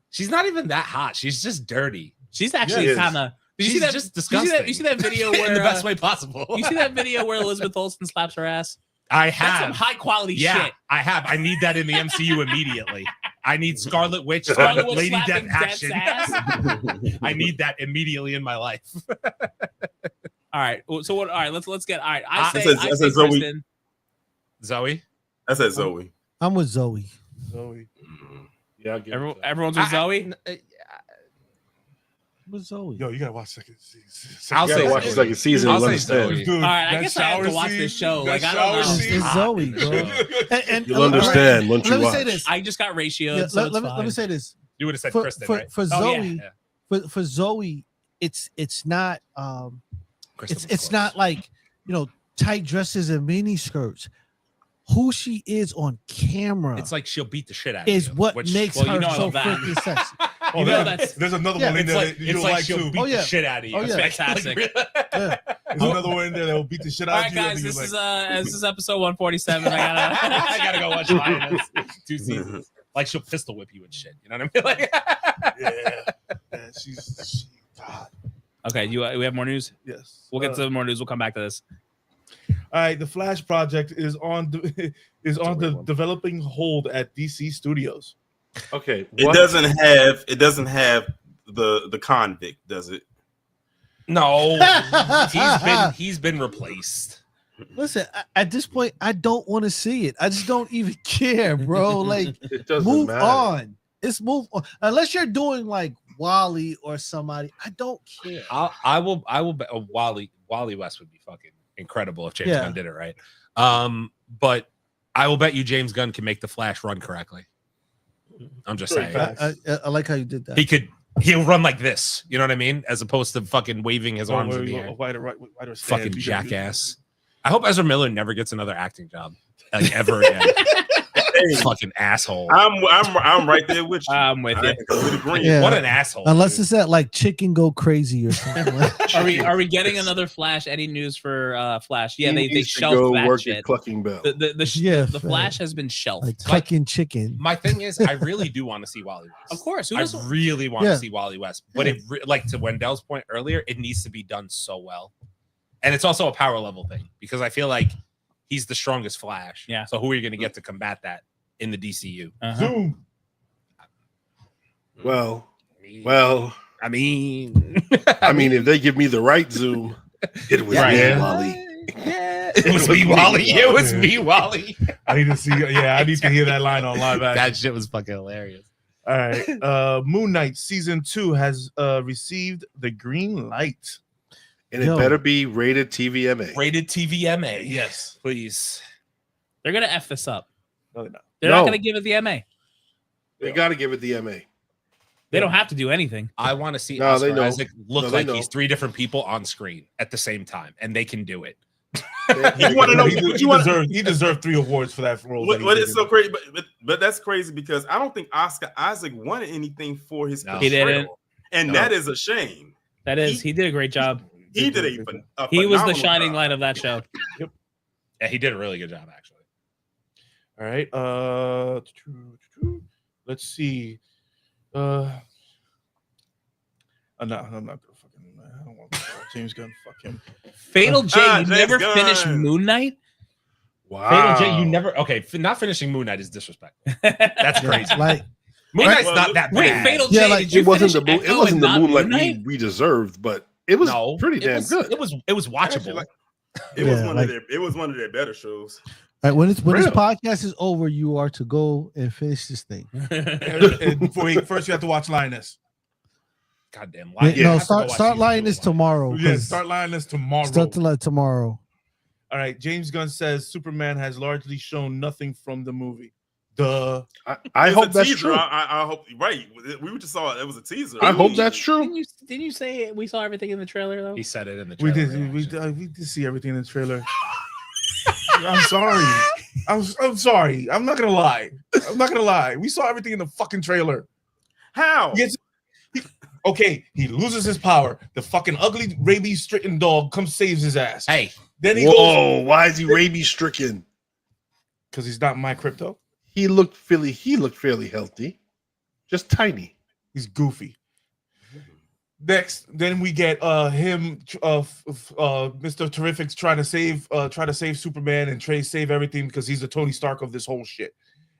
She's not even that hot. She's just dirty. She's actually Yeah, kind of. Did you She's see that? just did you see disgusting. You see that video where in the best way possible. you see that video where Elizabeth Olsen slaps her ass? I That's some have. high quality Yeah, shit. I have. I need that in the MCU immediately. I need Scarlet Witch, Scarlet Witch Lady slapping Death Death's action. ass. I need that immediately in my life. All right. So what? All right. Let's get. All right. I I say said Zoe. Kristen. Zoe, I said Zoe. I'm with Zoe. Zoe. Yeah, I get it. Everyone's with Zoe. What's Zoe? Yo, you gotta watch second season. I'll You gotta say watch the Zoe. second season. I'll You'll say understand. Zoe. Dude, All right, I that guess I have to shower watch this scene- show. that Like, I don't shower know. scene- It's Zoe, bro. And You'll understand once you let me watch. say this. I just got ratioed. Yeah, so let it's me fine. say this. You would have said For, Kristen, for, right? for Oh, Zoe, yeah. for Zoe, it's not Kristen, it's of it's course. not like tight dresses and mini skirts. Who she is on camera It's like she'll beat the shit out of is you. what which- makes well, you her know I so love that. freaking sexy. Oh, You know there's- that's- there's another Yeah, one in It's there like, that you'll it's like like she'll too. beat Oh, yeah. the shit out of you. Oh, yeah. It's Fantastic. Yeah. There's another one in there that will beat the shit out All of right, you. and guys, then this you're is episode 147. I gotta go watch mine. It's 2 seasons. Like she'll pistol whip you and shit. You know what I mean? Like, yeah, she's God. Okay, we have more news. Yes. We'll get to more news. We'll come back to this. All right, the Flash project is on the weird one. developing hold at DC Studios. Okay. It doesn't have the convict, does it? no, he's been replaced. Listen, at this point, I don't want to see it. I just don't even care, bro. Like, It doesn't move matter. on. It's move on. Unless you're doing like Wally or somebody, I don't care. I will bet Wally West would be fucking incredible if James Yeah. Gunn did it right. But I will bet you James Gunn can make the Flash run correctly. I'm just Straight saying. facts. I like how you did that. He'll run like this, you know what I mean? As opposed to fucking waving his arms in the air. Wider stand. Fucking You jackass. I hope Ezra Miller never gets another acting job, like ever again. Fucking asshole. I'm right there with you. I'm with you. I completely agree. Yeah. What an asshole. Unless dude. it's that like chicken go crazy or something. Are we getting another Flash? Any news for Flash? Yeah, He they needs to shelved go that work shit. at Clucking Bell. Yeah, The fam. Flash has been shelved. like clucking chicken. My thing is, I really do want to see Wally West. Of course, who I doesn't? really want Yeah. to see Wally West, but it like to Wendell's point earlier, it needs to be done so well, and it's also a power level thing because I feel like he's the strongest Flash. Yeah. So who are you going to get to combat that in the DCU? Uh-huh. Zoom. Well, I mean, if they give me the right Zoom, it was Yeah. me, Wally. it was me, Wally. It was me, Wally. I need to see. Yeah, I need to hear that line on live action. That shit was fucking hilarious. All right. Moon Knight season 2 has received the green light. And it Yo. better be rated TVMA. Rated TVMA. Yes. Please. They're gonna F this up. No, they're not. They're not No. gonna give it the MA. They got to give it the MA. They don't have to do anything. I want to see No, they Oscar know. Isaac look No, they like know. he's 3 different people on screen at the same time, and they can do it. You want to know? He deserved 3 awards for that role. that he What did. is so crazy? But that's crazy because I don't think Oscar Isaac won anything for his No. He portrayal, didn't. and No. that is a shame. That is, he did a great job. He did a He was the phenomenal shining job. light of that show. Yeah, he did a really good job, actually. All right. Let's see. No, I'm not gonna fucking. I don't want James Gunn. Fuck him. Fatal J, you James never Gunn. finished Moon Knight? Wow. Fatal J, you never not finishing Moon Knight is disrespectful. That's crazy. Like, Moon Knight's Well, not that Wait, bad. Fatal Yeah, J, like, did you It wasn't the finish moon. It Echo wasn't and the not moonlight Moon Knight? we deserved, but it was No, pretty it damn was, good. It was watchable. Actually, like, it was Yeah, one like- of their. It was one of their better shows. all right, when this Real. podcast is over, you are to go and finish this thing. And first, you have to watch Lioness. Goddamn No, lie. Yeah, start lying this tomorrow. Yeah, 'cause start Lioness tomorrow. Start to like tomorrow. All right. James Gunn says Superman has largely shown nothing from the movie. Duh. I It was hope a that's teaser. true. I hope right. We just saw it was a teaser. I hope that's true. Didn't you say we saw everything in the trailer though? He said it in the We trailer. did. reaction. We did see everything in the trailer. I'm sorry. I'm sorry. I'm not gonna lie. We saw everything in the fucking trailer. How? Yes. Okay, he loses his power. The fucking ugly rabies-stricken dog comes saves his ass. Hey, Then he goes Whoa, why is he rabies stricken? because he's not my crypto. He looked fairly healthy. Just tiny. He's goofy. Next, then we get him, Mr. Terrific's trying to save Superman and save everything because he's the Tony Stark of this whole shit.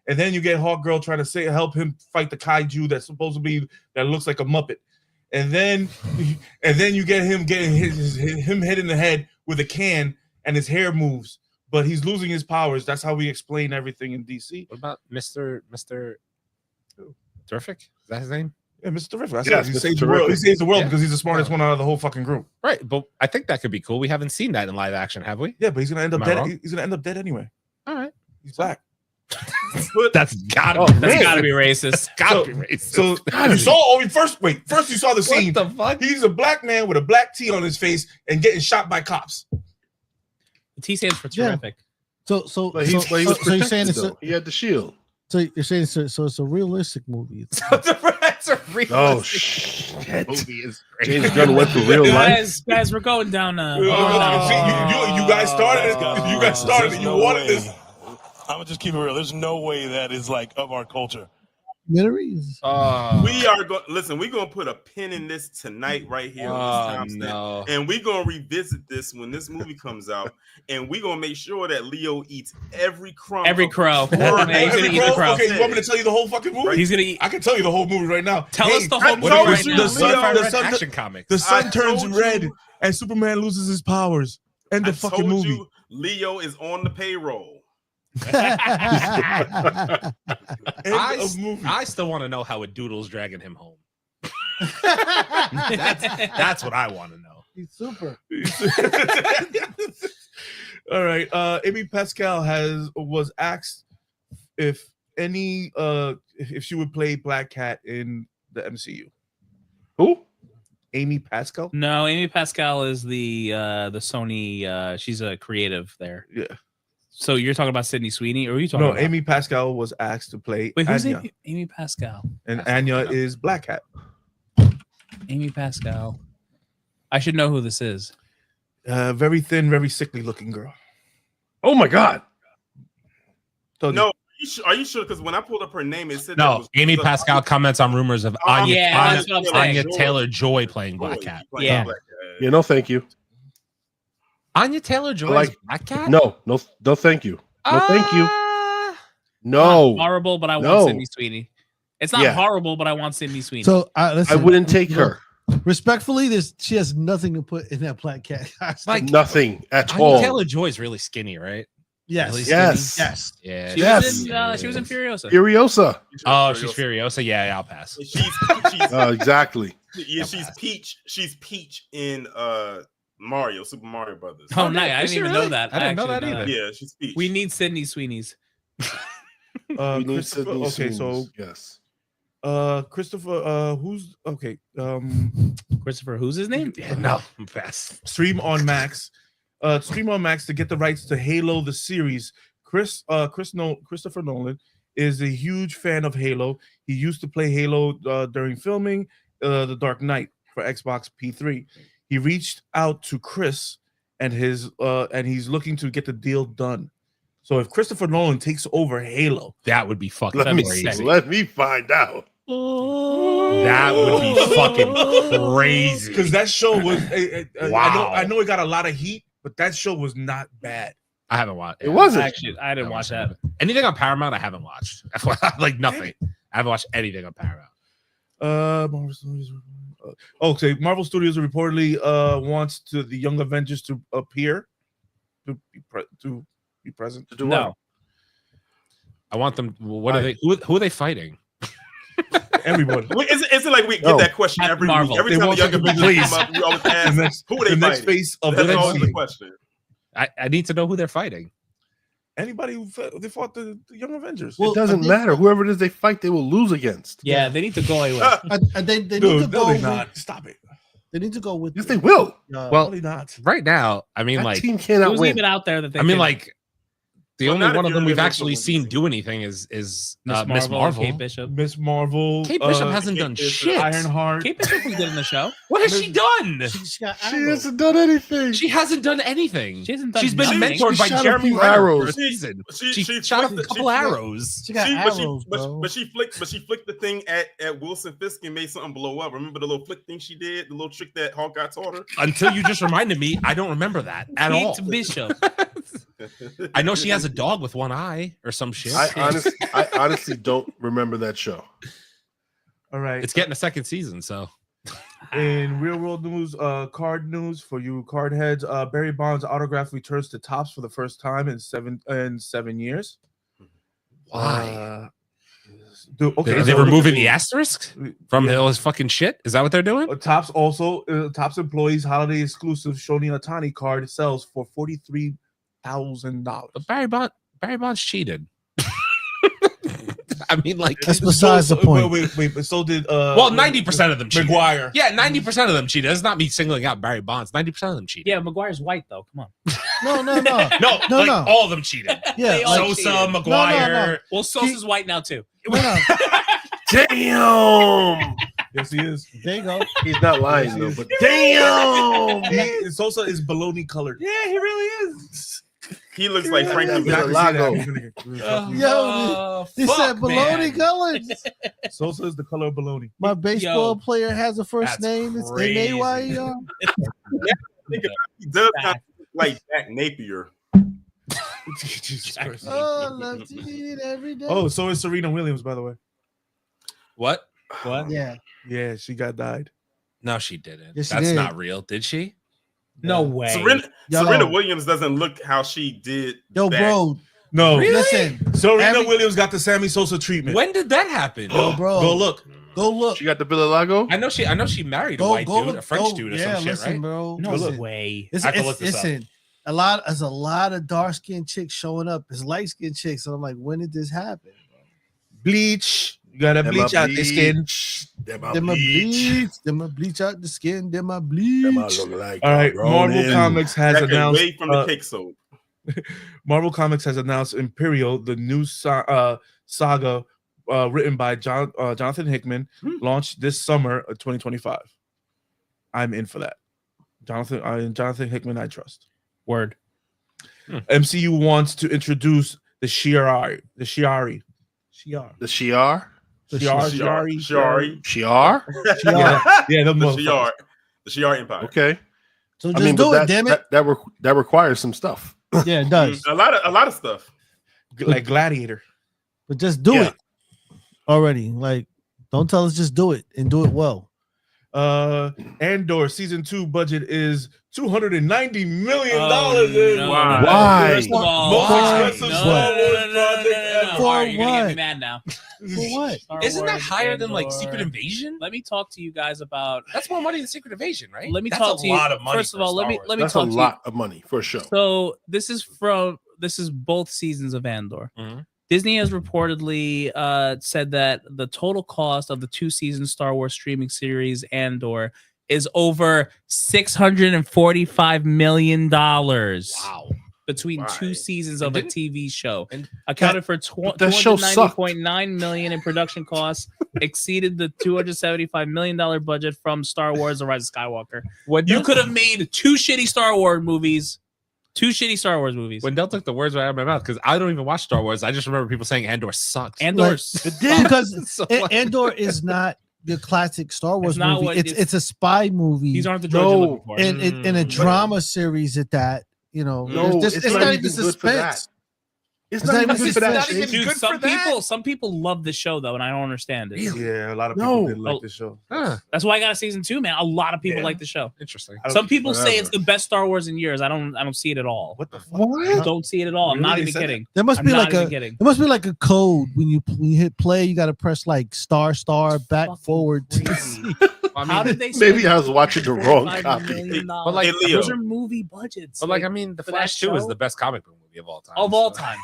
And then you get Hawkgirl trying to help him fight the kaiju that's supposed to be that looks like a Muppet. And then you get him getting him hit in the head with a can and his hair moves, but he's losing his powers. That's how we explain everything in DC. what about Mr. Terrific? Is that his name? Yeah, Mr. Terrific. I Yes, said he Mr. saves the world. He Terrific. saves the world Yeah. because he's the smartest one out of the whole fucking group. Right, but I think that could be cool. We haven't seen that in live action, have we? Yeah, but he's gonna end up Am I dead. wrong? He's gonna end up dead anyway. All right. He's black. That's gotta Oh, be That's man. gotta be racist. gotta be racist. So you saw first you saw the scene. What the fuck? He's a black man with a black T on his face and getting shot by cops. The T stands for Yeah. terrific. But he was you're saying protected, it's though. He had the shield. so you're saying so it's a realistic movie. That's a real Oh shit! movie is great. James Gunn went through real life. Guys, we're going down. You guys started it. You guys started it. You wanted this. I'm gonna just keep it real. There's no way that is like of our culture. Documentaries. We are going. Listen, we're gonna put a pin in this tonight, right here on this timestamp, no. and we're gonna revisit this when this movie comes out, and we're gonna make sure that Leo eats every crumb. Every of crow. pork Yeah, he's gonna eat the that crow. Okay, you want me to tell you the whole fucking movie? He's gonna eat. I can tell you the whole movie right now. Tell us the whole movie told right you, now. The sun, Leo. the sun, action comics. the sun I turns told red, you. and Superman loses his powers. End I of fucking told movie. you, Leo is on the payroll. End of movie. I still want to know how a doodle's dragging him home. That's what I want to know. He's super. All right. Amy Pascal was asked if she would play Black Cat in the MCU. Who? Amy Pascal? No, Amy Pascal is the Sony. She's a creative there. Yeah. So you're talking about Sydney Sweeney, or are you talking No, about Amy Pascal was asked to play Wait, who's Anya, Amy Pascal? and Anya is Black Cat. Amy Pascal. I should know who this is. Very thin, very sickly looking girl. Oh my God! Told you. No, are you sure? Because when I pulled up her name, it said that No, was Amy Pascal comments on rumors of Anya, yeah, that's what I'm saying. Anya Taylor-Joy playing Black Cat. Yeah. Yeah, no, thank you. Anya Taylor-Joy I like- is Black Cat? No, thank you. No, thank you. Not No, horrible, but I want No. Sydney Sweeney. It's not Yeah. horrible, but I want Sydney Sweeney. So I listen, wouldn't take her. Respectfully, she has nothing to put in that Black Cat costume. Like, Nothing at Anya all. Taylor-Joy is really skinny, right? yes, Really Yes. yes. Yeah. She was in Furiosa. Furiosa. Oh, she's Furiosa. Yeah, I'll pass. She's Exactly. yeah, she's Peach. She's Peach in Super Mario Brothers. Oh, nice. I Is didn't she even really? know that. I didn't know actually that either. Yeah, she's Peach. We need Sydney Sweeney's. We need Christopher, Sydney okay, so Sweeney. Yes. Christopher, who's okay? Christopher, who's his name? Yeah, no, I'm pass. Stream on Max to get the rights to Halo the series. Christopher Nolan is a huge fan of Halo. He used to play Halo during filming The Dark Knight for Xbox P3. He reached out to Chris and he's looking to get the deal done. So if Christopher Nolan takes over Halo, That would be fucking Let me crazy. let me find out. That would be fucking crazy. because that show was Wow. I know it got a lot of heat, but that show was not bad. I haven't watched It wasn't. Actually, I didn't watch that. Anything on Paramount, I haven't watched. Like nothing. I haven't watched anything on Paramount. Marvel Studios. Okay, Marvel Studios reportedly wants the Young Avengers to appear, to be present. To do No. what? I want them. What are they? Who are they fighting? Everybody. Is it like we get No. that question Captain every Marvel. week? Every They time the want Young something to Avengers please. come up, we always the ask, next, who are they the next fighting? face of That's the always the MCU. question. I need to know who they're fighting. Anybody who they fought the Young Avengers. Well, It doesn't I think- matter. Whoever it is they fight, they will lose against. Yeah, they need to go away with. They need to Dude, go. no, they with, not. Stop it. They need to go with. Yes, they will. Well, No, they not. Right now, I mean, That like, team cannot Who's win. leaving out there that they? I mean, can- like, the Well, only not one if of you're them we've gonna actually go seen with do anything is Miss Marvel. Kate Bishop. Miss Marvel. Kate Bishop hasn't done Kate Bishop, shit. Ironheart. Kate Bishop was good in the show. What has she done? She got She arrows. hasn't done anything. She hasn't done anything. She hasn't done She's been nothing. mentored She by shot a Jeremy few Renner arrows. for a season. She Shot flicked a the- couple she flicked- arrows. She got arrows, bro. but she flicked the thing at Wilson Fisk and made something blow up. Remember the little flick thing she did, the little trick that Hawkeye taught her. Until you just reminded me, I don't remember that at all. Kate Bishop. I know she has a dog with one eye or some shit. I honestly don't remember that show. All right. It's getting a second season, so In real world news, card news for you card heads, Barry Bonds' autograph returns to Topps for the first time in seven years. why? Dude, okay, Are they so removing the asterisk from his fucking shit? Is that what they're doing? Topps employees holiday exclusive Shoni Otani card sells for $43,000. But Barry Bonds cheated. I mean, like, That's besides the point. Wait, but so did 90% of them cheated. McGuire. Yeah, 90% of them cheated. That's not me singling out Barry Bonds. 90% of them cheated. Yeah, McGuire's white though. Come on. No. No, all of them cheated. Yeah, They all Sosa, cheated. McGuire. No. Well, Sosa's white now too. No. Damn. Yes, he is. There you go. He's not lying Yes, he though, is. but damn. Sosa is baloney colored. Yeah, he really is. He looks like Frankie. Exactly. Yo, he said baloney colors. Sosa is the color of baloney. My baseball player has a first That's name. It's crazy. N-A-Y-E-R. He does kind of look like Jack Napier. Jesus Christ. Oh, love to eat it every day. Oh, so is Serena Williams, by the way. What? Yeah. Yeah, she got died. No, she didn't. Yes, she That's did. not real. Did she? No way. Serena Yo. Williams doesn't look how she did. Yo, back. bro. No, Really? Listen. Serena Williams got the Sammy Sosa treatment. When did that happen? Yo, bro. Go look. Go look. She got the Villalago. I know she married a Go, white go dude, look. a French Go. dude or Yeah, some shit, listen, right? bro. No Listen. way. I have to look this up. Listen. There's a lot of dark skinned chicks showing up. It's light skinned chicks. And I'm like, when did this happen? Bleach. You gotta bleach out the skin. Them a bleach. Them a bleach out the skin. Them a bleach. All right, Marvel Comics has That announced. away from the cake soap. Marvel Comics has announced Imperial, the new saga written by Jonathan Hickman, launched this summer of 2025. I'm in for that. Jonathan Hickman, I trust. Word. MCU wants to introduce the Shi'ar. The Shi'ar. Yeah, the Shi'ar Empire. Okay. So just do it, damn it. That requires some stuff. Yeah, it does. A lot of stuff. like Gladiator. But just do Yeah. it already. Like, don't tell us just do it and do it well. Andor season 2 budget is $290 million. no. Why? First of all, Most why? expensive No, Star no, no, Wars no, no, no, no, no, no. For All right, you're gonna get me what? mad now. For what? Star Isn't that Wars, higher than like Andor. Secret Invasion? Let me talk to you guys about. That's more money than Secret Invasion, right? Let me That's talk a to you. lot of money. First of all, let me That's talk a to lot of money for a show. you. So this is both seasons of Andor. Mhm. Disney has reportedly said that the total cost of the 2-season Star Wars streaming series Andor is over $645 million. Wow. Between Why? 2 seasons of a TV show, and accounted for that show sucked. $290.9 million in production costs, exceeded the $275 million budget from Star Wars: The Rise of Skywalker. You could have made 2 shitty Star Wars movies. 2 shitty Star Wars movies. Wendell took the words right out of my mouth because I don't even watch Star Wars. I just remember people saying Andor sucks. Andor Because So Andor is not the classic Star Wars not movie. what It's a spy movie. These aren't the droids you're looking for. and a drama series at that. You know, No, it's it's not not even even good for that. suspense. It's It's not not even even good for that. not even shit. Dude, good some for that? some people love the show though, and I don't understand it. Yeah, a lot of people No. did like Oh. the show. Huh, That's why I got a season 2, man. A lot of people Yeah. like the show. interesting. I don't- Some people say whatever. it's the best Star Wars in years. I don't see it at all. What the fuck? I don't see it at all. I'm not Really? even They said kidding. There must I'm be not like even a kidding. there must be like a code when you hit play. You got to press like star back Fucking forward. crazy. I mean, How did they? Maybe I was watching the wrong $5 copy. million? But like, Hey, Leo. Those are movie budgets. but like, I mean, The for that Flash 2 is show? the best comic book movie of all time. of all so- time.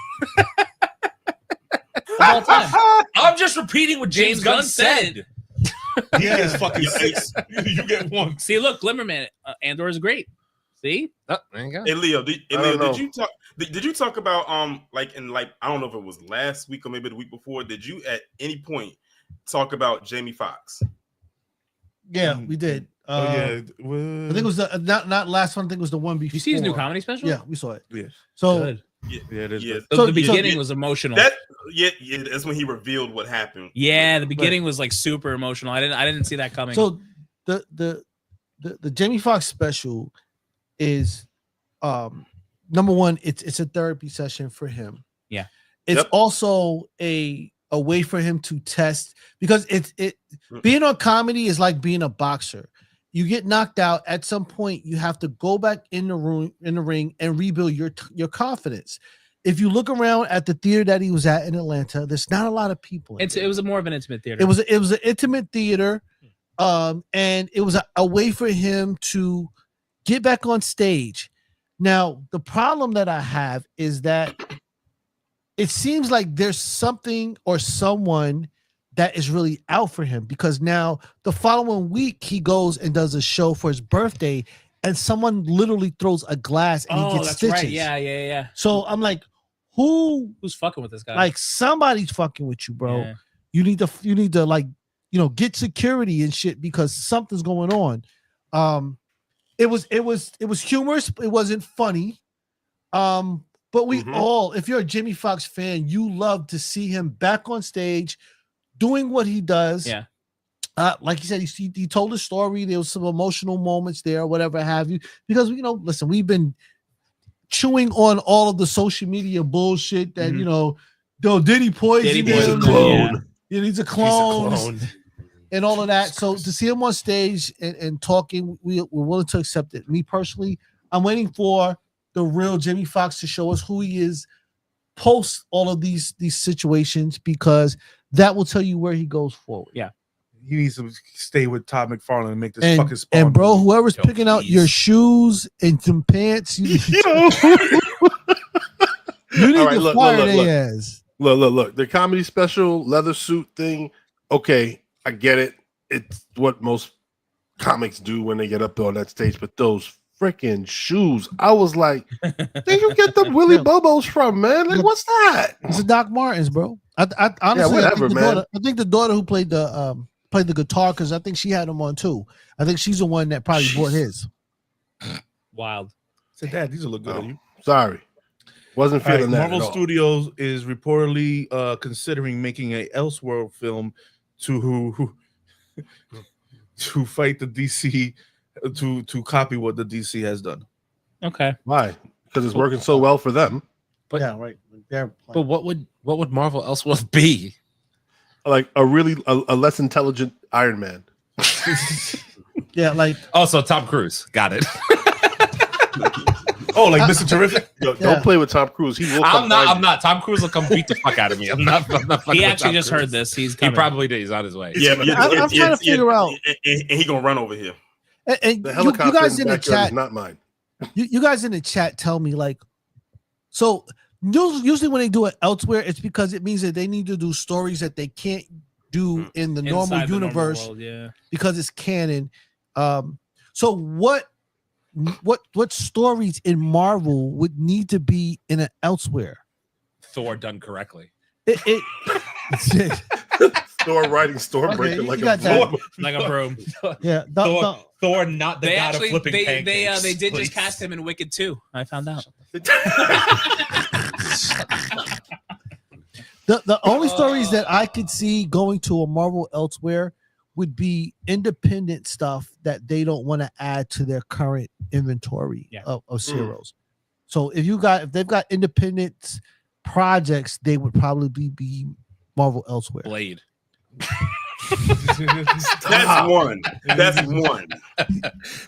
Of all time. I'm just repeating what James Gunn said. He gets fucking 6. You get 1. See, look, Glimmerman, Andor is great. See, Oh, there you go. Hey Leo, I don't know. did you talk about like I don't know if it was last week or maybe the week before, did you at any point talk about Jamie Foxx? Yeah, we did. Oh yeah. I think it was the not last one. I think it was the one before. you see his new comedy special? Yeah, we saw it. Yeah. So Good. Yeah, it is. Yeah. good. The, So- the beginning so- was emotional. That that's when he revealed what happened. Yeah, the beginning was like super emotional. I didn't see that coming. so the Jamie Foxx special is number one. It's a therapy session for him. Yeah. It's Yep. also a way for him to test because being on comedy is like being a boxer. You get knocked out at some point. You have to go back in the ring and rebuild your confidence. if you look around at the theater that he was at in Atlanta, there's not a lot of people. It was more of an intimate theater. It was an intimate theater, and it was a way for him to get back on stage. Now, the problem that I have is that it seems like there's something or someone that is really out for him, because now the following week he goes and does a show for his birthday, and someone literally throws a glass and he gets stitches. Right. Yeah. So I'm like, who's fucking with this guy? Like, somebody's fucking with you, bro. Yeah. You need to like, get security and shit, because something's going on. It was humorous. It wasn't funny. But we all, if you're a Jimmy Fox fan, you love to see him back on stage doing what he does. Yeah. Like you said, he told a story. There was some emotional moments there, whatever have you. Because, listen, we've been chewing on all of the social media bullshit that, Diddy poisoned him. Clone. Yeah, he's a clone. And all of that. So to see him on stage and talking, we're willing to accept it. Me personally, I'm waiting for the real Jimmy Fox to show us who he is post all of these situations, because that will tell you where he goes forward. Yeah. He needs to stay with Todd McFarlane and make this fucking Spawn. And bro, whoever's picking out your shoes and some pants, you need to fire their ass. Look. The comedy special leather suit thing. Okay, I get it. It's what most comics do when they get up on that stage. But those freaking shoes, I was like, where you get the Willy Bobos from, man? Like, what's that? It's a Doc Martens, bro. I honestly, whatever, man. I think the daughter who played the guitar, because I think she had them on too. I think she's the one that probably bought his. Wild. I said, Dad, these will look good on you. Sorry. Wasn't feeling that. Marvel Studios is reportedly considering making a Elseworld film to fight the DC, to copy what the DC has done. Okay. Why? Because it's working so well for them. But, yeah, right. But what would Marvel Elseworld be? Like a less intelligent Iron Man. Yeah, like also Tom Cruise. Got it. Oh, like Mr. Terrific? Yo, don't play with Tom Cruise. He will. I'm not. Tom Cruise will come beat the fuck out of me. I'm not he actually just heard this. He probably did. He's on his way. Yeah, but I'm trying to figure out. And he gonna run over here. And the helicopter you guys in the backyard chat, is not mine. You guys in the chat tell me, like, so usually when they do it elsewhere, it's because it means that they need to do stories that they can't do in the normal universe, world, because it's canon. So what stories in Marvel would need to be in an elsewhere? Thor done correctly. Thor riding Stormbreaker like a broom. Yeah, Thor, not the god of flipping pancakes. They did just cast him in Wicked 2. I found out. The only stories that I could see going to a Marvel elsewhere would be independent stuff that they don't want to add to their current inventory of zeros. So if they've got independent projects, they would probably be Marvel elsewhere. Blade. That's one.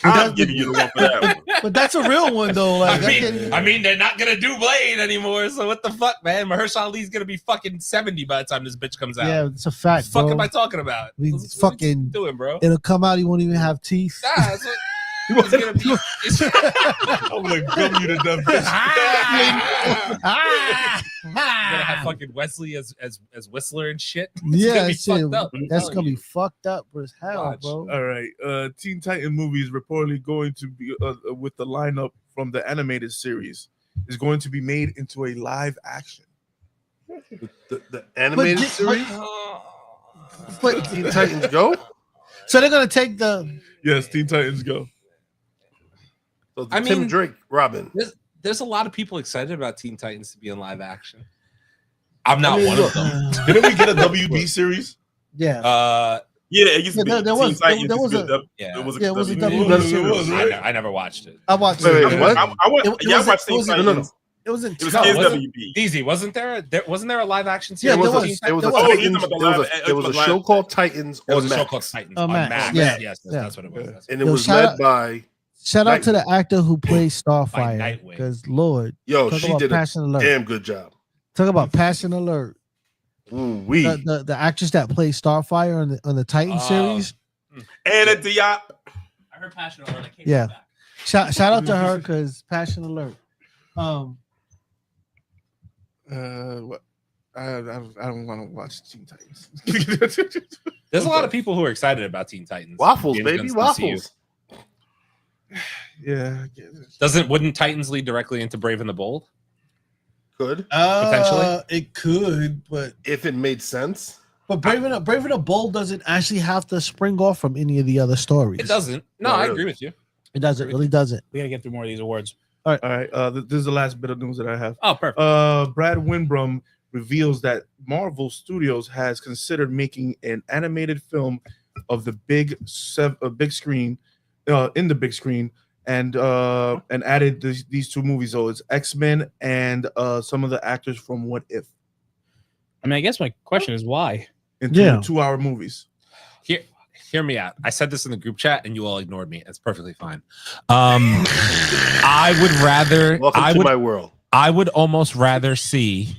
I'm giving you the one for that one. But that's a real one though. Like, I mean, they're not gonna do Blade anymore. So what the fuck, man? Mahershala Ali's gonna be fucking 70 by the time this bitch comes out. Yeah, it's a fact. What the fuck bro. am I talking about? What fucking doing, bro? It'll come out. He won't even have teeth. Nah, that's what, it's gonna be. I'm gonna gum you to death. Gonna have fucking Wesley as Whistler and shit. Yeah, it's gonna be fucked up. That's gonna be fucked up as hell, Watch. bro. All right, Teen Titan movie is reportedly going to be with the lineup from the animated series is going to be made into a live action. The animated series. But Teen Titans Go. So they're gonna take the Teen Titans Go. So Tim Drake, Robin. There's a lot of people excited about Teen Titans to be in live action. I'm not one of them. Didn't we get a WB series? Yeah. Yeah, it used to be. There was a WB series. I never watched it. I watched Wait, it. what? I watched Teen Titans. It was in It was WB. Easy, wasn't there a live action Yeah, series? There was a show called Titans There was on a show Max. called Titans On on Max, Max. yeah. Yes, Yeah. that's what it was. And it was led by Shout out to the actor who plays By Starfire. Nightwing. Because Lord, Yo, talk she about did a Passion Alert. damn good job. Talk about Passion Alert. Ooh, we. The actress that plays Starfire on the Titan series. Anna Diop. I heard Passion Alert. I came Yeah. back. Shout out to her because Passion Alert. What? I don't want to watch Teen Titans. There's a lot of people who are excited about Teen Titans. Waffles, James baby, Gunn's waffles. Yeah. I guess. Wouldn't Titans lead directly into Brave and the Bold? Could Potentially? It could, but if it made sense. Brave and the Bold doesn't actually have to spring off from any of the other stories. It doesn't. No, No, I really. agree with you. It doesn't. Really doesn't. We gotta get through more of these awards. All right. This is the last bit of news that I have. Oh, perfect. Brad Winbrum reveals that Marvel Studios has considered making an animated film of the big screen, in the big screen, and added these two movies. So it's X-Men and some of the actors from What If I mean, I guess my question is why? in Yeah. 2-hour movies. Hear me out. I said this in the group chat and you all ignored me. It's perfectly fine. I would rather Welcome to my world. I would almost rather see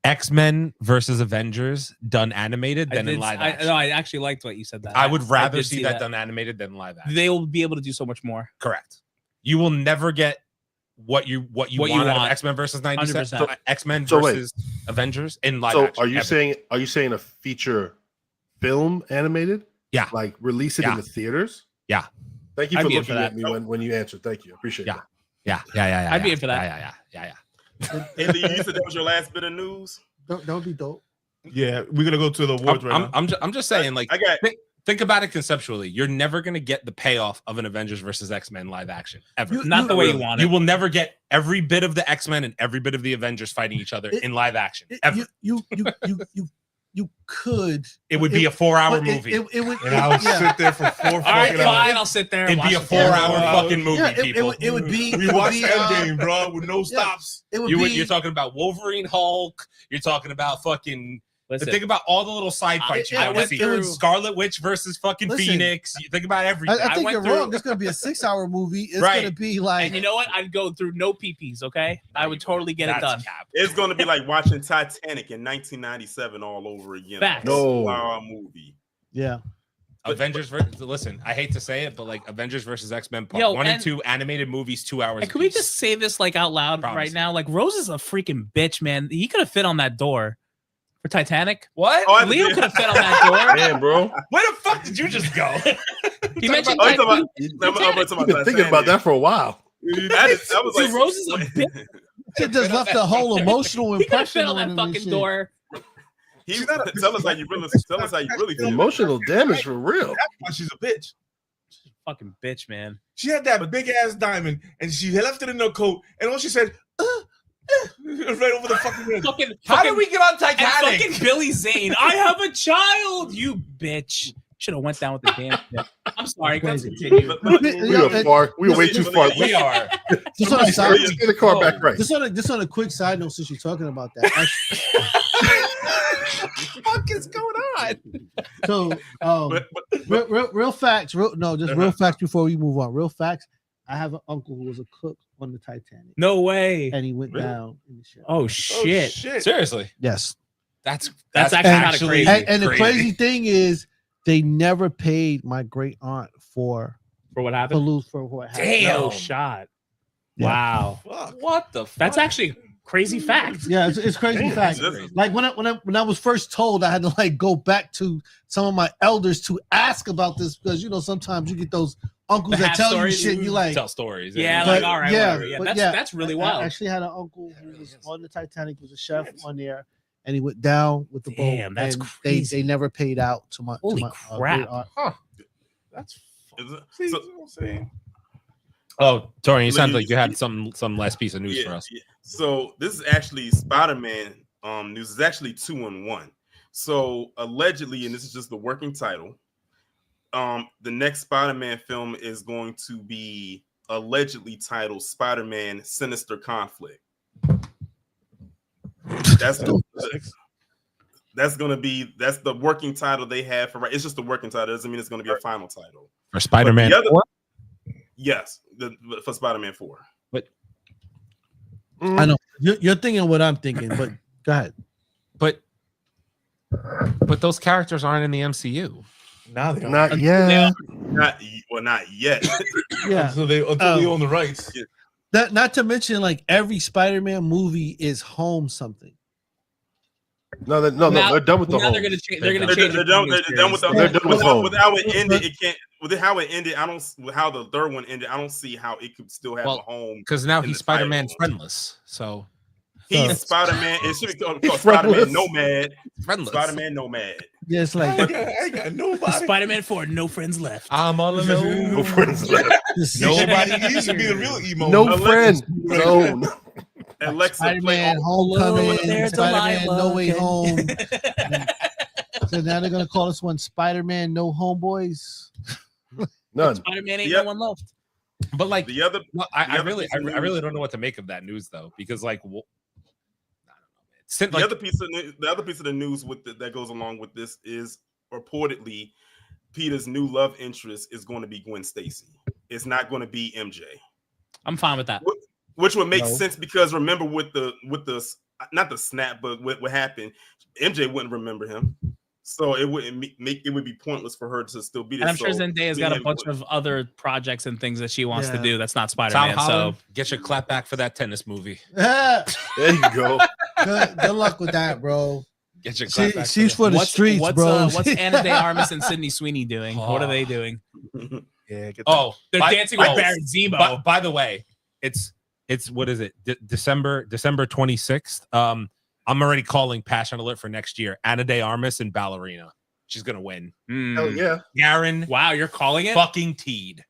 X-Men versus Avengers done animated than in live action. I actually liked what you said. That I would rather did see that done animated than live action. They will be able to do so much more. Correct. You will never get what you want out of X-Men versus 97. 100%. So X-Men So wait. versus Avengers in live So action. are you saying a feature film animated? Yeah. Like release it in the theaters? Yeah. Thank you I'd for be in looking for at that. me when you answered. Thank you. I appreciate Yeah. it. Yeah. I'd be in for that. Yeah. Andy, you said that was your last bit of news. That would be dope. Yeah, we're gonna go to the awards right now. I'm just saying, like, I got think about it conceptually. You're never gonna get the payoff of an Avengers versus X-Men live action ever. Not the way you want it. You will never get every bit of the X-Men and every bit of the Avengers fighting each other in live action ever. You could. It would be a 4-hour but movie. It would. and I would sit there for 4 All right, fucking fine. hours. I'll sit there. It'd and be a watch 4-hour it. fucking movie, Yeah, people. it would be. We it would watched be, Endgame, bro, with no stops. It would You're be. talking about Wolverine, Hulk. You're talking about fucking. Listen, Think about all the little side fights you I want to went see. through- Scarlet Witch versus fucking Listen, Phoenix. You think about everything. I think went you're through- wrong. It's gonna be a 6-hour movie. It's Right. gonna be like. and you know what? I'd go through no PPs. Okay, I would totally get it That's done. cap. it's gonna be like watching Titanic in 1997 all over again. Facts. No. Wow, movie. Yeah. Avengers versus. Listen, I hate to say it, but like Avengers versus X-Men Part Yo, 1 and and- 2 animated movies, 2 hours. And can we apiece. just say this like out loud Promise. right now? Like Rose is a freaking bitch, man. He could have fit on that door for Titanic. What? Oh, I- Leo could have fit on that door. Damn, bro. Where the fuck did you just go? He mentioned Oh, you talking about- You've I'm been thinking about that for a while. That was Dude, like Rose is a bitch. It just left a whole emotional He could have fit impression on that him and fucking shit. door. Tell us how you really feel. Emotional damage for real. That's why she's a bitch. Fucking bitch, man. She had that big ass diamond, and she left it in her coat, and all she said, right over the fucking rim. Fucking, How did we get on and Titanic? fucking Billy Zane. I have a child. You bitch. Should have went down with the damn shit. I'm sorry. Let's continue. We were way too far. We are. Just on a side, Let's get the car back right. just on a quick side note, since you're talking about that. What the fuck is going on? So, real facts. Real facts before we move on. Real facts. I have an uncle who was a cook on the Titanic, No way. and he went down in the ship. Oh shit. Seriously. Yes. That's actually kinda crazy. And the crazy thing is, they never paid my great aunt for For what for happened? lose for what happened. Damn. No shot. Yeah. Wow. What the fuck? That's actually crazy fact. Yeah, it's crazy fact. Like when I was first told, I had to like go back to some of my elders to ask about this because sometimes you get those uncles The that half tell stories? you shit. And you like, tell stories. Yeah, But- like all right, yeah, whatever. Yeah, but that's really I wild. actually had an uncle who was on the Titanic, was a chef on there, and he went down with the Damn, boat. that's and crazy. They never paid out to my Holy to my, crap. great aunt. That's Is it- see, so- that's what I'm saying. Oh, Torian, you sound Please. like you had some last piece of news Yeah, for us. yeah. So this is actually Spider-Man news. Is actually 2-in-1. So allegedly, and this is just the working title, the next Spider-Man film is going to be allegedly titled Spider-Man Sinister Conflict. That's the working title they have for right. It's just the working title. It doesn't mean it's going to be a final title. For Spider-Man. But the other- Yes, for Spider-Man 4. But I know you're thinking what I'm thinking, but go ahead. But those characters aren't in the MCU. Now they are. Not yet. Not yet. Yeah. Until they own the rights. Not to mention, like every Spider-Man movie is home something. No, they're done with the now home. they're gonna change. They're gonna change. They're done with home. with how it ended. It can't. With how it ended, I don't. With how the third one ended, I don't see how it could still have a home. Because now in he's the Spider-Man title. friendless. So He's Spider-Man. It should be called Spider-Man Nomad. friendless. Spider-Man Nomad. Yeah, it's like I ain't got nobody. Spider-Man 4, no friends left. I'm all alone. No friends left. Nobody. He used to be the real emo. No friends. Zone. Alexa, Spider-Man Homecoming, Spider-Man No Way Home. So now they're gonna call this one Spider-Man No Homeboys. None. Spider-Man ain't Yep. no one left. But like the other. no, I really don't know what to make of that news though, because like I don't know, man. The other piece of the news that goes along with this is reportedly Peter's new love interest is going to be Gwen Stacy. It's not going to be MJ, I'm fine with that. which would make sense because remember with the not the snap, but what happened, MJ wouldn't remember him, so it would be pointless for her to still be there. And I'm sure Zendaya's got a bunch of other projects and things that she wants to do. That's not Spider-Man. So get your clap back for that tennis movie. There you go. Good luck with that, bro. Get your clap back. She's for the streets, bro. What's Anna De Armas and Sydney Sweeney doing? What are they doing? Yeah. Get that. Oh, They're dancing with Baron Zemo. By the way, it's what is it? December 26th. I'm already calling Passion Alert for next year. Anna De Armas and Ballerina. She's gonna win. Hell yeah. Garen. Wow, you're calling it? Fucking teed.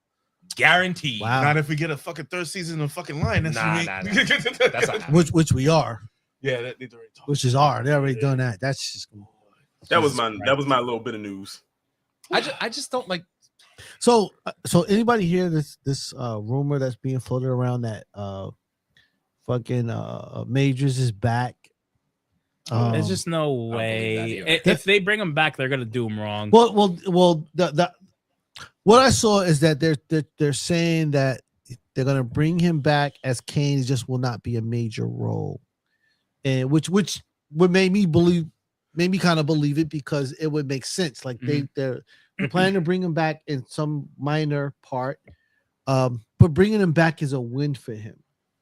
Guaranteed. Wow. Not if we get a fucking third season of fucking line. That's Nah. That's not happening. Which we are, yeah. That needs already talked. which is our. They already done that. That's just That was my little bit of news. I just don't like. so. So anybody hear this rumor that's being floated around that fucking Majors is back? There's just no way. believe that If they bring him back, they're gonna do him wrong. Well. The what I saw is that they're saying that they're gonna bring him back as Kane. It just will not be a major role, and which would make me kind of believe it because it would make sense. Like they're planning to bring him back in some minor part, but bringing him back is a win for him.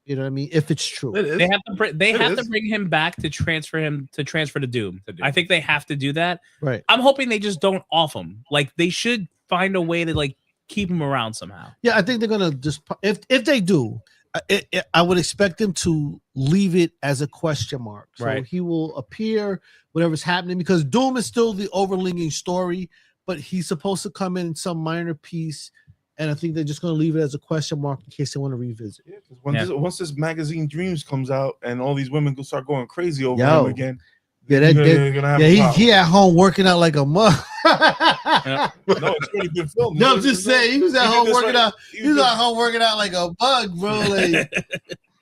You know what I mean? If it's true, They have to bring him back to transfer to Doom. I think they have to do that. right? I'm hoping they just don't off him. Like they should find a way to like keep him around somehow. Yeah, I think they're gonna just if they do, I would expect them to leave it as a question mark. So Right. he will appear whatever's happening because Doom is still the overlinking story, but he's supposed to come in some minor piece. And I think they're just going to leave it as a question mark in case they want to revisit. Yeah, because once this magazine Dreams comes out and all these women go start going crazy over him again, Yeah, you're gonna have a problem. he at home working out like a mug. No, it's already been filmed. No, I'm just saying he was at home working out. He He was at home working out like a bug, bro. Like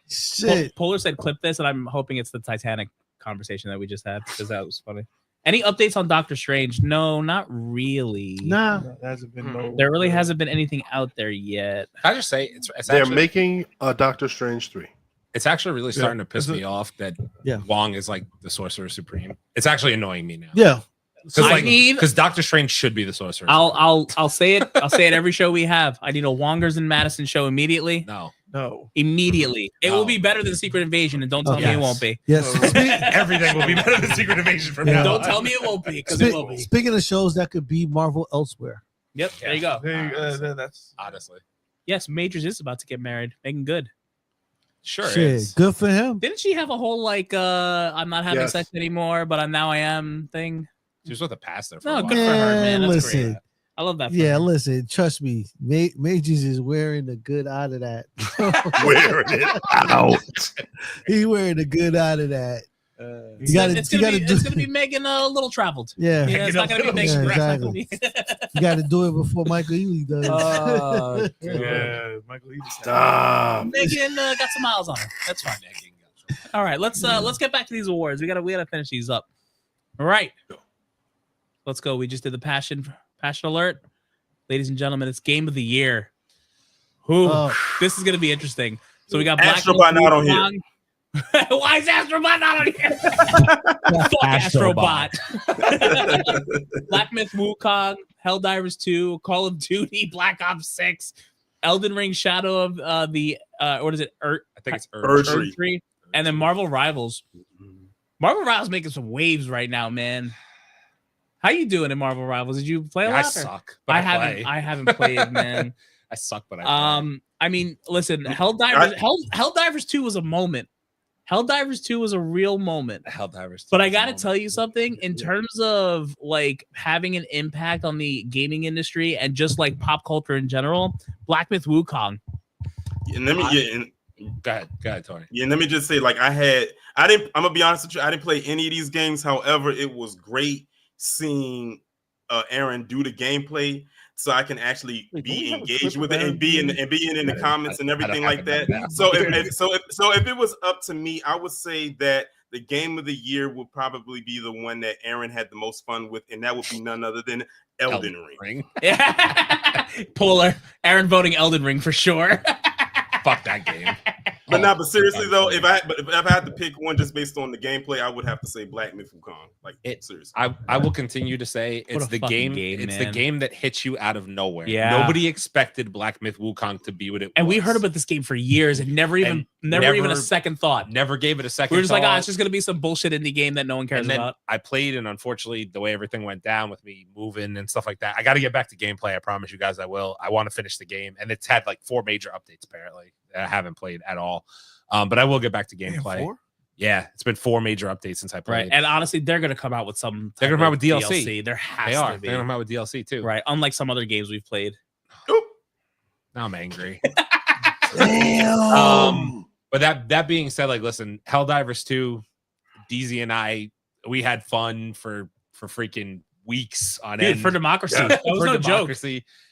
shit. Polar said clip this, and I'm hoping it's the Titanic conversation that we just had because that was funny. Any updates on Doctor Strange? No, not really. Nah, There hasn't been no. There really hasn't been anything out there yet. Can I just say it's They're actually, making a Doctor Strange 3. it's actually really starting to piss Is it- me off that Yeah. Wong is like the Sorcerer Supreme. It's actually annoying me now. yeah. Because Doctor Strange should be the Sorcerer. I'll say it. I'll say it every show we have. I need a Wongers and Madison show immediately. No. No. Immediately. It will be better than Secret Invasion, and don't tell me Okay. it won't be. Yes. Everything will be better than Secret Invasion from now Don't on. tell me it won't be, because it will be. Speaking of shows that could be Marvel elsewhere. Yep, there you go. That's Honestly. Yes, Majors is about to get married. Making good. Sure Shit, is. good for him. Didn't she have a whole like I'm not having Yes. sex anymore, but I am thing? She was with a pastor for No, a good while. for her, man. That's listen. great. I love that. For Yeah, her. listen, trust me. Majors is wearing the good out of that. Wearing it out. He wearing the good out of that. It's gonna be Megan a little traveled. Yeah, Yeah, it's not gonna be Megan. Yeah, It's not gonna be- you got to do it before Michael Ealy does. yeah, Michael. Stop. Megan got some miles on her. That's fine. All right, let's get back to these awards. We gotta finish these up. All right, let's go. We just did the passion alert, ladies and gentlemen. It's game of the year. Ooh, this is gonna be interesting. So we got Black Astrobot not on here. Why is Astrobot not on here? Fuck Astrobot. Black Myth Wukong, Helldivers 2, Call of Duty, Black Ops 6, Elden Ring Shadow of the what is it? I think it's Erd 3, and then Marvel Rivals. Marvel Rivals making some waves right now, man. How you doing in Marvel Rivals? Did you play a lot? I suck. But I haven't played, man. I suck, but I play. I mean, listen, Helldivers 2 was a moment. Helldivers 2 was a real moment. Helldivers 2. But I got to tell you something in terms of like having an impact on the gaming industry and just like pop culture in general. Black Myth Wukong. And let me go ahead, Tony. Yeah, and let me just say, like, I'm gonna be honest with you, I didn't play any of these games. However, it was great seeing Aaron do the gameplay, so I can actually be engaged with it and be in the comments and everything like that. So if it was up to me, I would say that the game of the year would probably be the one that Aaron had the most fun with, and that would be none other than Elden Ring. Polar Aaron voting Elden Ring for sure. Fuck that game. But seriously though, if I had to pick one just based on the gameplay, I would have to say Black Myth Wukong. Like, seriously, I will continue to say it's the game. It's the game that hits you out of nowhere. Yeah, nobody expected Black Myth Wukong to be what it was. And we heard about this game for years and never even a second thought. Never gave it a second. We were just like, it's just gonna be some bullshit indie game that no one cares about. I played, and unfortunately, the way everything went down with me moving and stuff like that, I got to get back to gameplay. I promise you guys, I will. I want to finish the game, and it's had like 4 major updates apparently that I haven't played at all. But I will get back to gameplay. 4? Yeah, it's been 4 major updates since I played. Right, and honestly, they're gonna come out with some. They're gonna come out with DLC. There has to be. They're gonna come out with DLC too. Right, unlike some other games we've played. Now I'm angry. Damn. But that being said, like, listen, Helldivers 2, DZ and I, we had fun for freaking weeks on end. For democracy. That was no joke.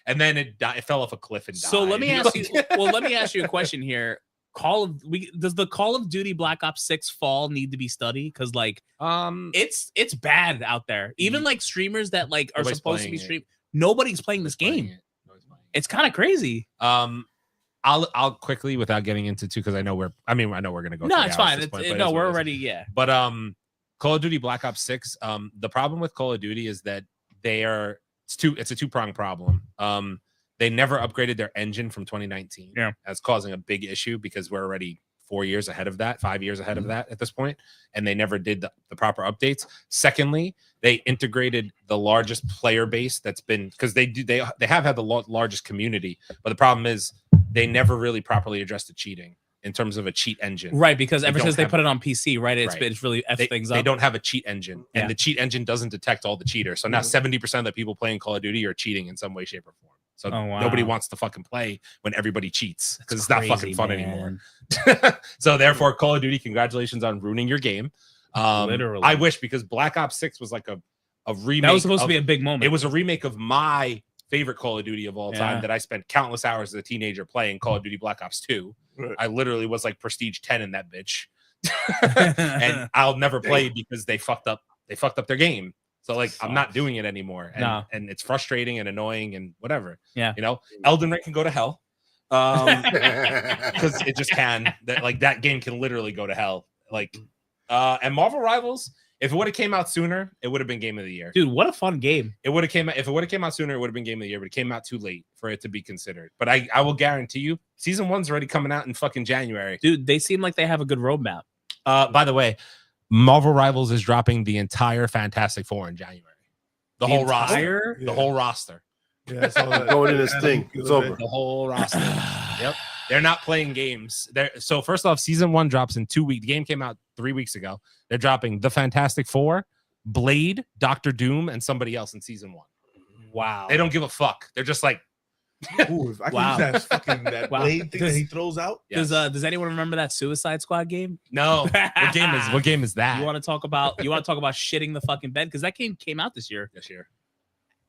And then it fell off a cliff and died. So let me ask you. Well, let me ask you a question here. Does the Call of Duty Black Ops 6 fall need to be studied? Because like it's bad out there. Even like streamers that like are supposed to be streaming, nobody's playing this game. It's kind of crazy. I'll quickly, without getting into too, because I know we're gonna go. No, it's fine. We're already But Call of Duty Black Ops 6. The problem with Call of Duty is that it's a 2-pronged problem. They never upgraded their engine from 2019. Yeah, that's causing a big issue because we're already 4 years ahead of that, 5 years ahead of that at this point, and they never did the proper updates. Secondly, they integrated the largest player base that's been, because they have had the largest community, but the problem is they never really properly addressed the cheating in terms of a cheat engine. Right, because ever since they put it on PC, right, it's really effed things up. They don't have a cheat engine, and the cheat engine doesn't detect all the cheaters. So now 70% of the people playing Call of Duty are cheating in some way, shape, or form. So nobody wants to fucking play when everybody cheats because it's not fucking fun anymore. So therefore, Call of Duty, congratulations on ruining your game. Literally, I wish, because Black Ops 6 was like a remake. That was supposed to be a big moment. It was a remake of my favorite Call of Duty of all time that I spent countless hours as a teenager playing, Call of Duty Black Ops 2. Right. I literally was like prestige 10 in that bitch. And I'll never play because they fucked up their game. So like, I'm not doing it anymore, and it's frustrating and annoying and whatever. Yeah, Elden Ring can go to hell, because it just can. That game can literally go to hell. And Marvel Rivals, if it would have came out sooner, it would have been Game of the Year. Dude, what a fun game! If it would have came out sooner, it would have been Game of the Year. But it came out too late for it to be considered. But I will guarantee you, season 1's already coming out in fucking January. Dude, they seem like they have a good roadmap. By the way, Marvel Rivals is dropping the entire Fantastic Four in January. The whole roster. The whole roster. Yeah, so going in this thing. It's over. The whole roster. Yep. They're not playing games. So first off, season 1 drops in 2 weeks. The game came out 3 weeks ago. They're dropping the Fantastic Four, Blade, Doctor Doom, and somebody else in season 1. Wow. They don't give a fuck. They're just like, ooh, if I can use that blade thing that he throws out. Yes. Does anyone remember that Suicide Squad game? No. What game is that? You want to talk about shitting the fucking bed? Because that game came out this year.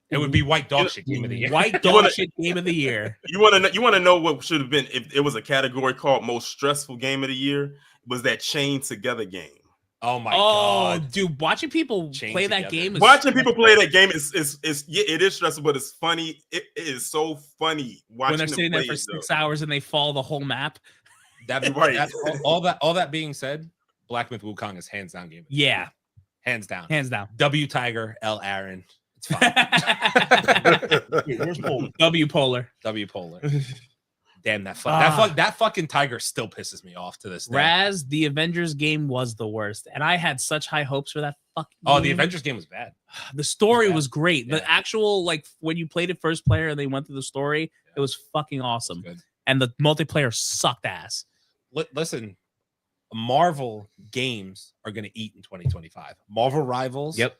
It would be White Dog Shit Game of the Year. White Dog Shit Game of the Year. You want to know what should have been if it was a category called Most Stressful Game of the Year? Was that Chained Together game? Oh my god, dude, watching people Chained play that together. game is Watching people play that game is yeah, it is stressful, but it's funny. It is so funny watching when they're them sitting there play for it, 6 though. hours and they follow the whole map. Right. All that being said, Black Myth Wukong is hands down game. Yeah, Hands down. hands down. W Tiger, L Aaron. It's fine. Where's Polar? W Polar. W Polar. Damn, that fucking tiger still pisses me off to this day. Raz, the Avengers game was the worst, and I had such high hopes for that fucking game. Oh, the Avengers game was bad. The story bad. was great. Yeah. The actual, like, when you played it first player and they went through the story, it was fucking awesome. Good. And the multiplayer sucked ass. Listen, Marvel games are going to eat in 2025. Marvel Rivals. Yep.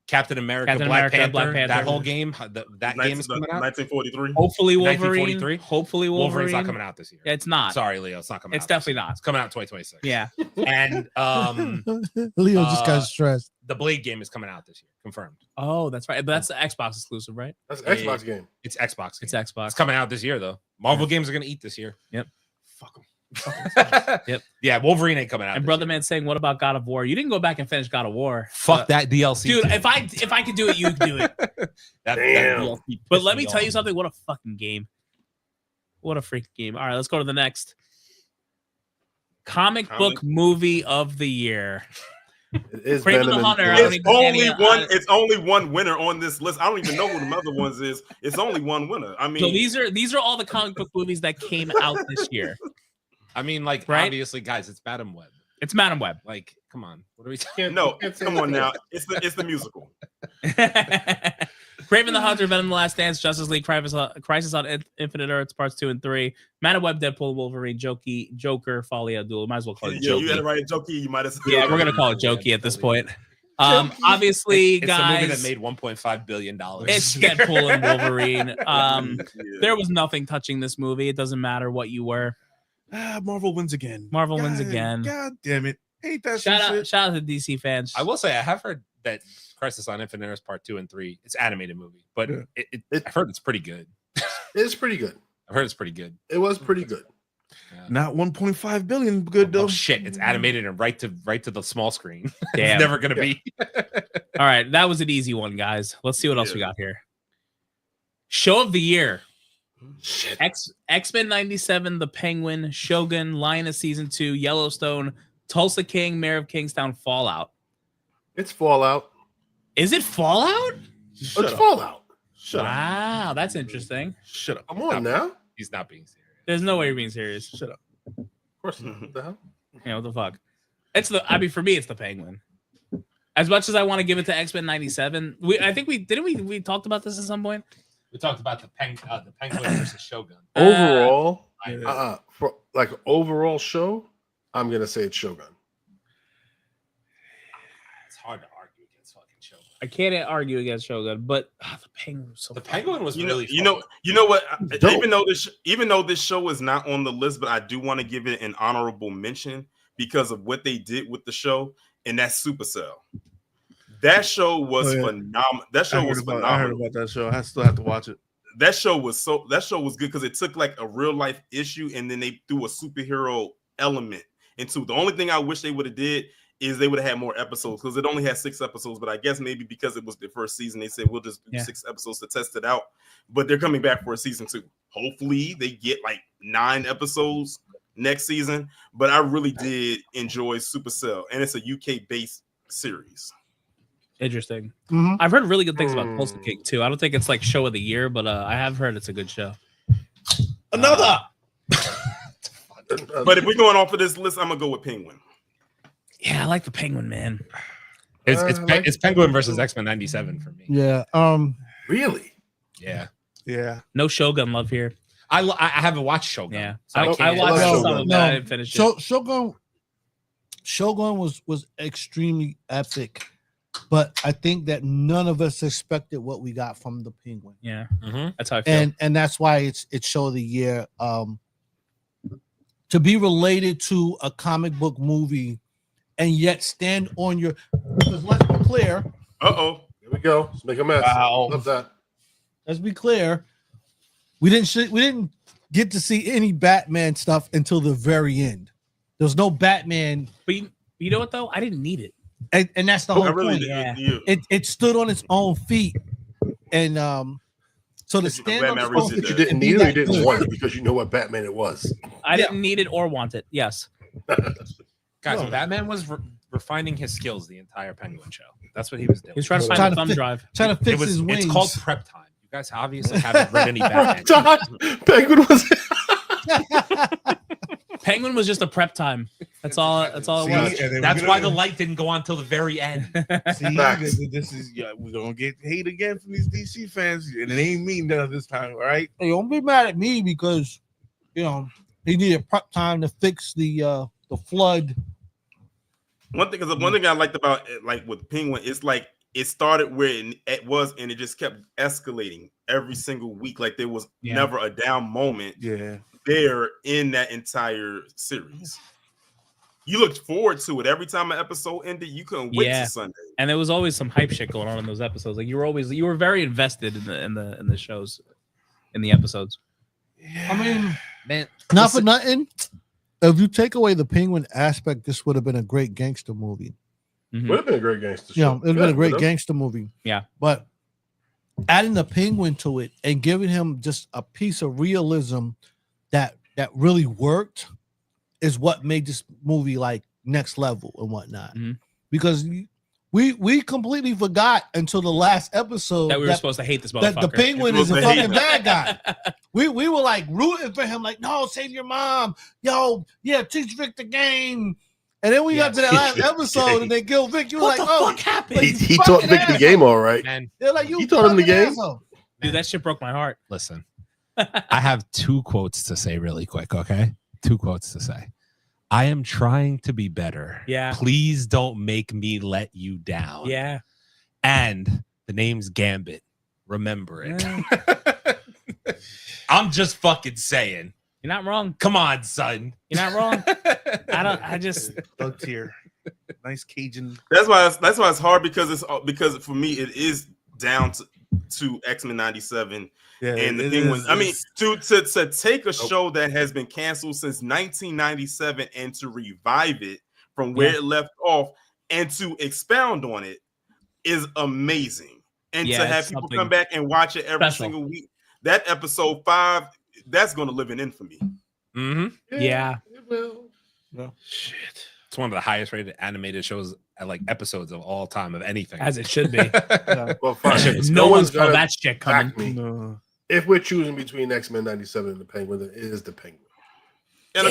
Captain America, Black Panther. That whole game. That game is coming out. 1943. Hopefully Wolverine. 1943? Hopefully Wolverine. Wolverine's not coming out this year. It's not. Sorry, Leo. It's not coming out. It's definitely not. It's coming out in 2026. Yeah. And Leo just got stressed. the Blade game is coming out this year. Confirmed. Oh, that's right. But that's the Xbox exclusive, right? That's an Xbox game. It's Xbox. It's game. Xbox. It's coming out this year, though. Marvel games are going to eat this year. Yep. Fuck them. Yep. Yeah, Wolverine ain't coming out. And this Brother year. Man saying, "What about God of War? You didn't go back and finish God of War. Fuck that DLC, dude. too. If I could do it, you could do it. that Damn. DLC But pissed let me tell you off. something. What a fucking game. What a freaking game. All right, let's go to the next. Comic book movie of the year. It is Kraven better the than Hunter, I It's don't even only see any- one. It's only one winner on this list. I don't even know who the other ones is. It's only one winner. I mean, So these are all the comic book movies that came out this year. I mean, like, Right? obviously, guys, it's Madam Web. It's Madam Web. Like, come on. What are we talking? no, come on now. It's the musical. Kraven the Hunter, Venom the Last Dance, Justice League, Crisis on Infinite Earths, Parts 2 and 3, Madam Web, Deadpool, Wolverine, Joker, Folia Duel. Might as well call it Yeah, Jokey. you had to write Jokey. You might have. Yeah, we're gonna call it Jokey at this point. Obviously, It's guys, the movie that made $1.5 billion. it's Deadpool and Wolverine. Yeah. There was nothing touching this movie. It doesn't matter what you were. Marvel wins again. Marvel wins God- again. God damn it. Ain't that some Shout shit? out to DC fans. I will say, I have heard that Crisis on Infinite Earths Part 2 and 3, it's an animated movie, but I've heard it's pretty good. It's pretty good. I've heard it's pretty good. It was pretty good. Yeah. Not 1.5 billion good though. Oh, shit. It's animated and right to the small screen. Damn. It's never going to be. All right, that was an easy one, guys. Let's see what else we got here. Show of the year. Shit. X-Men 97, The Penguin, Shogun, Lioness Season 2, Yellowstone, Tulsa King, Mayor of Kingstown, Fallout. It's Fallout. Is it Fallout? Shut It's up. Fallout. Shut up. Wow, that's interesting. Shut up. Come on now. He's not being serious. There's no way you're being serious. Shut up. Of course not. What the hell? You know, what the fuck? I mean, for me, it's The Penguin. As much as I want to give it to X-Men 97, we talked about this at some point? We talked about the Penguin versus Shogun. Overall, I- for like overall show, I'm gonna say it's Shogun. It's hard to argue against fucking Shogun. I can't argue against Shogun, but The Penguin was so The fucking- Penguin was You really know fun. what? Dope. Even though this show is not on the list, but I do want to give it an honorable mention because of what they did with the show, and that's Supercell. That show was phenomenal. That show was I heard phenomenal. about that show. I still have to watch it. That show was good because it took like a real life issue and then they threw a superhero element into it. The only thing I wish they would have did is they would have had more episodes because it only had 6 episodes. But I guess maybe because it was the first season, they said we'll just do 6 episodes to test it out. But they're coming back for a season 2. Hopefully they get like 9 episodes next season. But I really did enjoy Supercell, and it's a UK based series. Interesting. Mhm. I've heard really good things about Tulsa King too. I don't think it's like show of the year, but I have heard it's a good show. Another. But if we're going off of this list, I'm gonna go with Penguin. Yeah, I like the Penguin, man. It's Penguin versus X-Men 97 for me. Yeah. Really? Yeah. Yeah. No Shogun love here. I haven't watched Shogun. Yeah, so I can't- watched Shogun. some of it. No. I didn't finish it. Shogun was extremely epic, but I think that none of us expected what we got from the Penguin, Yeah, Mhm. that's how I feel. and that's why it's show of the year. To be related to a comic book movie, and yet stand on your. Because let's be clear. Uh-oh. Here we go. Let's make a mess. Wow. Love that. Let's be clear. We didn't get to see any Batman stuff until the very end. There was no Batman. But you You know what though? I didn't need it. And that's the whole point. Yeah. It stood on its own feet, and so the stand on its own feet. You didn't need it, or you didn't want it because you know what Batman it was. I didn't need it or want it. Yes. Guys, Batman was refining his skills the entire Penguin show. That's what he was doing. He was trying to find a thumb drive. Trying to fix his wings. It's called prep time. You guys obviously haven't read any Batman. Penguin was. Penguin was just a prep time. That's all it was. That's why the light didn't go on till the very end. See, this is we're gonna get hate again from these DC fans, and it ain't me none this time, all right? Hey, don't be mad at me because he needed prep time to fix the flood. One thing I liked about it, like with Penguin, it's like it started where it was, and it just kept escalating every single week. Like there was never a down moment. Yeah. There in that entire series. You looked forward to it every time an episode ended. You couldn't wait to Sunday. And there was always some hype shit going on in those episodes. Like you were very invested in the shows, in the episodes. Yeah. I mean, man, not for nothing. If you take away the Penguin aspect, this would have been a great gangster movie. Would have been a great gangster show. Yeah, it would have been a great gangster movie. Yeah. But adding the Penguin to it and giving him just a piece of realism that really worked is what made this movie like next level and whatnot. Mm-hmm. Because we completely forgot until the last episode that we were supposed to hate this motherfucker. That the Penguin is a fucking bad guy. We were like rooting for him, like, no, save your mom. Yo, yeah, teach Vic the game. And then we got to that last episode and they killed Vic. You were like, what the fuck happened? He taught Vic the game all right. Man, they're like, he taught him the game. Asshole. Dude, that shit broke my heart. Listen, I have 2 quotes to say really quick, okay? 2 quotes to say. I am trying to be better. Yeah. Please don't make me let you down. Yeah. And the name's Gambit. Remember it. Yeah. I'm just fucking saying. You're not wrong. Come on, son. You're not wrong. I just Doug tier. Nice Cajun. That's why it's hard because for me it is down to X-Men 97 and the Penguin. I mean, to take a show that has been canceled since 1997 and to revive it from where it left off and to expound on it is amazing. And to have people come back and watch it every single week. That episode 5, that's going to live in infamy. Mm-hmm. Yeah. It will. No shit. It's one of the highest rated animated shows at like episodes of all time of anything. As it should be. Well, fine. No one's got that shit coming. Me. No. If we're choosing between X-Men 97 and the Penguin, then it is the Penguin. And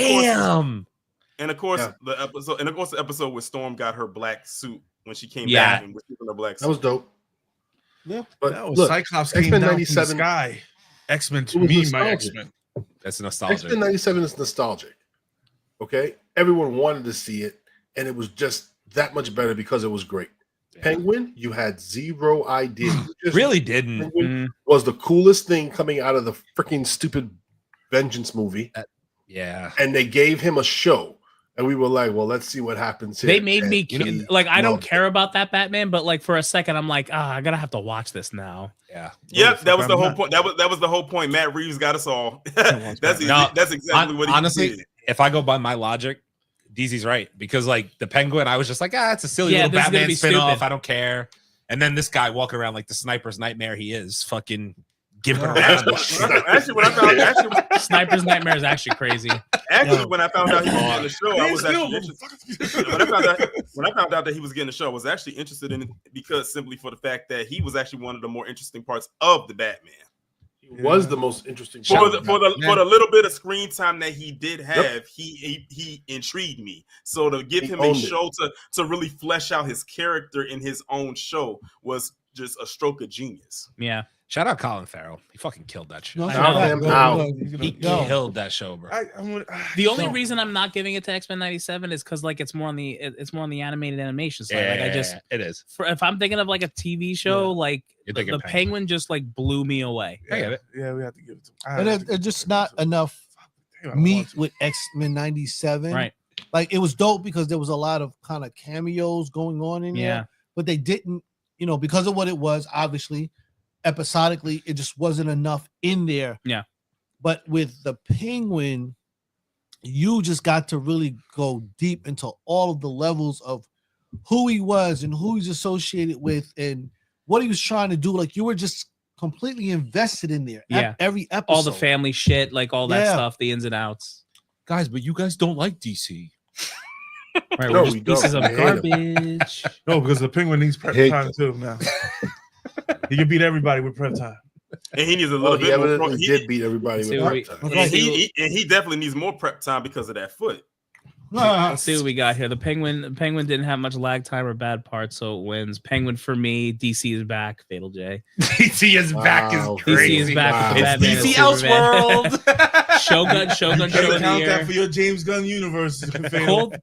of course, Damn. the episode where Storm got her black suit when she came back and was keeping her black suit. That was dope. Yeah, but that was look, Cyclops came down 97 from the sky. X-Men to me, my X-Men. That's nostalgic. X-Men 97 is nostalgic. Okay, everyone wanted to see it, and it was just that much better because it was great. Yeah. Penguin, you had zero idea. Really didn't. Penguin was the coolest thing coming out of the freaking stupid Vengeance movie. Yeah, and they gave him a show. And we were like, well, let's see what happens here. They made me like, I don't care about that Batman, but like for a second, I'm like, I'm gonna have to watch this now. Yeah. Yep, that was the whole point. That was the whole point. Matt Reeves got us all. That's exactly what he honestly did. If I go by my logic, DZ's right. Because like the Penguin, I was just like, it's a silly little Batman spinoff. I don't care. And then this guy walking around like the sniper's nightmare he is, fucking giving around. Sniper's nightmare is actually crazy. Actually, when I found out he was getting the show, I was actually interested. When I found out that he was getting the show, I was actually interested in it because simply for the fact that he was actually one of the more interesting parts of the Batman. He was the most interesting for the little bit of screen time that he did have. He intrigued me. So to give him a show to really flesh out his character in his own show was just a stroke of genius. Yeah. Shout out Colin Farrell. He fucking killed that show. He killed that show, bro. The only reason I'm not giving it to X-Men 97 is because like it's more on the animated animation side. Like it is. If I'm thinking of like a TV show, like the Penguin just like blew me away. I get it. Yeah, we have to give it to him. But it's just not enough meat with X-Men 97. Right. Like it was dope because there was a lot of kind of cameos going on in there, but they didn't, because of what it was, obviously. Episodically, it just wasn't enough in there. Yeah. But with the Penguin, you just got to really go deep into all of the levels of who he was and who he's associated with and what he was trying to do. Like you were just completely invested in there. Yeah. Every episode. All the family shit, like all that Yeah. stuff, the ins and outs. Guys, but you guys don't like DC. Right, No, we're just we don't. pieces of I hate 'em. garbage. No, because the Penguin needs prep Hate time them. too now. He can beat everybody with prep time. And he needs a Well, little he bit more. evidently did beat everybody See with what that we- time. Right. And he definitely needs more prep time because of that foot. Let's see what we got here. The Penguin didn't have much lag time or bad parts, so it wins. Penguin for me. DC is back. Fatal J. DC is back Wow. is DC crazy. is back. Wow. With Batman It's and DC Superman. Elseworld. Shogun You show of can't the count that year. for your James Gunn universe.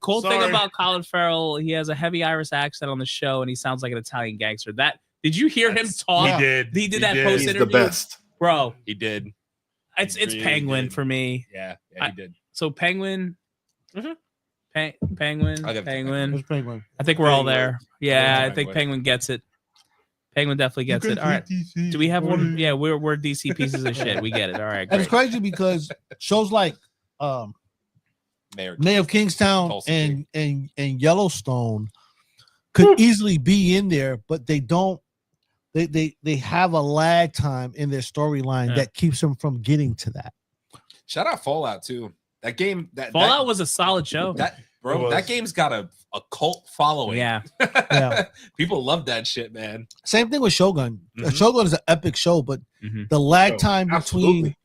Cool thing Sorry. about Colin Farrell, he has a heavy Irish accent on the show, and he sounds like an Italian gangster. That did you hear him talk? Yeah. He did. He did that post He's the interview, best. bro. He did. It's Really Penguin did. for me. Yeah, I- he did. So Penguin, Mhm. Penguin, I'll give it to Penguin. Who's Penguin? I think we're all Penguin. there. Yeah, I think Penguin. Penguin gets it. Penguin definitely gets it. All right. Do we have one? Yeah, we're DC pieces of shit. We get it. All right. And it's Great. crazy because shows like Mayor. Mayor of Kingstown Tulsa and Yellowstone could easily be in there, but they don't. They have a lag time in their storyline Yeah. that keeps them from getting to that. Shout out Fallout too. That game. Fallout was a solid show. that It bro. was. That game's got a cult following. Yeah. Yeah. People love that shit, man. Same thing with Shogun. Mhm. Shogun is an epic show, but Mhm. the lag Oh, time between absolutely.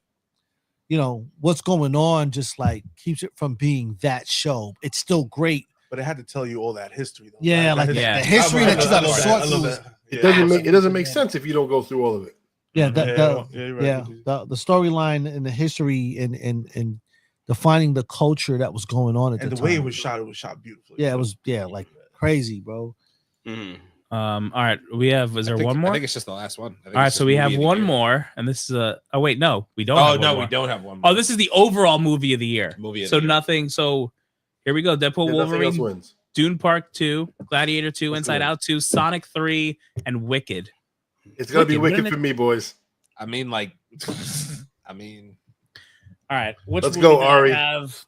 what's going on just like keeps it from being that show. It's still great. But it had to tell you all that history, though. Yeah, That like history. Yeah. the history that you got to I sort love through. that. It doesn't make sense if you don't go through all of it. Yeah, you're right. the storyline and the history and defining the culture that was going on at And the the time. way it was shot beautifully. Yeah, it was like crazy, bro. Mhm. All right. We have. Is there one I more? think it's just the last one. I think All right. it's So just we movie have of the one year. more, and this is a. Oh wait, no, we don't. Oh have one no, more. we don't have one. More. Oh, this is the overall movie of the year. Movie of So the year. nothing. So here we go. Deadpool, Yeah, nothing else Wolverine, wins. Dune Park 2, Gladiator 2, What's Inside the Out 2, Sonic 3, and Wicked. It's gonna be Wicked, wicked wouldn't for me, boys. I mean, like, I mean, All right. Which Let's movie go, did Ari. I have?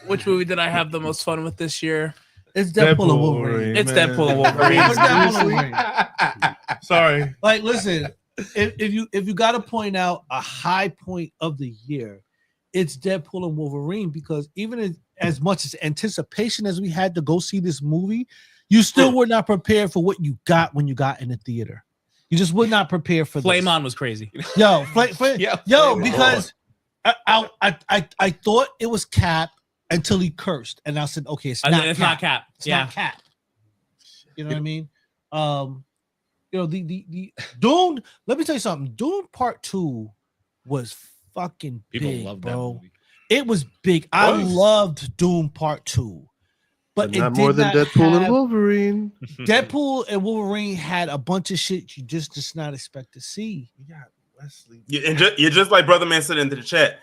Which movie did I have the most fun with this year? It's Deadpool, and Wolverine. It's man. Deadpool and Wolverine. It's Deadpool and Wolverine. Sorry. Like, listen, if you got to point out a high point of the year, it's Deadpool and Wolverine because even as much as anticipation as we had to go see this movie, you still were not prepared for what you got when you got in the theater. You just would not prepare for Flame this. On was crazy. Yo, Yeah, yo, Flame because I thought it was Cap until he cursed, and I said, okay, it's not Not Cap. Cap. It's Yeah. not Cap. You know what I mean? The Dune. Let me tell you something. Dune Part 2 was fucking people big, love that bro. movie. It was big. I Was. loved Dune Part 2. But But it not did more than not Deadpool have- and Wolverine. Deadpool and Wolverine had a bunch of shit you just not expect to see. We got Wesley. You're just like Brother Man said into the chat.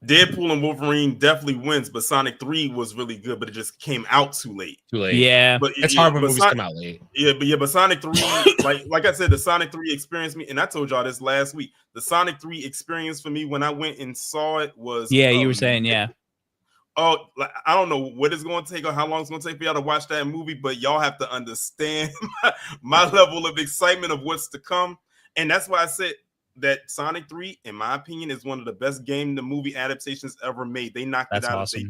Deadpool and Wolverine definitely wins, but Sonic 3 was really good, but it just came out too late. Too late. Yeah. But It's hard when but movies Sonic- come out late. but Sonic 3, like I said, the Sonic 3 experience me, and I told y'all this last week. The Sonic 3 experience for me when I went and saw it was Yeah, you were saying, yeah. Oh, like, I don't know what it's going to take or how long it's going to take for y'all to watch that movie, but y'all have to understand my level of excitement of what's to come. And that's why I said that Sonic 3, in my opinion, is one of the best game to movie adaptations ever made. They knocked That's it out. awesome.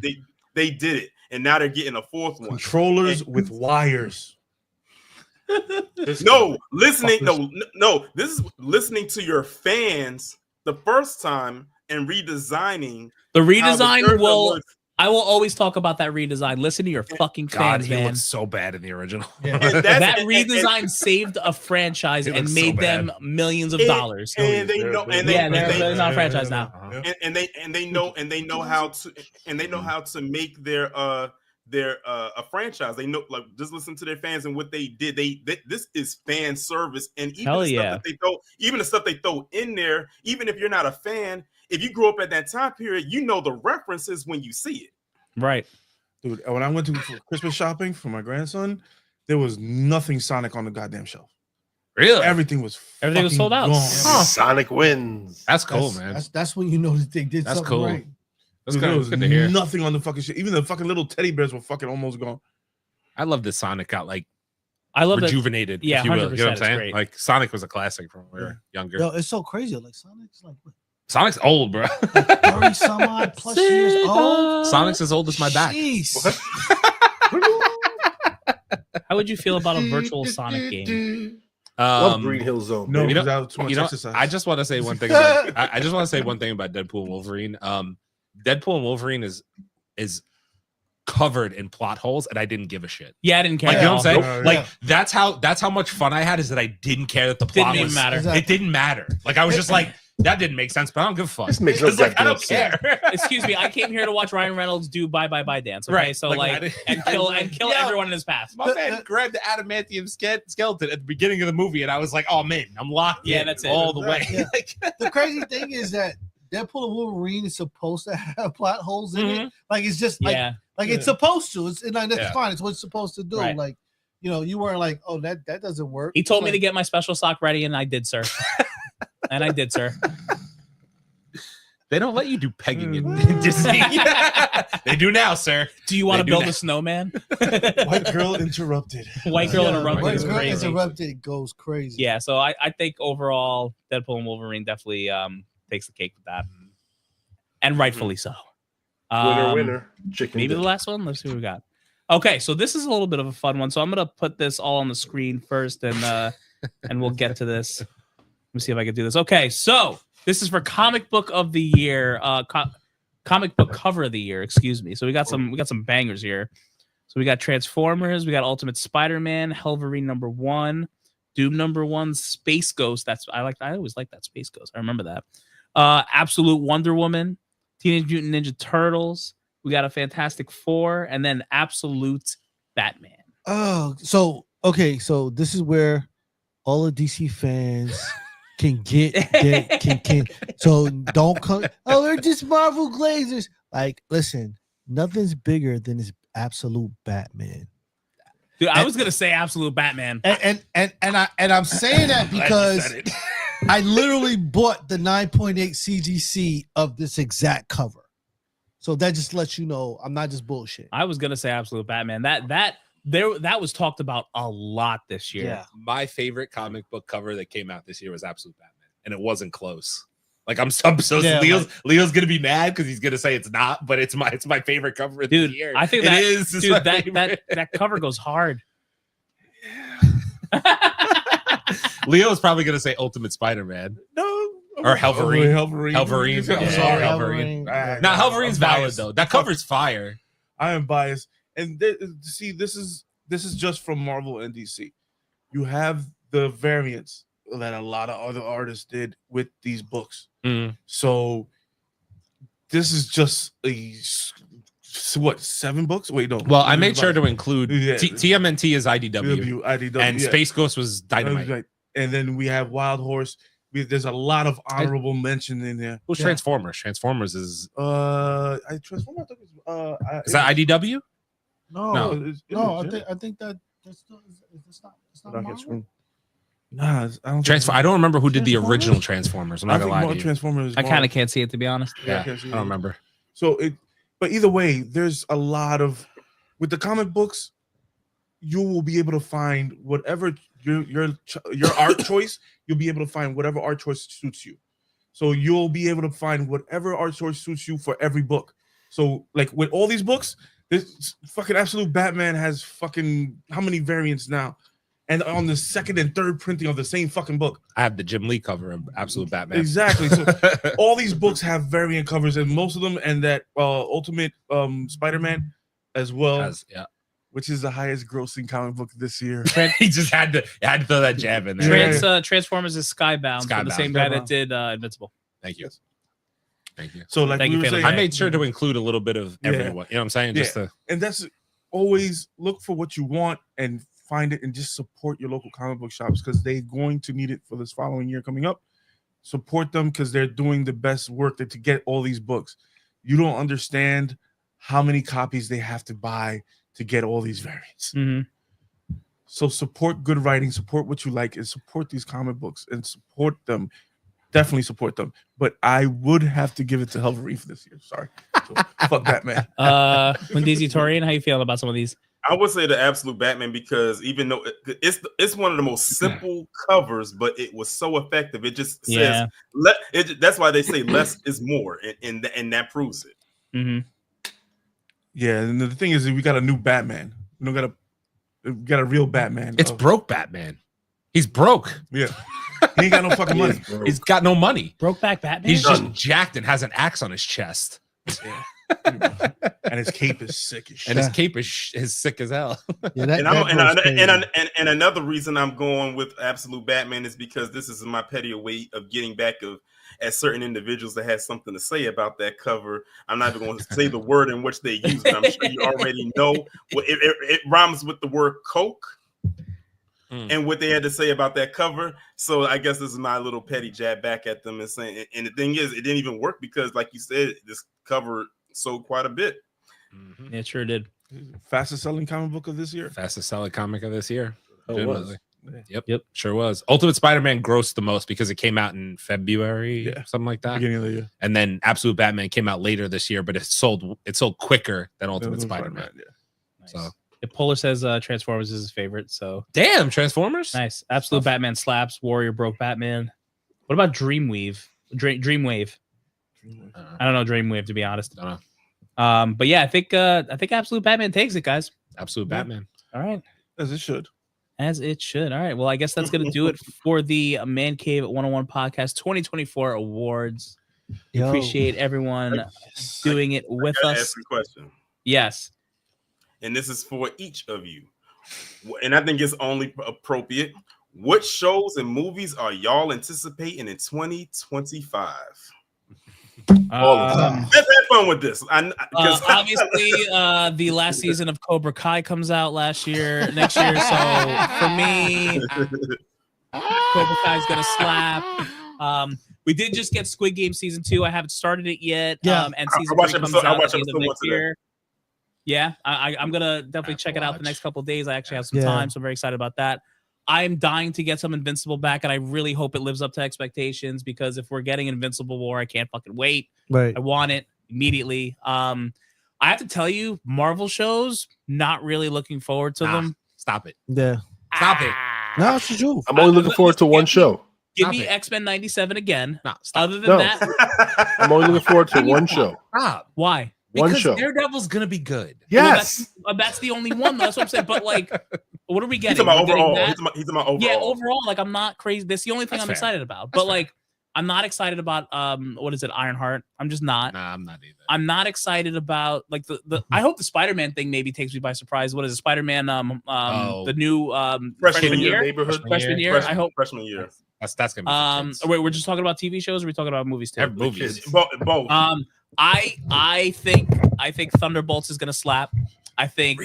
They did it. And now they're getting a fourth one. Controllers with wires. No, listening. No, this is listening to your fans the first time and redesigning. The how the redesign character will. looks. I will always talk about that redesign. Listen to your fucking God, fans, he man. looks so bad in the original. And that's- That and- redesign saved a franchise It and looks so made bad. them millions of And- dollars. and they know, and they, Yeah, and they're they, not a franchise now. they know how to make their a franchise. They know, like, just listen to their fans and what they did. This is fan service, and even Hell the stuff yeah. that they throw, even the stuff they throw in there, even if you're not a fan, if you grew up at that time period, you know the references when you see it. Right. Dude, when I went to Christmas shopping for my grandson, there was nothing Sonic on the goddamn shelf. Really? Everything was Everything was fucking sold out. gone. Huh. Sonic wins. That's cool, man. That's when you know that they did That's something cool. right. That's There good. was Good to hear. nothing on the fucking shit. Even the fucking little teddy bears were fucking almost gone. I love that Sonic got like I love that. rejuvenated. Yeah, if you will. 100%, You know what I'm it's saying? great. Like Sonic was a classic from when we were younger. Yo, it's so crazy. Like Sonic's like what, Sonic's old, bro. 30 some odd plus years old. Sonic's as old as my back. Jeez. How would you feel about a virtual Sonic game? Love Green Hill Zone. No, baby. you know- because that was too much exercise. I just want to say one thing. About, I just want to say one thing about Deadpool and Wolverine. Deadpool and Wolverine is covered in plot holes, and I didn't give a shit. Yeah, I didn't care. Like, you know what I'm saying? Yeah. Like that's how much fun I had is that I didn't care that the plot Didn't even was matter. Exactly. It didn't matter. Like I was just like that didn't make sense, but I don't give a fuck. This makes no It's like, I goddamn don't care. Excuse me, I came here to watch Ryan Reynolds do Bye Bye Bye dance. Okay, Right, so like, I like didn't- and kill Yeah. everyone in his path. My man grabbed the adamantium skeleton at the beginning of the movie, and I was like, "Oh man, I'm locked Yeah, in that's it. all the way." Yeah. Like, The crazy thing is that Deadpool and Wolverine is supposed to have plot holes in it. Like it's just like Yeah, it's supposed to. It's like that's Yeah. fine. It's what it's supposed to do. Right. Like, you know, you weren't like, oh, that doesn't work. he told me to Like, get my special sock ready, and I did, sir. And I did, sir. they don't let you do pegging in Disney. They do now, sir. Do you want to They do build that. a snowman? White girl interrupted. White girl yeah, interrupted White is girl crazy. interrupted goes crazy. Yeah, so I think overall, Deadpool and Wolverine definitely takes the cake with that, and rightfully so. Winner. Chicken. Maybe the dinner. last one. Let's see what we got. Okay, so this is a little bit of a fun one. So I'm gonna put this all on the screen first, and we'll get to this. Let me see if I can do this. Okay, so this is for comic book of the year, comic book cover of the year. Excuse me. So we got some bangers here. So we got Transformers, we got Ultimate Spider-Man, Wolverine #1, Doom #1, Space Ghost. I always like that Space Ghost. I remember that. Absolute Wonder Woman, Teenage Mutant Ninja Turtles. We got a Fantastic Four, and then Absolute Batman. Oh, so okay, so this is where all the DC fans can get can so don't come. Oh, they're just Marvel Glazers. Like, listen, nothing's bigger than this Absolute Batman. Dude, I was gonna say Absolute Batman. And I'm saying that because I literally bought the 9.8 CGC of this exact cover. So that just lets you know I'm not just bullshit. I was gonna say Absolute Batman. That was talked about a lot this year. Yeah. My favorite comic book cover that came out this year was Absolute Batman, and it wasn't close. Like I'm so Yeah, Leo's gonna be mad because he's gonna say it's not, but it's my favorite cover of Dude, the year. I think It that is. It's dude, my that favorite. that cover goes hard. Leo's probably gonna say Ultimate Spider-Man. No. Or Wolverine. Wolverine. Wolverine. I'm Yeah, sorry. Wolverine. Ah, Now no, Wolverine's I'm valid biased. though. That cover's fire. I am biased. And see, this is just from Marvel and DC. You have the variants that a lot of other artists did with these books. So this is just what, 7 books? Wait, no. Well, I made sure to include Yeah. TMNT is IDW, IDW, and yeah. Space Ghost was Dynamite. Right. And then we have Wild Horse. There's a lot of honorable mention in there. Who's Transformers? Transformers is I Transformers. I think it's, is that IDW? no, No. I think that's not Marvel? Nah, I don't. I don't remember who did the Transformers? original Transformers. I'm not gonna lie to you. Transformers. I kind of can't see it, to be honest. Yeah, can't see I don't it. remember. So but either way, there's a lot of with the comic books. You will be able to find whatever your art choice. You'll be able to find whatever art choice suits you. So you'll be able to find whatever art choice suits you for every book. So like with all these books, this fucking Absolute Batman has fucking how many variants now? And on the second and third printing of the same fucking book. I have the Jim Lee cover of Absolute Batman. Exactly. So all these books have variant covers, and most of them, and that Ultimate Spider-Man as well, Yeah. which is the highest grossing comic book this year. He just had to throw that jab in there. Transformers is Skybound, so the same guy that did Invincible. Thank you. Thank you. So like Thank we you, were Family saying, I made sure to include a little bit of everyone. You know what I'm saying? Just to and that's always look for what you want and find it, and just support your local comic book shops because they're going to need it for this following year coming up. Support them because they're doing the best work to get all these books. You don't understand how many copies they have to buy to get all these variants. Mm-hmm. So support good writing, support what you like, and support these comic books and support them. definitely support them. But I would have to give it to Wolverine for this year. Sorry. So, fuck Batman. Wendizi Torian, how you feeling about some of these? I would say the Absolute Batman because even though it's one of the most simple covers, but it was so effective. It just says that's why they say less is more, and that proves it. Mm-hmm. Yeah, and the thing is, we got a new Batman. We got a real Batman. It's broke Batman. He's broke. Yeah, he ain't got no fucking money. He's got no money. Brokeback Batman. He's just jacked and has an axe on his chest. Yeah. And his cape is sick as shit. And his cape is sick as hell. Yeah, and another reason I'm going with Absolute Batman is because this is my petty way of getting back at certain individuals that has something to say about that cover. I'm not even going to say the word in which they use it. I'm sure you already know. It rhymes with the word Coke. And what they had to say about that cover. So I guess this is my little petty jab back at them and saying, and the thing is, it didn't even work because, like you said, this cover sold quite a bit. Yeah, it sure did. Fastest selling comic book of this year. Fastest selling comic of this year. Oh, it was. Yep. Sure was. Ultimate Spider-Man grossed the most because it came out in February, something like that. Beginning of the year. And then Absolute Batman came out later this year, but it sold quicker than Ultimate Spider-Man. Nice. So Polar says Transformers is his favorite. So damn, Transformers. Nice. Absolute Batman slaps. Warrior broke Batman. What about Dreamwave? Dreamwave. I don't know Dreamwave, to be honest. I don't know. But yeah, I think Absolute Batman takes it, guys. Absolute Batman. All right. As it should. As it should. All right. Well, I guess that's going to do it for the Mancave101 Podcast 2024 Awards. Appreciate everyone doing it with us. Ask a question. Yes. And this is for each of you. And I think it's only appropriate. What shows and movies are y'all anticipating in 2025? Let's have fun with this. Obviously, the last season of Cobra Kai comes out next year. So for me, Cobra Kai is gonna slap. We did just get Squid Game season 2. I haven't started it yet. And season 3 comes out at the end of next year. Yeah, I'm gonna definitely check it out the next couple of days. I actually have some time, so I'm very excited about that. I'm dying to get some Invincible back, and I really hope it lives up to expectations because if we're getting Invincible War, I can't fucking wait. Right. I want it immediately. I have to tell you, Marvel shows, not really looking forward to them. Stop it. Yeah. Stop it. No, it's true. I'm only looking forward to one show. Give me X-Men 97 again. No, stop. Other than that, I'm only looking forward to one show. Stop. Why? One Because show. Daredevil's gonna be good. Yes. Well, that's the only one. That's what I'm saying. But like, what are we getting? He's about We're getting overall. that? He's about overall. Yeah, overall, like I'm not crazy. That's the only thing That's I'm fair. excited about. That's But like, I'm not excited about what is it, Ironheart? I'm just not. Nah, I'm not either. I'm not excited about like the I hope the Spider-Man thing maybe takes me by surprise. What is it? Spider-Man the new freshman year? Neighborhood. Freshman year. I hope freshman year. That's gonna be wait, we're just talking about TV shows or are we talking about movies too? movies. Both. I think Thunderbolts is gonna slap. I think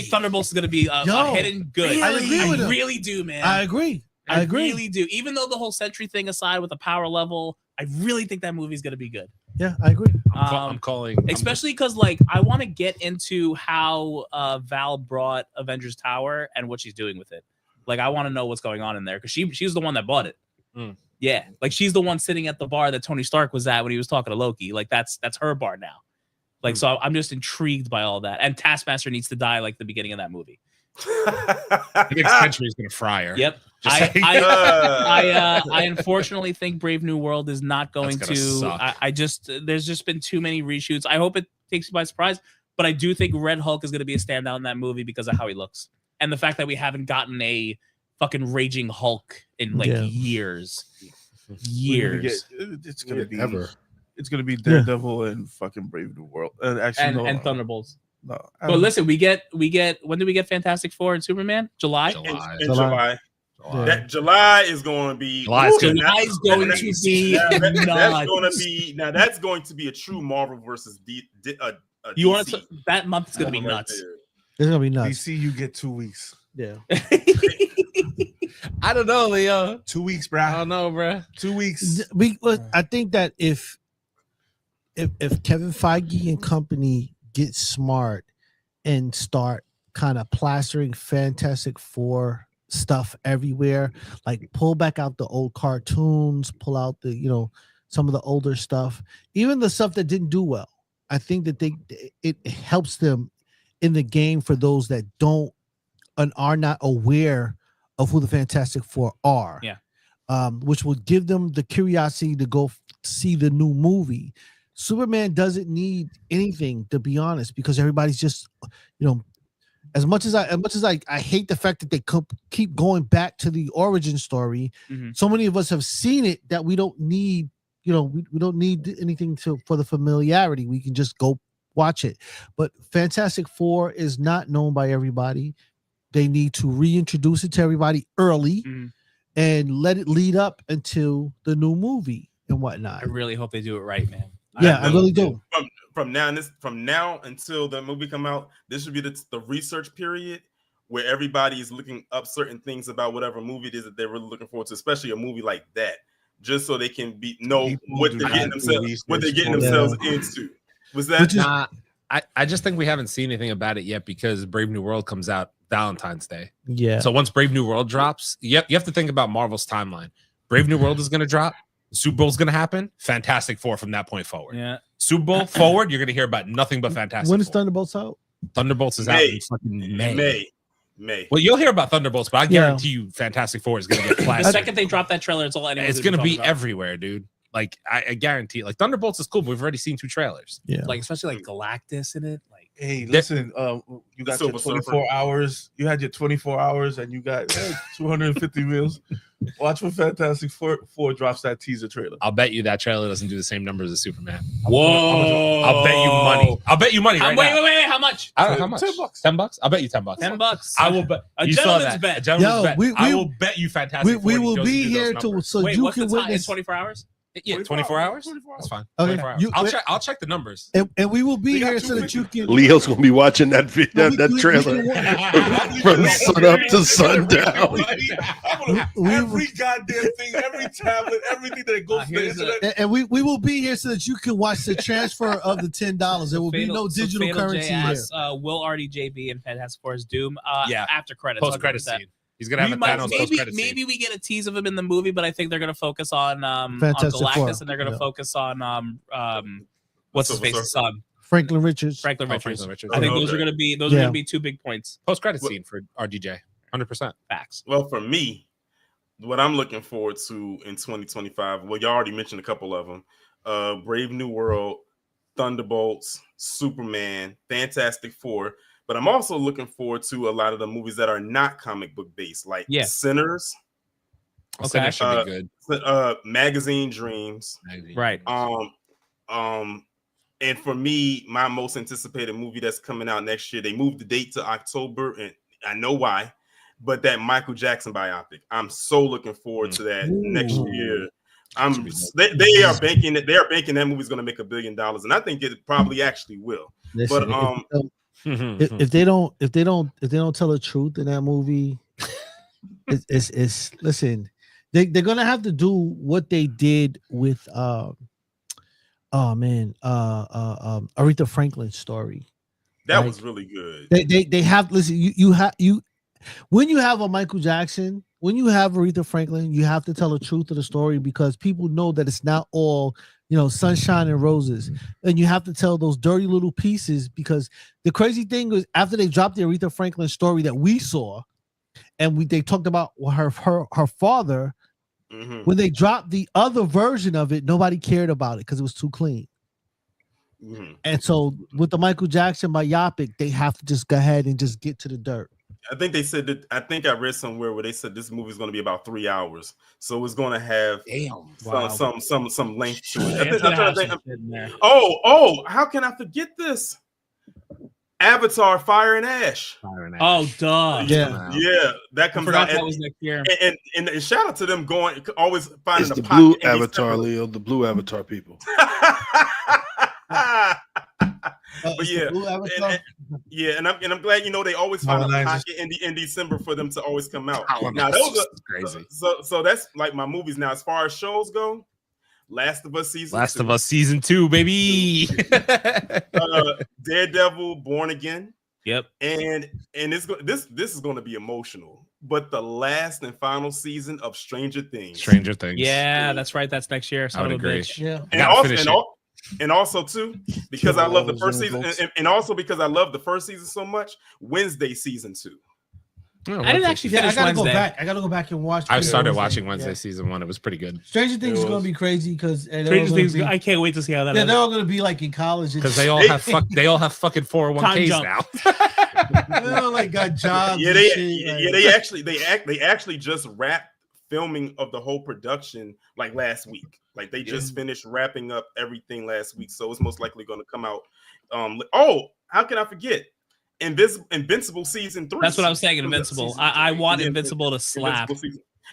Thunderbolts is gonna be a hidden good. Really? I agree with him. really do, man. I agree. I agree. Really do. Even though the whole Sentry thing aside with the power level, I really think that movie's gonna be good. Yeah, I agree. I'm calling, especially because like I want to get into how Val brought Avengers Tower and what she's doing with it. Like I want to know what's going on in there because she's the one that bought it. Yeah, like she's the one sitting at the bar that Tony Stark was at when he was talking to Loki. Like that's her bar now. Like so, I'm just intrigued by all that. And Taskmaster needs to die like the beginning of that movie. I think Sentry is gonna fry her. Yep. Just I unfortunately think Brave New World is not going to. Suck. I just there's just been too many reshoots. I hope it takes you by surprise, but I do think Red Hulk is going to be a standout in that movie because of how he looks and the fact that we haven't gotten a fucking raging Hulk in like years. It's gonna be ever. It's gonna be Daredevil and fucking Brave New World. And Thunderbolts. No, but listen, we get when do we get Fantastic Four and Superman? July. In July. That July is going to be. July is going to be. That's going to be a true Marvel versus you want to? That month is going to be nuts. It's going to be nuts. DC, you get 2 weeks. Yeah. I don't know, Leo. 2 weeks, bro. I don't know, bro. 2 weeks. I think that if Kevin Feige and company get smart and start kind of plastering Fantastic Four stuff everywhere. Like pull back out the old cartoons, pull out the, you know, some of the older stuff, even the stuff that didn't do well. I think that it helps them in the game for those that don't and are not aware of who the Fantastic Four are. Yeah. Which will give them the curiosity to go see the new movie. Superman doesn't need anything, to be honest, because everybody's just, you know, as much as I hate the fact that they keep going back to the origin story. So many of us have seen it that we don't need, you know, we don't need anything for the familiarity. We can just go watch it. But Fantastic Four is not known by everybody. They need to reintroduce it to everybody early and let it lead up until the new movie and whatnot. I really hope they do it right, man. Yeah, I really do. From now until the movie come out, this should be the research period where everybody is looking up certain things about whatever movie it is that they're really looking forward to, especially a movie like that, just so they can know what they're getting themselves into. Was that? I just think we haven't seen anything about it yet because Brave New World comes out Valentine's Day. Yeah. So once Brave New World drops, you have to think about Marvel's timeline. Brave New World is going to drop. Super Bowl's going to happen. Fantastic Four from that point forward. Yeah. Super Bowl forward, you're going to hear about nothing but Fantastic When is Four. Thunderbolts out? Thunderbolts is out in fucking May. Well, you'll hear about Thunderbolts, but I guarantee you Fantastic Four is going to get The plastic. second they drop that trailer, it's all anyone. It's going to be everywhere, dude. Like, I guarantee. Like, Thunderbolts is cool, but we've already seen 2 trailers. Yeah. Like, especially like Galactus in it. Like, hey, listen, you got your 24 hours. You had your 24 hours, and you got 250 meals. Watch when Fantastic Four drops that teaser trailer. I'll bet you that trailer doesn't do the same numbers as Superman. whoa! I'll bet you money. I'll bet you money. Right now. Wait! How much? I don't know how much. $10. $10. I'll bet you $10. $10. I will bet. A You saw gentleman's that. bet. A gentleman's bet. I we- will bet you Fantastic Four. We will goes be into those here numbers. so Wait, you what's the can time? witness. It's 24 hours. Yeah, 24 hours. That's fine. Okay. 24 hours. I'll check the numbers. And we will be They got here so that you can. Leo's gonna be watching that trailer from sun up to sundown. Every goddamn thing, every tablet, everything that goes to the internet. And we will be here so that you can watch the transfer of the $10. There will be no digital Fatal currency J here. asks, will RDJB and Fantastic Four's Doom? Yeah. After credits. Post credit 100%. scene. He's gonna have a Thanos post credit scene. Maybe we get a tease of him in the movie, but I think they're gonna focus on Fantastic Galactus Four. and they're gonna focus on what's his face's son, Franklin Richards. Franklin Richards. Franklin Richards. I think those Okay. are gonna be 2 big points. Post credit scene for RDJ. 100%. Facts. Well, for me, what I'm looking forward to in 2025, well, you already mentioned a couple of them. Brave New World, Thunderbolts, Superman, Fantastic Four. But I'm also looking forward to a lot of the movies that are not comic book based, like Sinners. Okay. That should be good. Magazine Dreams. Right. And for me, my most anticipated movie that's coming out next year, they moved the date to October, and I know why, but that Michael Jackson biopic. I'm so looking forward to that next year. They are banking that movie's going to make $1 billion, and I think it probably actually will. Listen, but if they don't tell the truth in that movie, it's listen, they're gonna have to do what they did with Aretha Franklin's story. That was really good. They have listen. You when you have a Michael Jackson, when you have Aretha Franklin, you have to tell the truth of the story because people know that it's not all sunshine and roses, and you have to tell those dirty little pieces because the crazy thing was after they dropped the Aretha Franklin story that we saw, and they talked about her father. When they dropped the other version of it, nobody cared about it because it was too clean. And so with the Michael Jackson biopic, they have to just go ahead and just get to the dirt. I think they said that. I think I read somewhere where they said this movie is going to be about 3 hours, so it's going to have some length to it. I'm trying to think. Oh, how can I forget this? Avatar: Fire and Ash. Oh, duh. Yeah, that comes out. That was next year. And shout out to them always finding It's a the blue pocket in Avatar, December. Leo. The blue Avatar people. But yeah, and I'm glad they always find a pocket in December for them to always come out. Now those are crazy. So that's like my movies. Now as far as shows go, Last of Us season 2, baby. Daredevil, Born Again. Yep. And this is going to be emotional. but the last and final season of Stranger Things. Stranger Things. Yeah, that's right. That's next year. I would agree. Yeah. And also too, because I love the first season, and also because I love the first season so much, Wednesday season 2. Oh, I didn't actually finish I gotta Wednesday. go back. I gotta go back and watch. I started watching Wednesday season 1. It was pretty good. Stranger Things is gonna be crazy because Stranger Things. I can't wait to see how that. Yeah, they're all gonna be like in college Because they all have fucking 401ks now. They all like got jobs. Yeah, and shit, they actually just wrapped filming of the whole production like last week. Like they just finished wrapping up everything last week, so it's most likely going to come out. How can I forget? Invincible season 3. That's what I was saying. Invincible. I want Invincible to slap.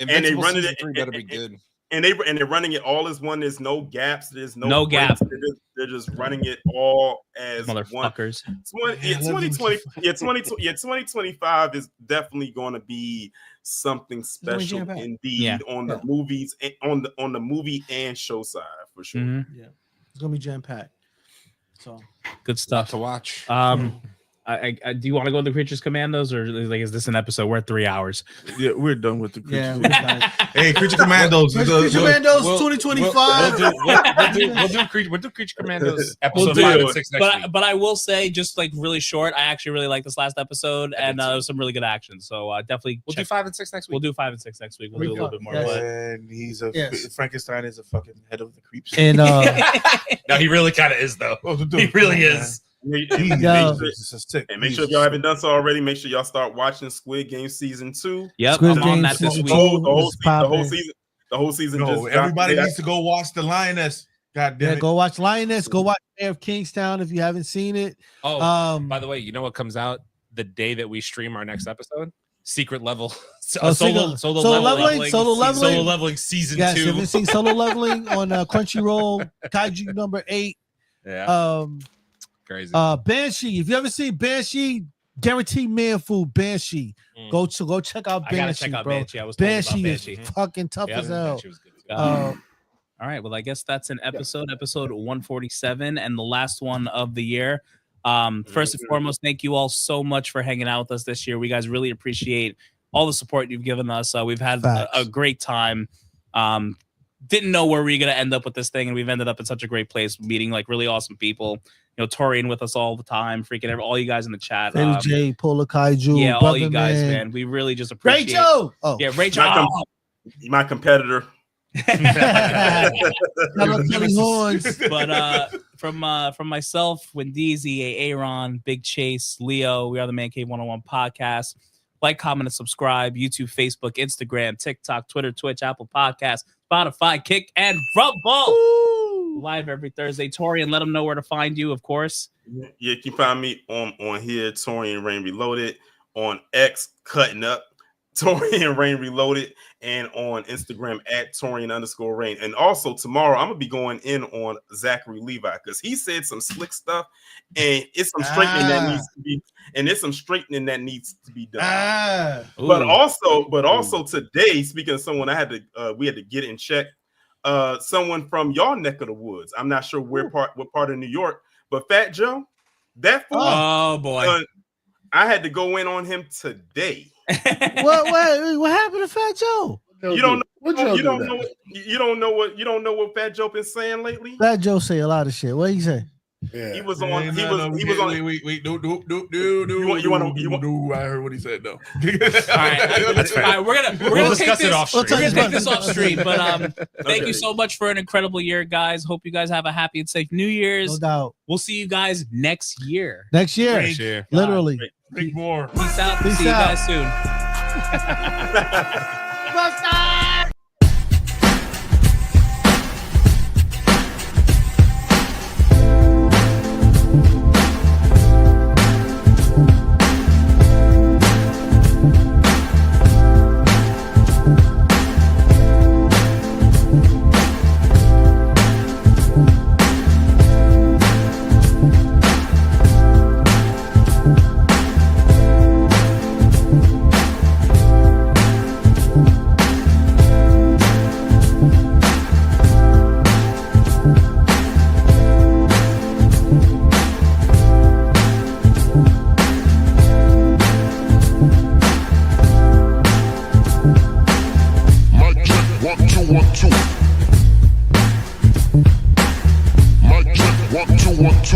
And they running it. Better be good. And they're running it all as one. There's no gaps. There's no gaps. They're just running it all as motherfuckers. 2025 is definitely going to be something special indeed on the movies, on the movie and show side for sure. Mm-hmm. Yeah, it's gonna be jam packed. So good stuff to watch. I do you want to go to the Creatures Commandos, or like is this an episode? We're at 3 hours. Yeah, we're done with the Creatures. Yeah, we're done. Hey, Creature Commandos. Creature Commandos 2025. We'll do Creature Commandos We'll episode do 5 it. and 6 next week. But I will say, just like really short, I actually really like this last episode, and there was some really good action. So definitely We'll do 5 and 6 next week. We'll do 5 and 6 next week. We'll do a little bit more. But And he's Frankenstein is a fucking head of the creeps. And no, he really kind of is though. He really is. Make sure if y'all haven't done so already, make sure y'all start watching Squid Game season 2. Yep, I'm on that this week. The whole season. No, everybody needs to go watch The Lioness. God damn it. Go watch Lioness. Go watch Mayor of Kingstown if you haven't seen it. Oh, by the way, you know what comes out the day that we stream our next episode? Secret Level. Solo leveling season 2. Yes, if you've seen Solo Leveling on Crunchyroll, Kaiju number 8. Yeah. Crazy. Banshee. If you ever seen Banshee, guaranteed man food. Banshee. Go check out Banshee. I gotta check out bro. Banshee. I was talking about Banshee. Is fucking tough as hell. All right. Well, I guess that's an episode 147, and the last one of the year. First and foremost, thank you all so much for hanging out with us this year. We guys really appreciate all the support you've given us. We've had a great time. Didn't know where we were going to end up with this thing, and we've ended up in such a great place, meeting like really awesome people. You know, Torian with us all the time, freaking all you guys in the chat. Jay, Polar Kaiju, yeah, all you guys, man. We really just appreciate Rachel. Yeah, Rachel, my competitor. But from myself, Wendeezy, Aaron, Big Chase, Leo, we are the Mancave101 Podcast. Like, comment, and subscribe. YouTube, Facebook, Instagram, TikTok, Twitter, Twitch, Apple Podcasts, Spotify, Kick, and Rumble. Live every Thursday. Torian, let them know where to find you, of course. Yeah, you can find me on here, Torian Rain Reloaded, on X, Cutting Up, Torian Rain Reloaded, and on Instagram at Torian_Rain. And also tomorrow I'm gonna be going in on Zachary Levi because he said some slick stuff, and it's some straightening that needs to be done. But also today, speaking of someone we had to get in check. Someone from y'all neck of the woods. I'm not sure what part of New York, but Fat Joe, that fool. Oh boy, I had to go in on him today. What happened to Fat Joe? You don't know what Fat Joe been saying lately? Fat Joe say a lot of shit. What he say? Yeah. He was on. Wait. No. I heard what he said. No. All right, we're gonna discuss it off stream. We're gonna take this off stream. But thank you so much for an incredible year, guys. Hope you guys have a happy and safe New Year's. No doubt. We'll see you guys next year. Next year. Literally. Drink more. Peace out. See you guys soon. 1 2. Mic check 1 2 1 2.